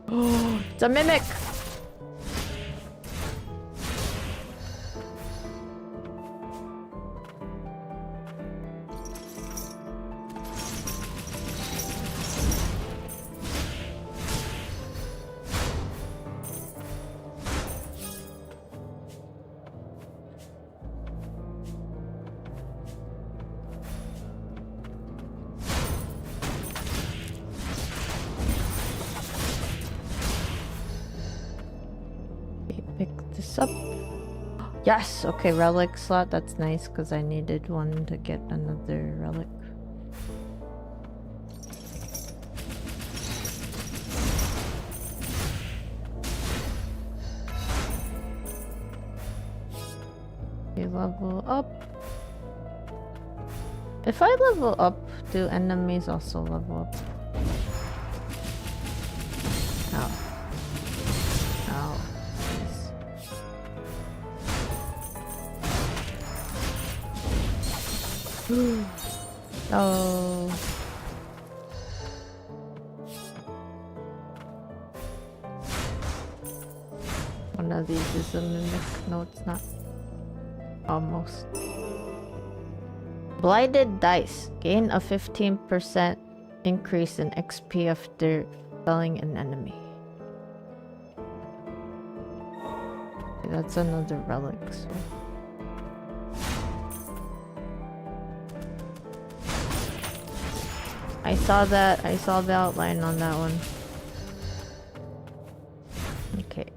Oh, it's a mimic! Up. Yes, okay, relic slot. That's nice because I needed one to get another relic. Okay, level up. If I level up, do enemies also level up? Oh. Oh. Oh. One of these is a mimic. No, it's not. Almost. Blighted dice. Gain a 15% increase in XP after felling an enemy. Okay, that's another relic. So. I saw that. I saw the outline on that one. Okay.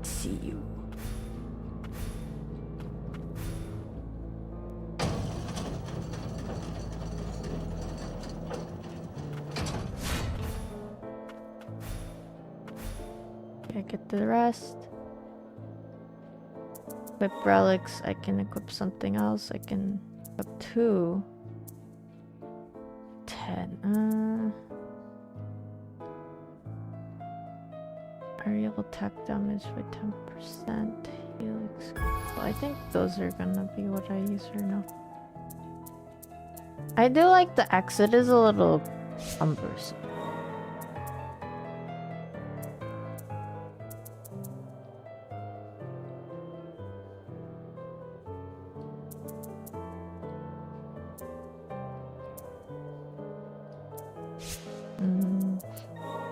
See you. Okay, get to the rest. Equip relics. I can equip something else. I can up to 10. Variable attack damage by 10%. Helix. Well, I think those are gonna be what I use right now. I do like the axe. It is a little cumbersome.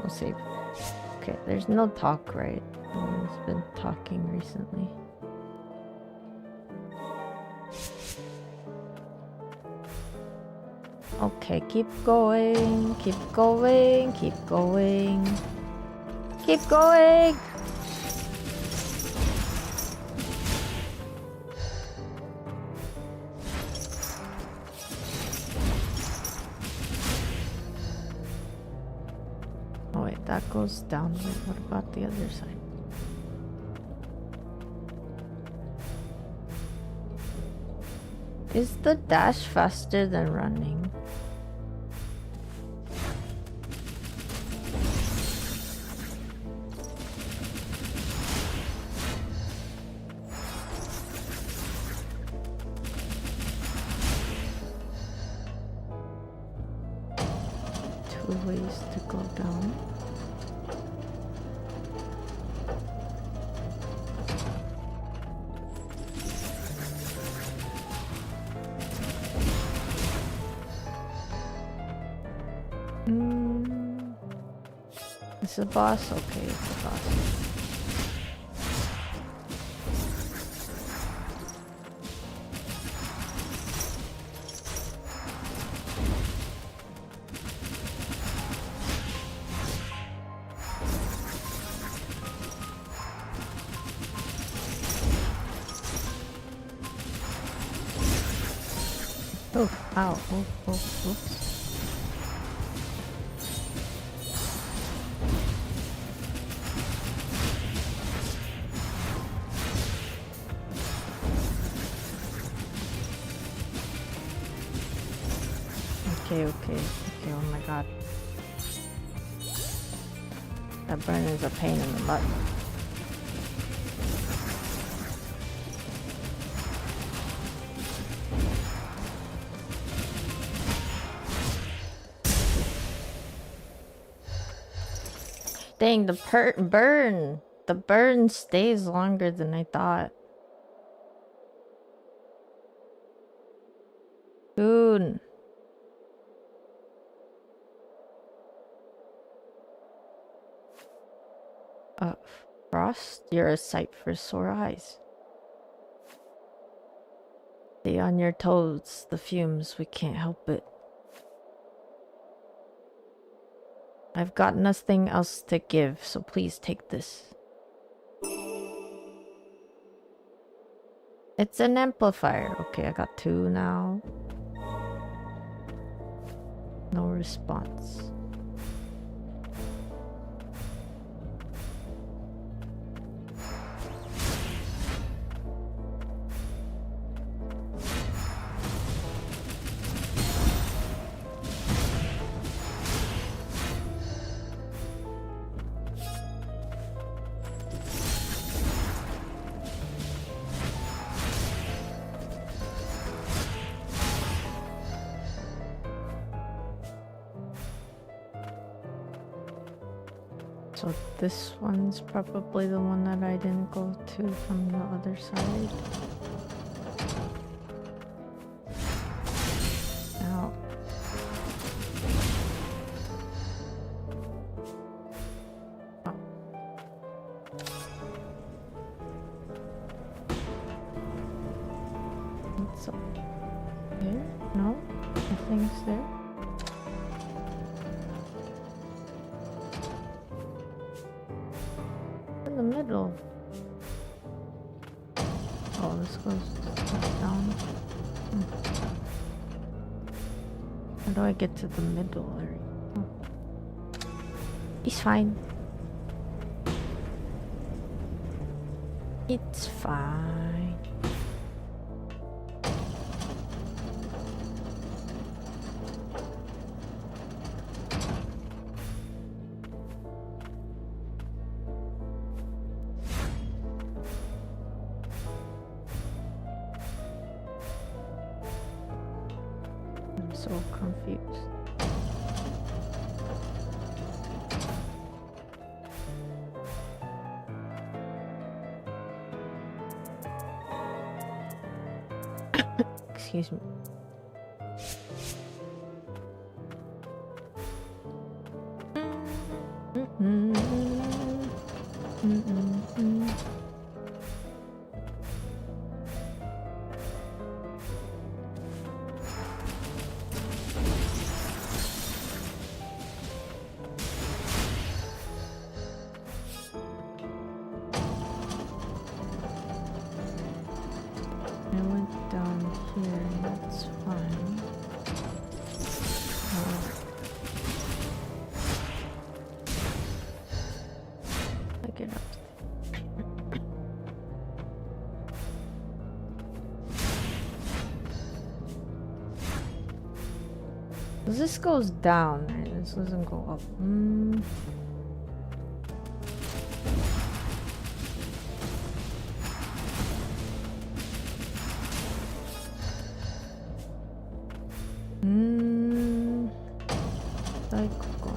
We'll save. Okay, there's no talk, right? No one's been talking recently. Okay, keep going, keep going, keep going. Keep going! Oh wait, that goes down. Wait, what about the other side? Is the dash faster than running? Two ways to go down. It's a boss? Okay, it's a boss. Ow. Oh, oops. Okay. Oh my god. That burn is a pain in the butt. Dang, the burn! The burn stays longer than I thought. Dude. Frost, you're a sight for sore eyes. Stay on your toes, the fumes, we can't help it. I've got nothing else to give, so please take this. It's an amplifier. Okay, I got 2 now. No response. So this one's probably the one that I didn't go to from the other side. Ow. Oh. What's up here? No? Nothing's there? The middle. Oh, this goes down. How do I get to the middle area? Oh. It's fine. It's fine. So confused. Excuse me. I went down here and that's fine. I get up. This goes down, right? This doesn't go up. Like go.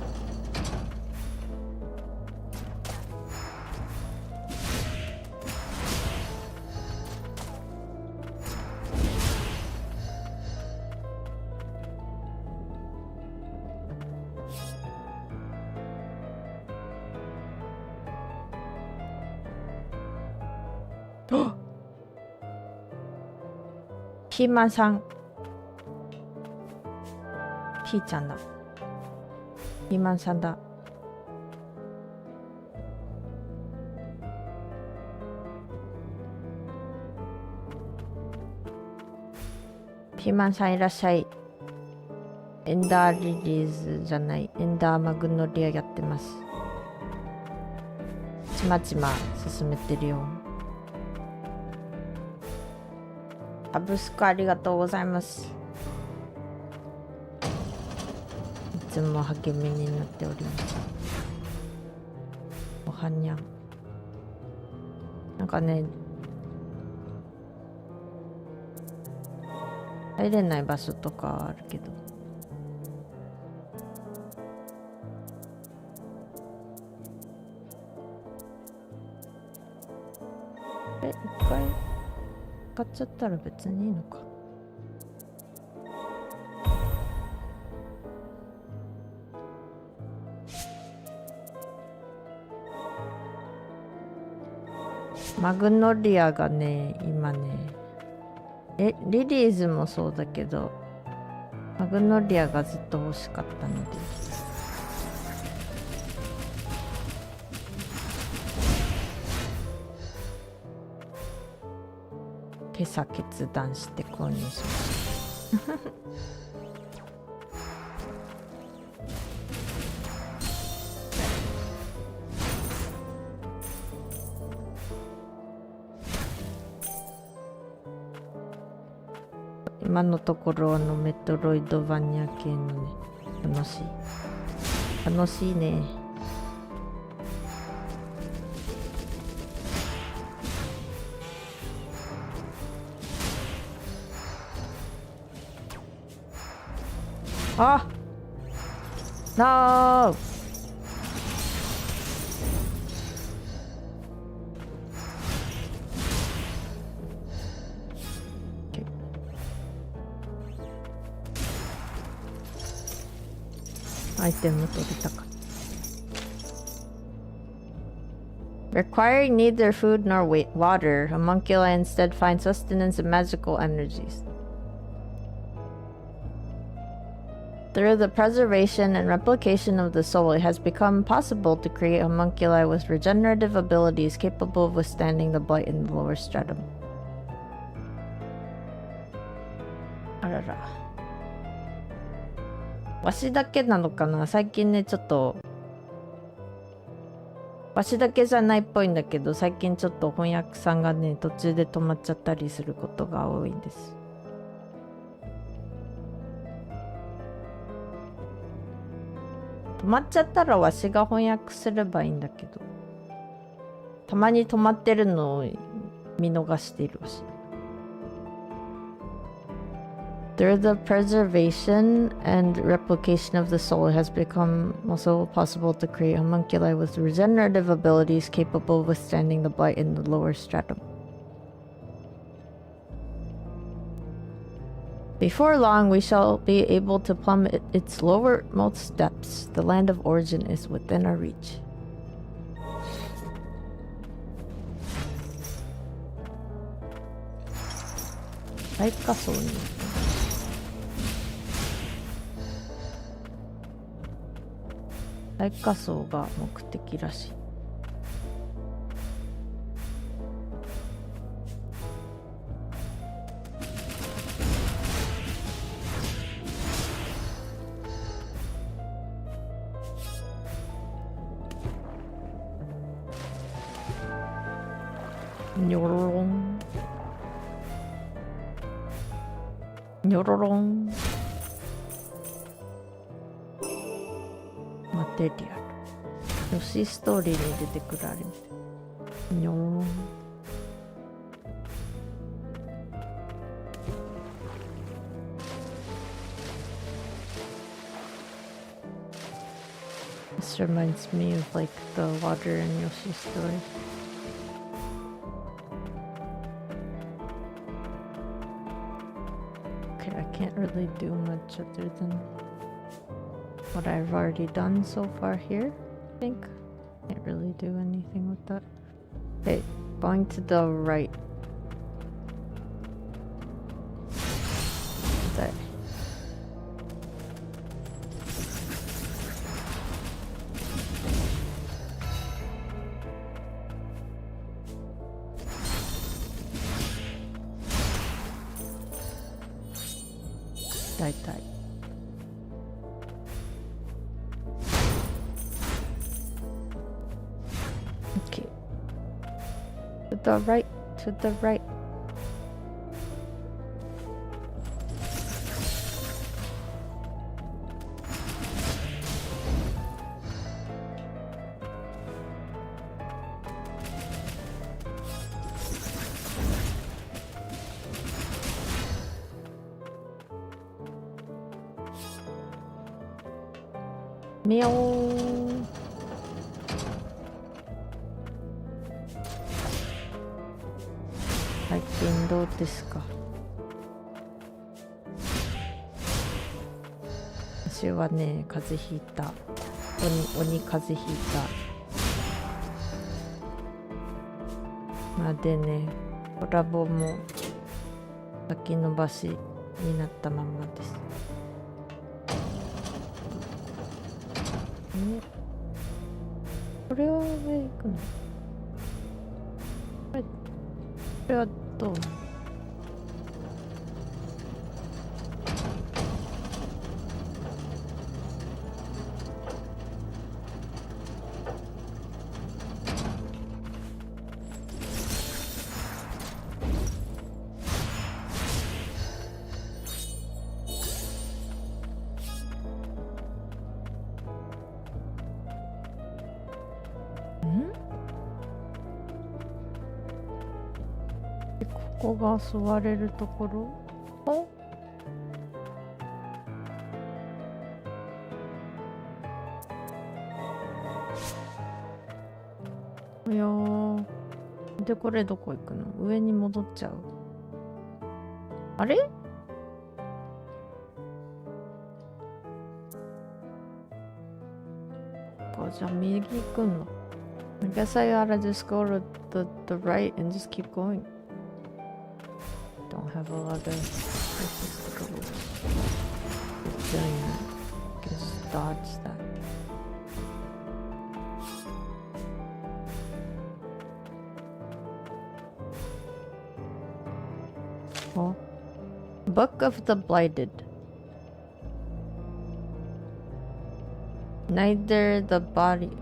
피마상 피잖아. 피만 산다. 피만 사 이라샤이. エンダーリリーズじゃない、エンダーマグノリアやってます。ちまちま進めてるよ。サブスクありがとうございます。いつも励みになっております。おはにゃん。なんかね、入れない場所とかあるけど。一回買っちゃったら別にいいのか。マグノリアがね、今ね、リリーズもそうだけど、マグノリアがずっと欲しかったので。今朝決断して購入しました。今のところメトロイドバニア系のね、楽しいね。あ、ノー。アイテム取れたか。Requiring neither food nor water, homunculi instead find sustenance in magical energies. Through the preservation and replication of the soul, it has become possible to create homunculi with regenerative abilities capable of withstanding the blight in the lower stratum. あらら。わしだけなのかな？最近ね、ちょっとわしだけじゃないっぽいんだけど、最近ちょっと翻訳さんがね、途中で止まっちゃったりすることが多いんです。止まっちゃったらわしが翻訳すればいいんだけど、たまに止まってるのを見逃しているし。Through the preservation and replication of the soul, it has become also possible to create homunculi with regenerative abilities capable of withstanding the blight in the lower stratum. Before long, we shall be able to plumb its lowermost depths. The land of origin is within our reach. 大火層に大火層が目的らしい。ニョロロンニョロロンマテリアル。ヨシストーリーに出てくるあれみたい。ニョロロン。This reminds me of like the water in Yoshi's story. Okay, I can't really do much other than what I've already done so far here, I think. Can't really do anything with that. Okay, going to the right. That. Die. the right, to the right. Meow. Like, どうですか？私はね、風邪ひいた。鬼風邪ひいた。まあでね、コラボも先延ばしになったままです。これは上行くの？これはどう？ここが座れるところ？いやー。で、これどこ行くの？上に戻っちゃう。あれ？じゃあ右行くの。I guess I gotta just go to the right and just keep going. Don't have a lot of places to go. Keep doing that. You can just dodge that. Oh. Book of the Blighted. Neither the body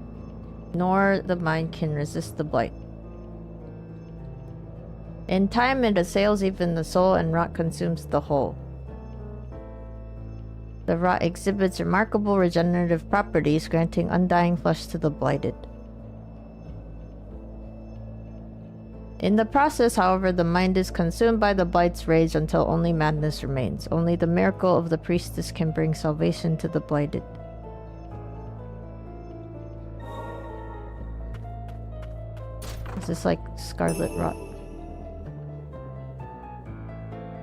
nor the mind can resist the blight. In time it assails even the soul, and rot consumes the whole. The rot exhibits remarkable regenerative properties, granting undying flesh to the blighted. In the process, however, the mind is consumed by the blight's rage until only madness remains. Only the miracle of the priestess can bring salvation to the blighted. This is like Scarlet Rot.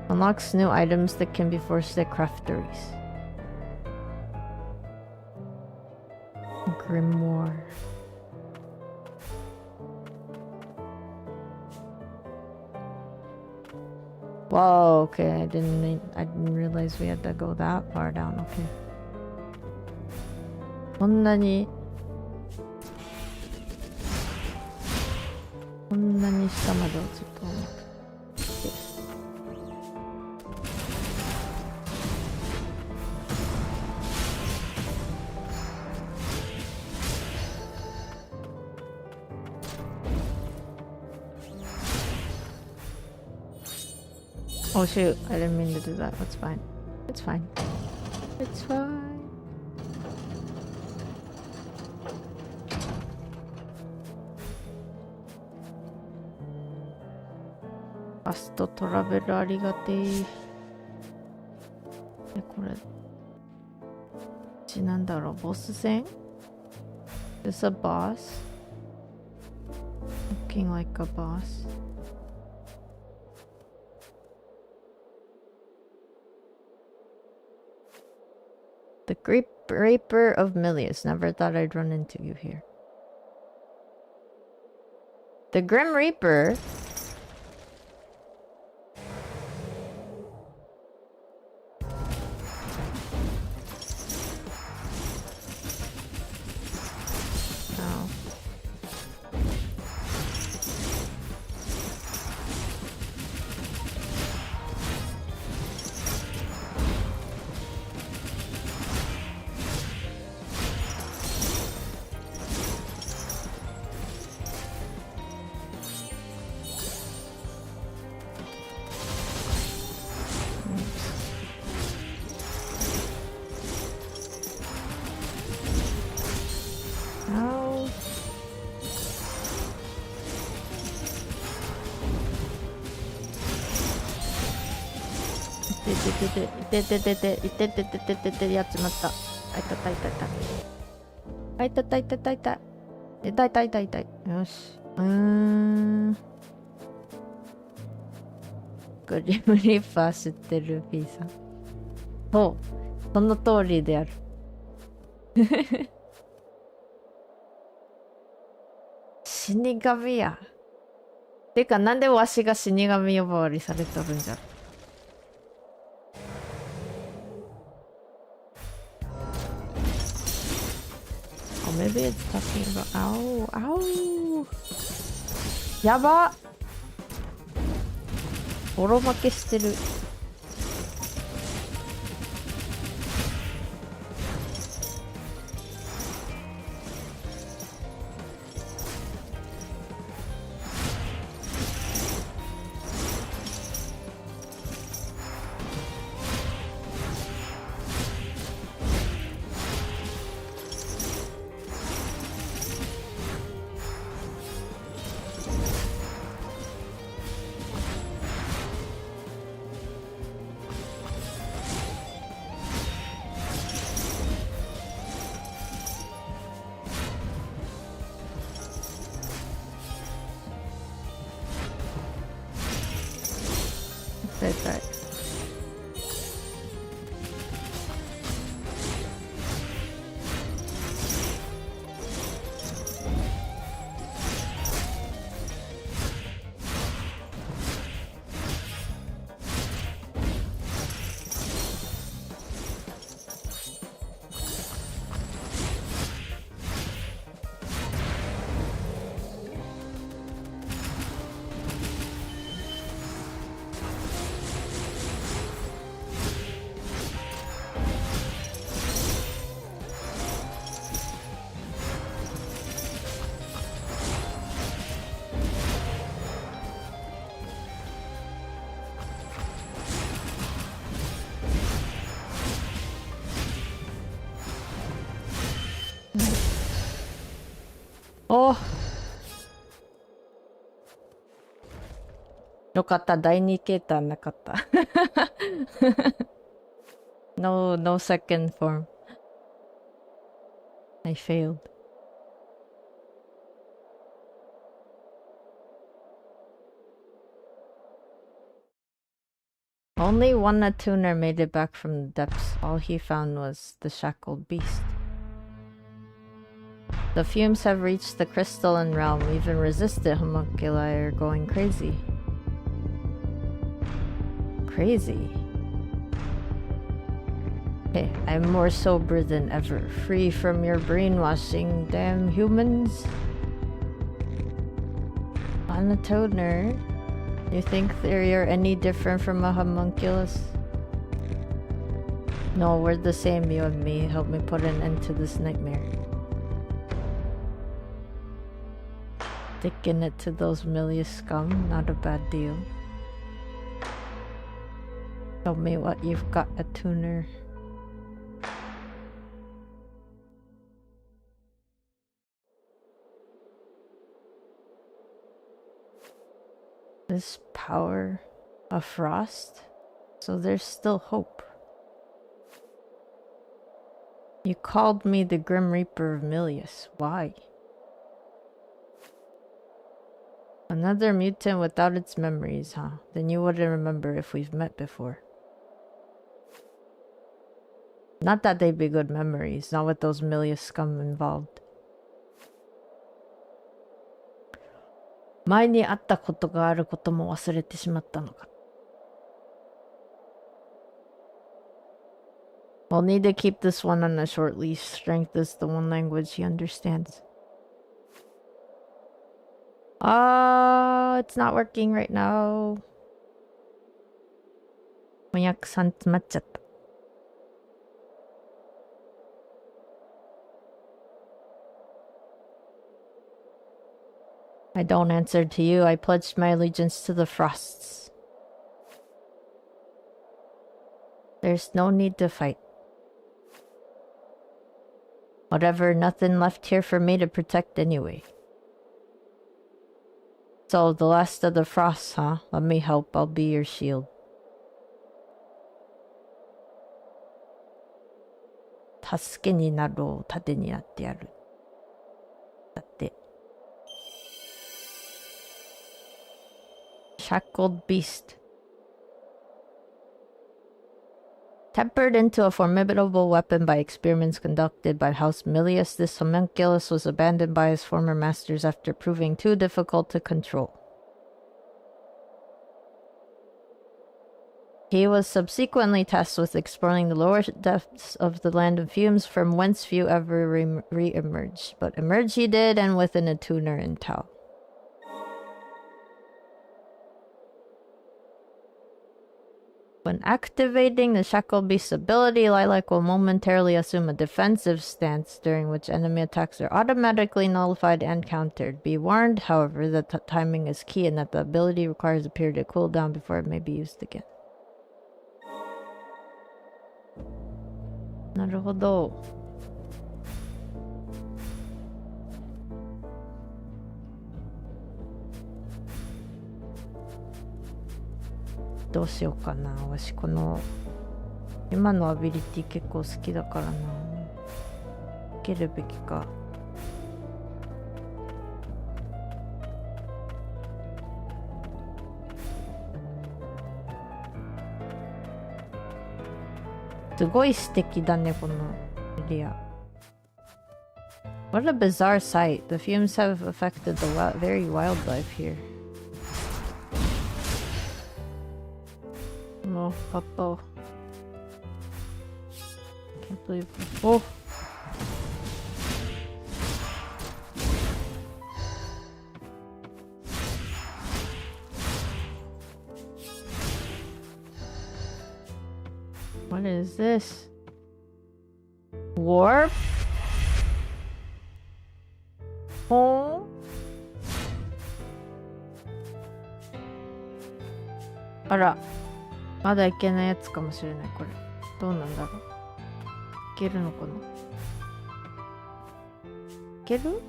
Unlocks new items that can be forced at crafteries. Grimoire. Whoa, okay, I didn't realize we had to go that far down, okay. こんなに下まで落ちると思う。Oh shoot, I didn't mean to do that. That's fine. It's fine. It's fine. Fast travel ありがてえ。これなんだろう、ボス戦？ Is a boss? Looking like a boss. The Great Raper of Milius. Never thought I'd run into you here. The Grim Reaper? Oh. やっちまった。あいたたいたいた。あいたたいたたいた。痛い痛い痛い痛い。よし。グリムリッパー知ってる P さん。そう。その通りである。死神や。てか、なんでわしが死神呼ばわりされとるんじゃろ。Oh, maybe it's talking about... Ow, ow. やば。ボロ負けしてる。痛い痛い。おー、よかった。第2形態なかった。No second form. I failed. Only one attuner made it back from the depths. All he found was the shackled beast. The fumes have reached the crystalline realm. Even resistant homunculi are going crazy. Crazy? Hey, I'm more sober than ever. Free from your brainwashing, damn humans. On a toner. You think you're any different from a homunculus? No, we're the same, you and me. Help me put an end to this nightmare. Sticking it to those milious scum, not a bad deal. Show me what you've got, a tuner. This power of frost? So there's still hope. You called me the Grim Reaper of Milius. Why? Another mutant without its memories, huh? Then you wouldn't remember if we've met before. Not that they'd be good memories, not with those Milius scum involved. 前に会ったことがあることも忘れてしまったのか。We'll need to keep this one on a short leash. Strength is the one language he understands. It's not working right now. 翻訳さん詰まっちゃった。I don't answer to you. I pledged my allegiance to the Frosts. There's no need to fight. Whatever, nothing left here for me to protect anyway. So, the last of the Frosts, huh? Let me help. I'll be your shield. 助けになろう、盾になってやる。だって。Shackled Beast. Tempered into a formidable weapon by experiments conducted by House Milius, this homunculus was abandoned by his former masters after proving too difficult to control. He was subsequently tasked with exploring the lower depths of the land of fumes from whence few ever re-emerged. But emerge he did, and with an attuner in tow. When activating the Shackle Beast's ability, Lilac will momentarily assume a defensive stance, during which enemy attacks are automatically nullified and countered. Be warned, however, that timing is key and that the ability requires a period to cool down before it may be used again. なるほど。どうしようかな。わしこの今のアビリティ結構好きだからな。受けるべきか。すごい素敵だね、このエリア。What a bizarre sight. The fumes have affected the very wildlife here. Oh, Papa. Can't believe. Oh! What is this? Warp? Oh? Ara. まだいけないやつかもしれない、これ。どうなんだろう。いけるのかな。いける？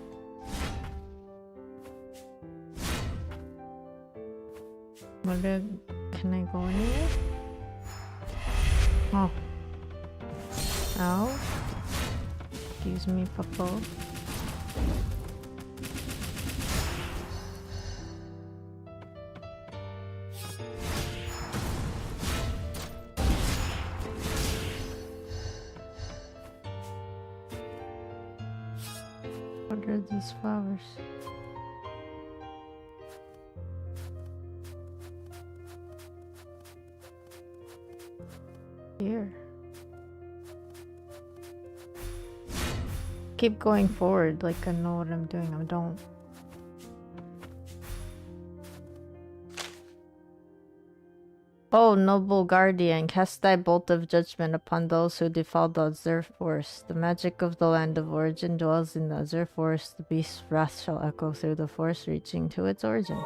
これ、can I go anywhere? Oh. Ow. Excuse me, Papa. What are these flowers? Here. Keep going forward like I know what I'm doing. I don't. Oh, noble guardian, cast thy bolt of judgment upon those who defile the Azure Forest. The magic of the land of origin dwells in the Azure Forest. The beast's wrath shall echo through the forest, reaching to its origin.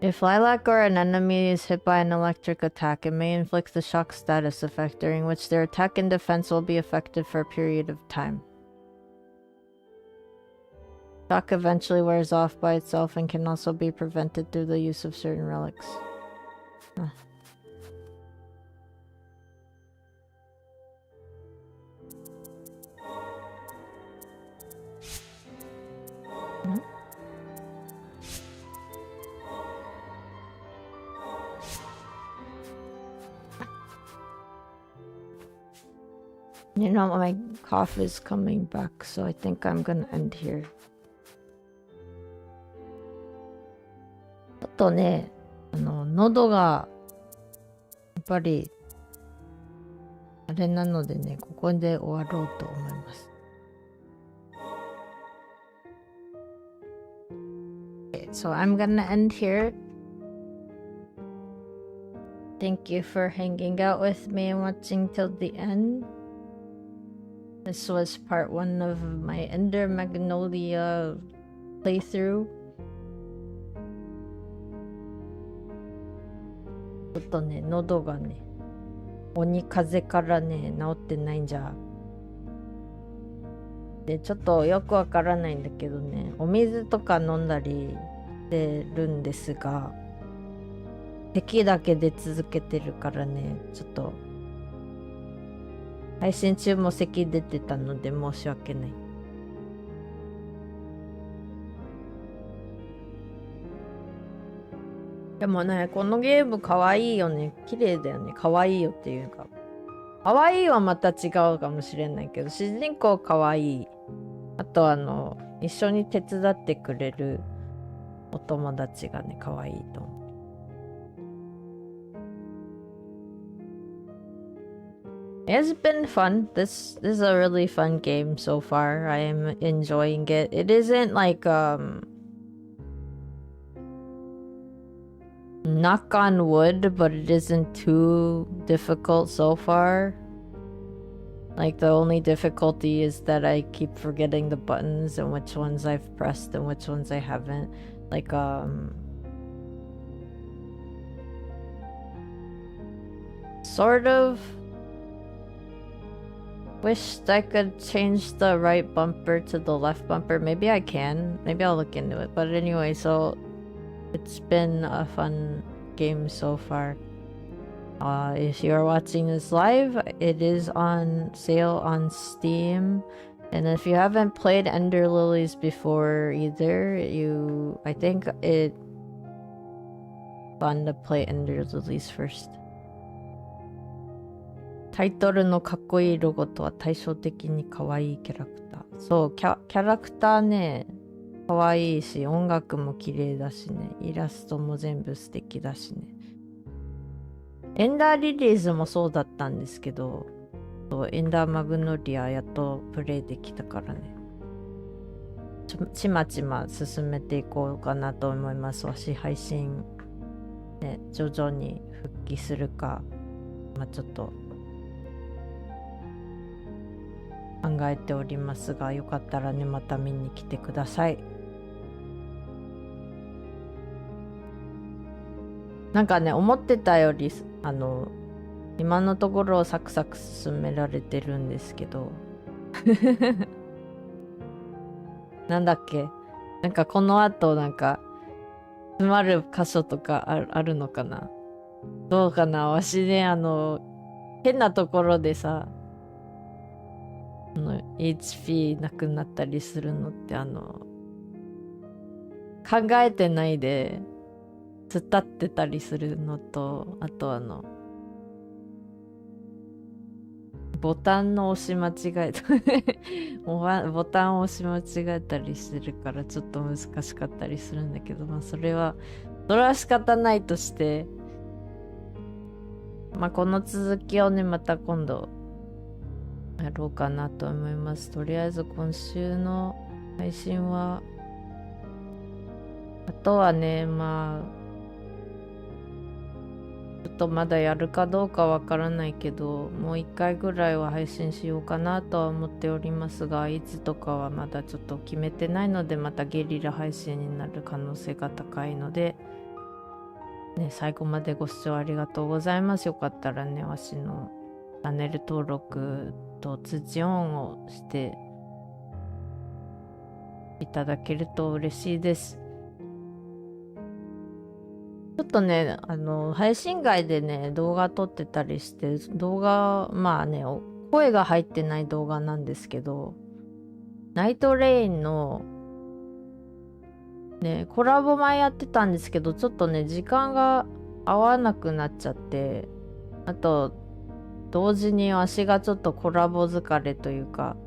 If Lilac or an enemy is hit by an electric attack, it may inflict the shock status effect, during which their attack and defense will be affected for a period of time. Shock eventually wears off by itself and can also be prevented through the use of certain relics. Huh. Hmm? You know, my cough is coming back, so I think I'm gonna end here. ちょっとね、喉がやっぱりあれなのでね、ここで終わろうと思います。Okay, so I'm gonna end here. Thank you for hanging out with me and watching till the end. This was part 1 of my Ender Magnolia playthrough. ちょっとね、喉がね、鬼風邪からね、治ってないんじゃ。で、ちょっとよくわからないんだけどね、お水とか飲んだりしてるんですが、咳だけ出続けてるからね、ちょっと配信中も咳出てたので申し訳ない。でもね、このゲームかわいいよね。綺麗だよね。かわいいよっていうか。かわいいはまた違うかもしれないけど、主人公かわいい。あと一緒に手伝ってくれるお友達がね、かわいいと思う。It's been fun. This is a really fun game so far. I am enjoying it. It isn't like knock on wood, but it isn't too difficult so far. Like the only difficulty is that I keep forgetting the buttons and which ones I've pressed and which ones I haven't. Like sort of wished I could change the right bumper to the left bumper. Maybe I can. Maybe I'll look into it. But anyway, so it's been a fun game so far. If you're watching this live, it is on sale on Steam. And if you haven't played Ender Lilies before either, I think it's fun to play Ender Lilies first. タイトルのかっこいいロゴとは対照的に可愛いキャラクター。そう、キャラクターね、可愛いし、音楽も綺麗だしね、イラストも全部素敵だしね。エンダーリリーズもそうだったんですけど、エンダーマグノリアやっとプレイできたからね。ちまちま進めていこうかなと思います。わし配信、ね、徐々に復帰するか、ちょっと考えておりますが、よかったらね、また見に来てください。なんかね、思ってたより今のところサクサク進められてるんですけどなんだっけ、なんかこの後なんか詰まる箇所とかあるのかな、どうかな。わしね、変なところでさ、HP なくなったりするのって考えてないで突っ立ってたりするのと、あとボタンの押し間違えたボタンを押し間違えたりしてるからちょっと難しかったりするんだけど、それは仕方ないとして、この続きをね、また今度やろうかなと思います。とりあえず今週の配信は、あとはね、ちょっとまだやるかどうかわからないけど、もう一回ぐらいは配信しようかなとは思っておりますが、いつとかはまだちょっと決めてないので、またゲリラ配信になる可能性が高いので、ね、最後までご視聴ありがとうございます。よかったらね、わしのチャンネル登録と通知オンをしていただけると嬉しいです。ちょっとね、配信外でね、動画撮ってたりして、動画、声が入ってない動画なんですけど、ナイトレインの、ね、コラボ前やってたんですけど、ちょっとね、時間が合わなくなっちゃって、あと、同時に足がちょっとコラボ疲れというか、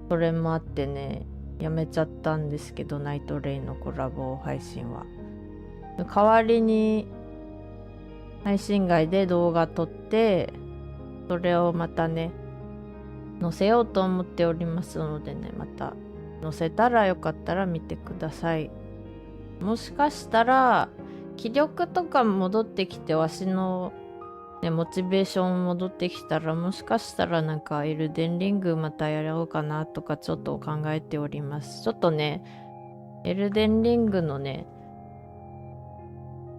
それもあってね、やめちゃったんですけど、ナイトレインのコラボ配信は。代わりに配信外で動画撮って、それをまたね、載せようと思っておりますのでね、また載せたらよかったら見てください。もしかしたら、気力とか戻ってきて、わしのね、モチベーション戻ってきたら、もしかしたらなんかエルデンリングまたやろうかなとかちょっと考えております。ちょっとね、エルデンリングのね、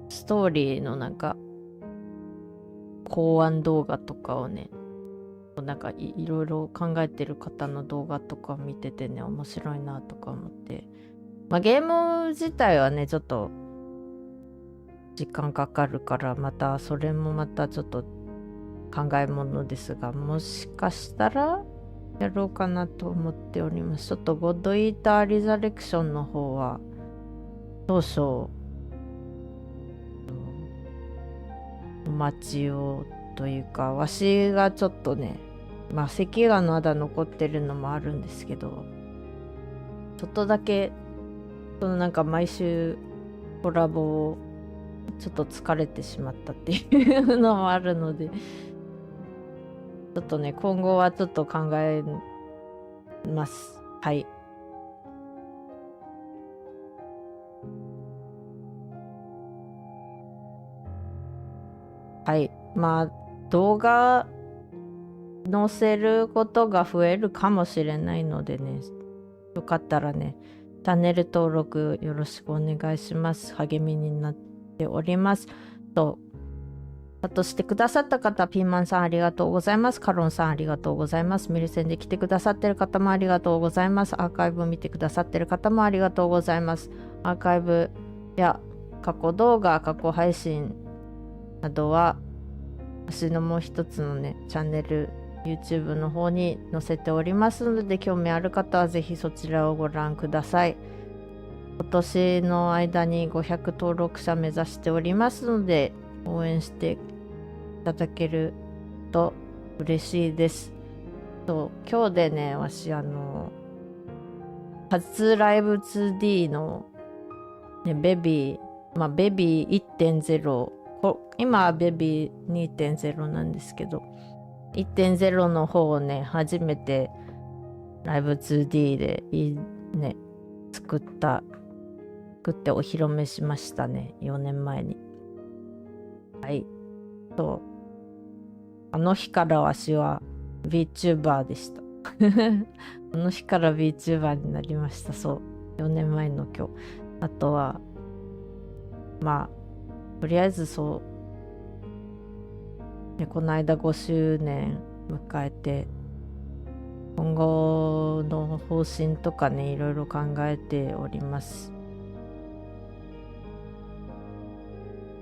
ストーリーのなんか考案動画とかをね、なんかいろいろ考えてる方の動画とかを見ててね、面白いなとか思って、ゲーム自体はね、ちょっと時間かかるから、それもまたちょっと考え物ですが、もしかしたらやろうかなと思っております。ちょっとゴッドイーターリザレクションの方は少々お待ちをというか、わしがちょっとね、咳がまだ残ってるのもあるんですけど、ちょっとだけなんか毎週コラボをちょっと疲れてしまったっていうのもあるので、ちょっとね、今後はちょっと考えます。はい。はい。動画載せることが増えるかもしれないのでね、よかったらね、チャンネル登録よろしくお願いします。励みになっております。としてくださった方、ピーマンさんありがとうございます。カロンさんありがとうございます。ミルセンで来てくださってる方もありがとうございます。アーカイブを見てくださってる方もありがとうございます。アーカイブや過去動画、過去配信などは、私のもう一つのね、チャンネル、YouTube の方に載せておりますので、興味ある方はぜひそちらをご覧ください。今年の間に500登録者目指しておりますので、応援していただけると嬉しいです。今日でね、わし初ライブ 2D の、ね、ベビー 1.0、今はベビー 2.0 なんですけど、1.0 の方をね、初めてライブ 2D でね、作ってお披露目しましたね、4年前に。はい。あの日からわしは Vtuber でした。あの日から Vtuber になりました。4年前の今日。あとは、とりあえずね、この間5周年迎えて、今後の方針とかね、いろいろ考えております。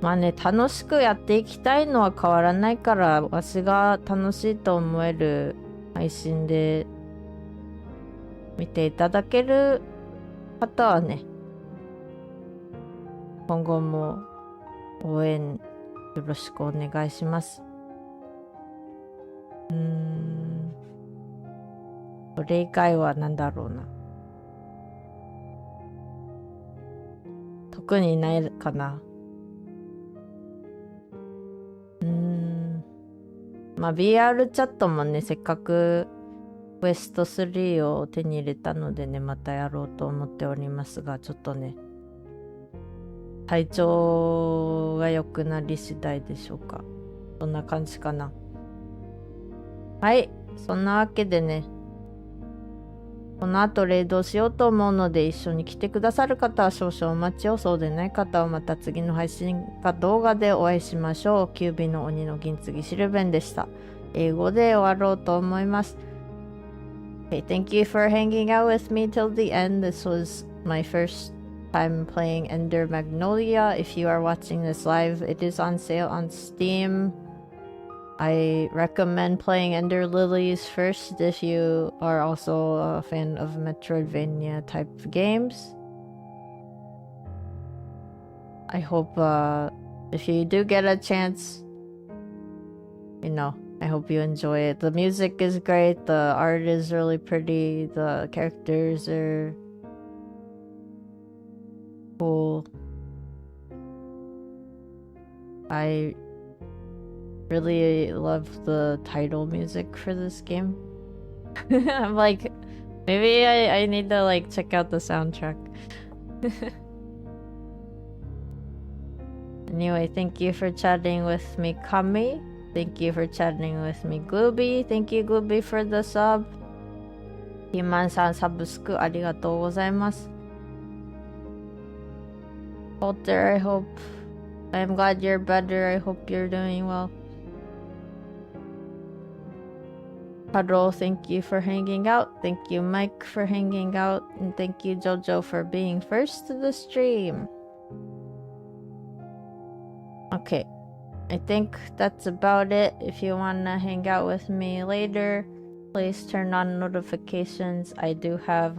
楽しくやっていきたいのは変わらないから、わしが楽しいと思える配信で見ていただける方はね、今後も応援よろしくお願いします。それ以外は何だろうな。特にないかな。VR チャットもね、せっかくクエスト3を手に入れたのでね、またやろうと思っておりますが、ちょっとね、体調が良くなり次第でしょうか。そんな感じかな。はい、そんなわけでね、この後レイドしようと思うので、一緒に来てくださる方は少々お待ちを、そうでない方はまた次の配信か動画でお会いしましょう。九尾の鬼の銀次シルベンでした。英語で終わろうと思います。Okay, thank you for hanging out with me till the end. This was my first time playing Ender Magnolia. If you are watching this live, it is on sale on Steam.I recommend playing Ender Lilies first if you are also a fan of Metroidvania type games. I hope if you do get a chance, I hope you enjoy it. The music is great, the art is really pretty, the characters are cool. I really love the title music for this game. I'm like, maybe I need to like check out the soundtrack. Anyway, thank you for chatting with me, Kami. Thank you for chatting with me, Glooby. Thank you, Glooby, for the sub. Himan-san, subscribe. ありがとうございます。Walter, I'm glad you're better. I hope you're doing well.Hello, thank you for hanging out. Thank you, Mike, for hanging out. And thank you, Jojo, for being first to the stream. Okay. I think that's about it. If you want to hang out with me later, please turn on notifications. I do have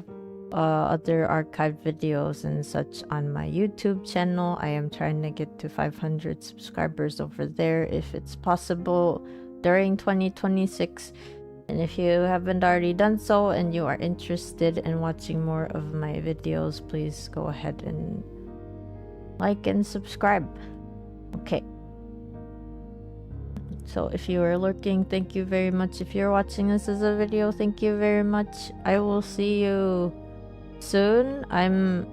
other archived videos and such on my YouTube channel. I am trying to get to 500 subscribers over there if it's possible during 2026. And if you haven't already done so and you are interested in watching more of my videos, please go ahead and like and subscribe. Okay. So if you are lurking, thank you very much. If you're watching this as a video, thank you very much. I will see you soon. I'm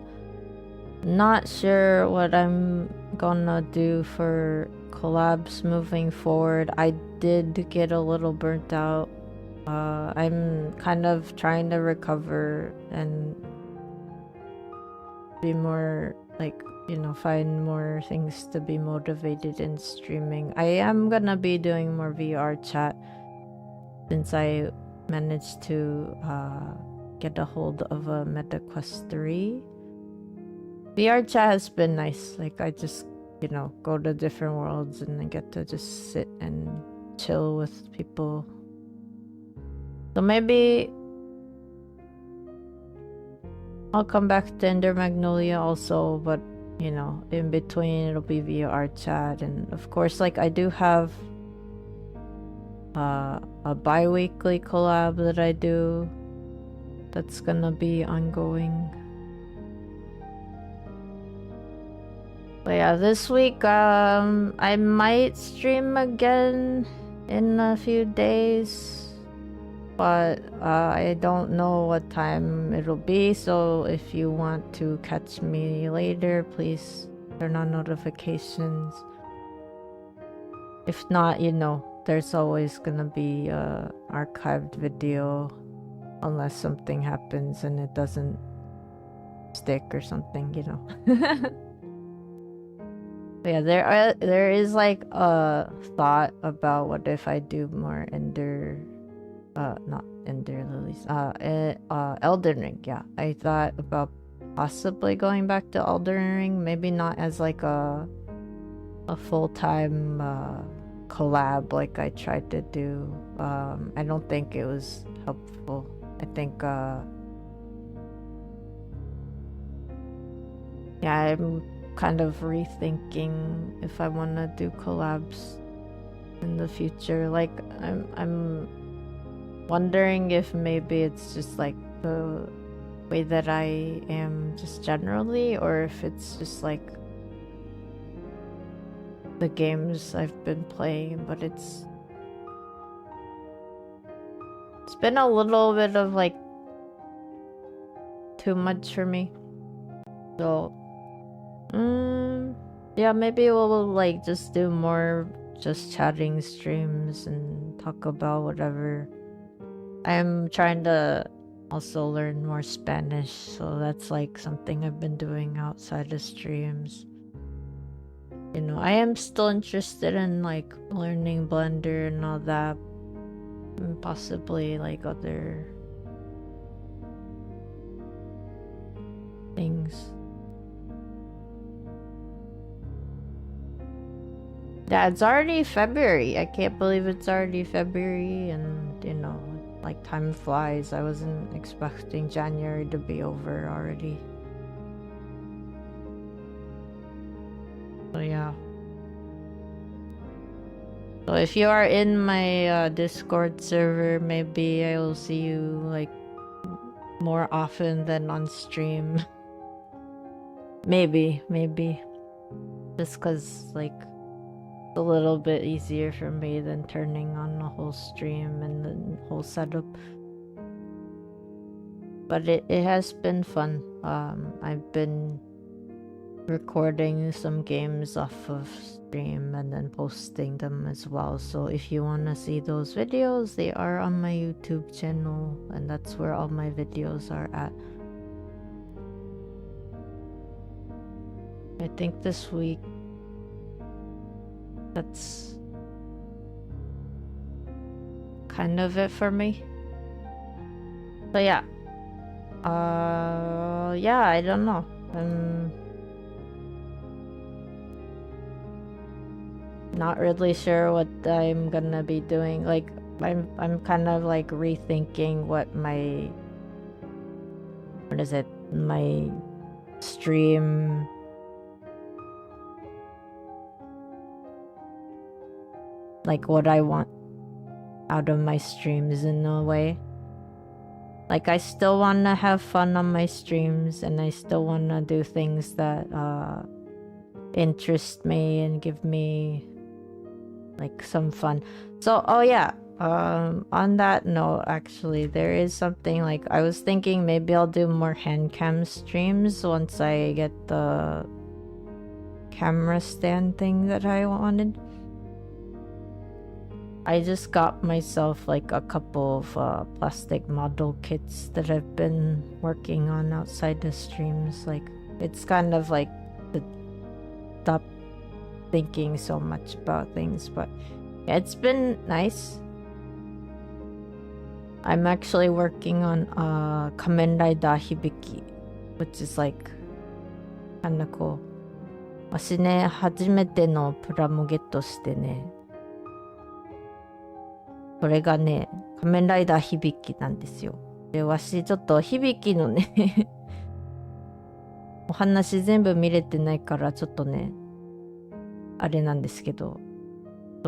not sure what I'm gonna do for collabs moving forward. I did get a little burnt out. I'm kind of trying to recover and be more like, you know, find more things to be motivated in streaming. I am gonna be doing more VR chat since I managed to get a hold of a Meta Quest 3. VR chat has been nice. Like, I just, you know, go to different worlds and I get to just sit and chill with people. So maybe I'll come back to Ender Magnolia also, but you know, in between it'll be VR chat. And of course, like, I do have a bi-weekly collab that I do that's gonna be ongoing. But yeah, this week I might stream again in a few days, but I don't know what time it'll be. So if you want to catch me later, please turn on notifications. If not, you know, there's always gonna be a archived video unless something happens and it doesn't stick or something, you know. But yeah, there is like a thought about what if I do more not Ender Lilies, Elden Ring. Yeah, I thought about possibly going back to Elden Ring, maybe not as like a full-time collab like I tried to do. I don't think it was helpful. I think yeah, I'm kind of rethinking if I want to do collabs in the future. Like, I'm wondering if maybe it's just like the way that I am just generally, or if it's just like the games I've been playing. But it's been a little bit of like too much for me. So yeah, maybe we'll like just do more just chatting streams and talk about whatever. I'm trying to also learn more Spanish, so that's like something I've been doing outside of streams. You know, I am still interested in like learning Blender and all that, and possibly like other things. Yeah, it's already February. I can't believe it's already February, and you know, like, time flies. I wasn't expecting January to be over already. So yeah. So if you are in my Discord server, maybe I will see you like more often than on stream. maybe. Just cause like a little bit easier for me than turning on the whole stream and the whole setup. But it has been fun. I've been recording some games off of stream and then posting them as well. So if you want to see those videos, they are on my YouTube channel, and that's where all my videos are at. I think this week that's kind of it for me. So yeah. Yeah, I don't know. not really sure what I'm gonna be doing. Like I'm kind of like rethinking what my my stream like what I want out of my streams in a way. Like I still want to have fun on my streams, and I still want to do things that interest me and give me like some fun. So oh yeah, on that note, actually there is something like I was thinking maybe I'll do more hand cam streams once I get the camera stand thing that I wanted. I just got myself like a couple of plastic model kits that I've been working on outside the streams. Like it's kind of like to stop thinking so much about things, but yeah, it's been nice. I'm actually working on Kamen Rider Hibiki, which is like kinda cool. 私ね、初めてのプラモゲットしてね、それがね、仮面ライダー響なんですよ。で、わしちょっと響のねお話全部見れてないからちょっとね、あれなんですけど、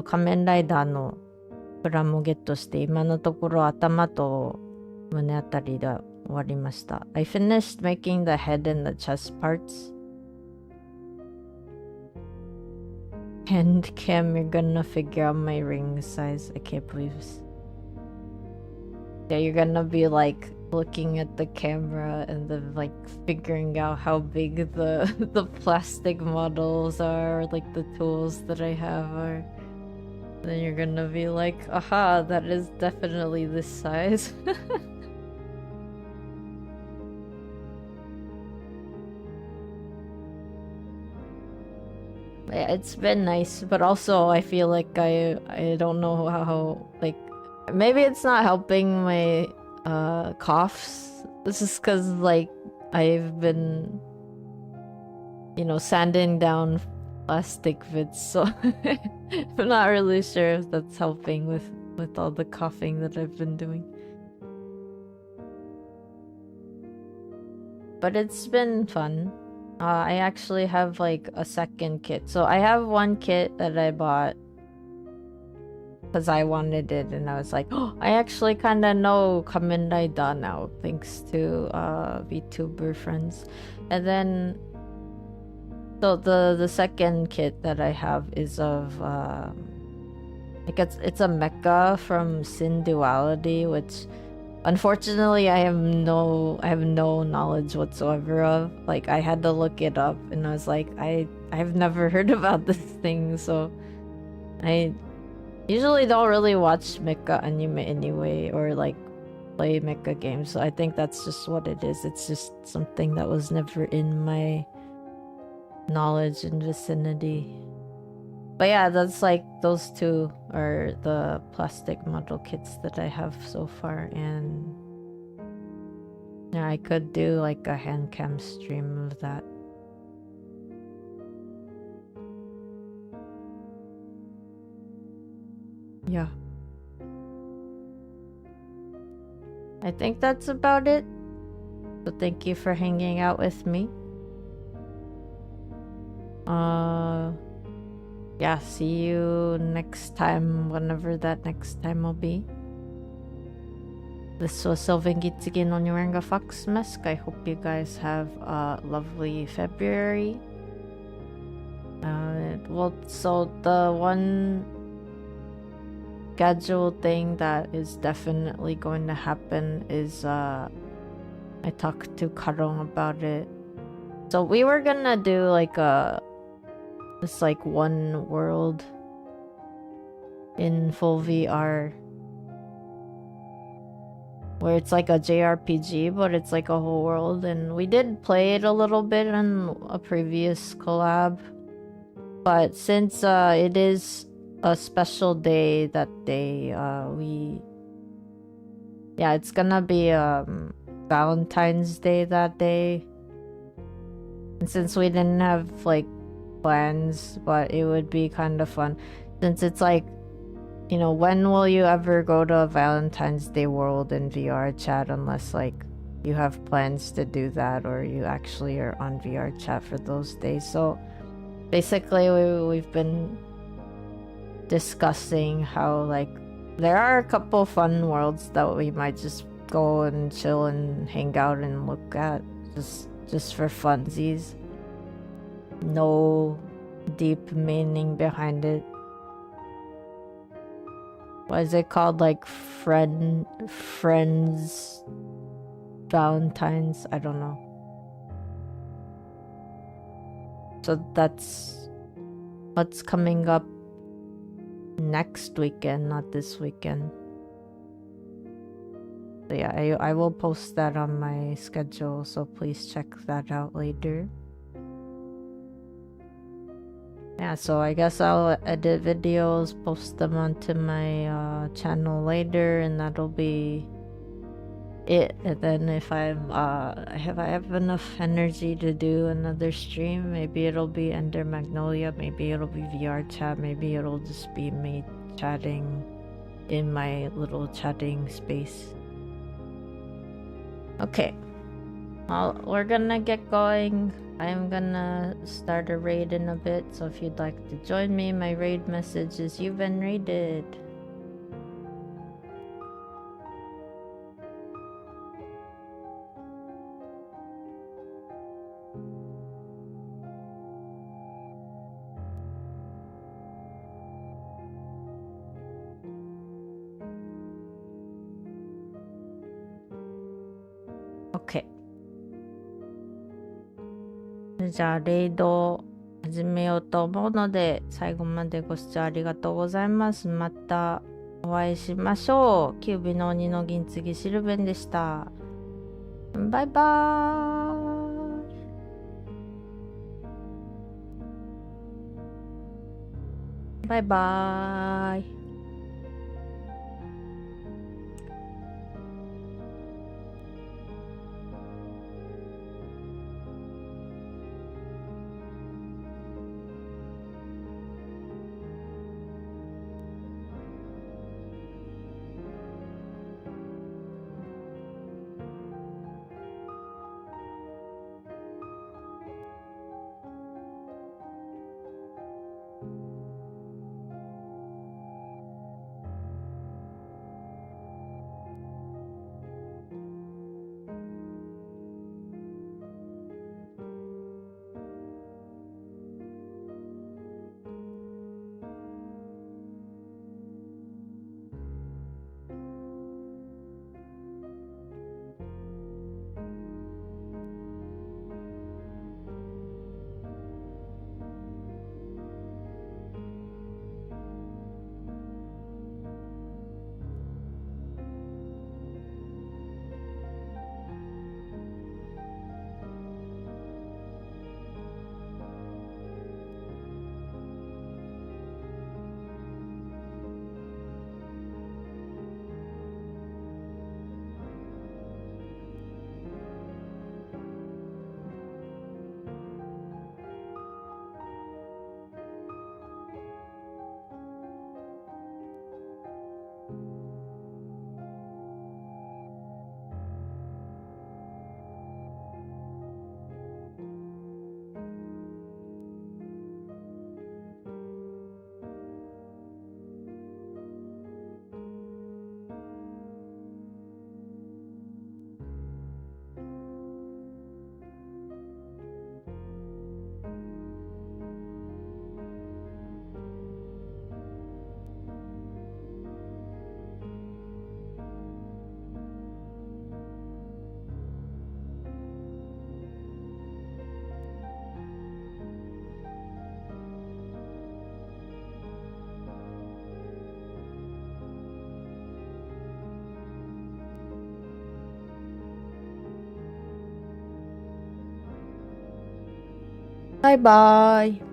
仮面ライダーのプラモゲットして今のところ頭と胸あたりで終わりました。I finished making the head and the chest parts. And Cam, you're gonna figure out my ring size. I can't believe this. Yeah, you're gonna be like looking at the camera and then like figuring out how big the plastic models are, like the tools that I have are. Then you're gonna be like, aha, that is definitely this size. Yeah, it's been nice, but also I feel like I don't know how, like, maybe it's not helping my coughs. This is because like I've been, you know, sanding down plastic vids, so I'm not really sure if that's helping with all the coughing that I've been doing. But it's been fun. I actually have like a second kit. So I have one kit that I bought because I wanted it, and I was like, oh, I actually kind of know Kamen Rider now thanks to Vtuber friends. And then so the second kit that I have is of like it's a mecha from Sin Duality, which unfortunately I have no knowledge whatsoever of. Like I had to look it up, and I was like, I've never heard about this thing, so I usually don't really watch mecha anime anyway, or like play mecha games, so I think that's just what it is. It's just something that was never in my knowledge and vicinity. But yeah, that's like those two are the plastic model kits that I have so far, and yeah, I could do like a hand cam stream of that. Yeah. I think that's about it. So thank you for hanging out with me. Yeah, see you next time, whenever that next time will be. This was Sylvan Gintsugi no Nyoranga Fox Mask. I hope you guys have a lovely February. Well, so the one schedule thing that is definitely going to happen is I talked to Karong about it. So we were gonna do like this like one world in full VR where it's like a JRPG, but it's like a whole world, and we did play it a little bit on a previous collab, but since it is a special day that day, it's gonna be Valentine's Day that day, and since we didn't have like plans, but it would be kind of fun since it's like, you know, when will you ever go to a Valentine's Day world in VR chat unless like you have plans to do that or you actually are on VR chat for those days. So basically we've been discussing how like there are a couple fun worlds that we might just go and chill and hang out and look at just for funsies. No deep meaning behind it. What is it called? Like friends Valentine's? I don't know. So that's what's coming up next weekend, not this weekend. So yeah, I will post that on my schedule, so please check that out later. Yeah, so I guess I'll edit videos, post them onto my channel later, and that'll be it. And then if I have enough energy to do another stream, maybe it'll be Ender Magnolia, maybe it'll be VR chat, maybe it'll just be me chatting in my little chatting space. Okay, well, we're gonna get going. I'm gonna start a raid in a bit, so if you'd like to join me, my raid message is "You've been raided." OK。じゃあ、レイドを始めようと思うので、最後までご視聴ありがとうございます。またお会いしましょう。九尾の鬼の銀継シルベンでした。バイバーイ。バイバーイ。バイバーイ。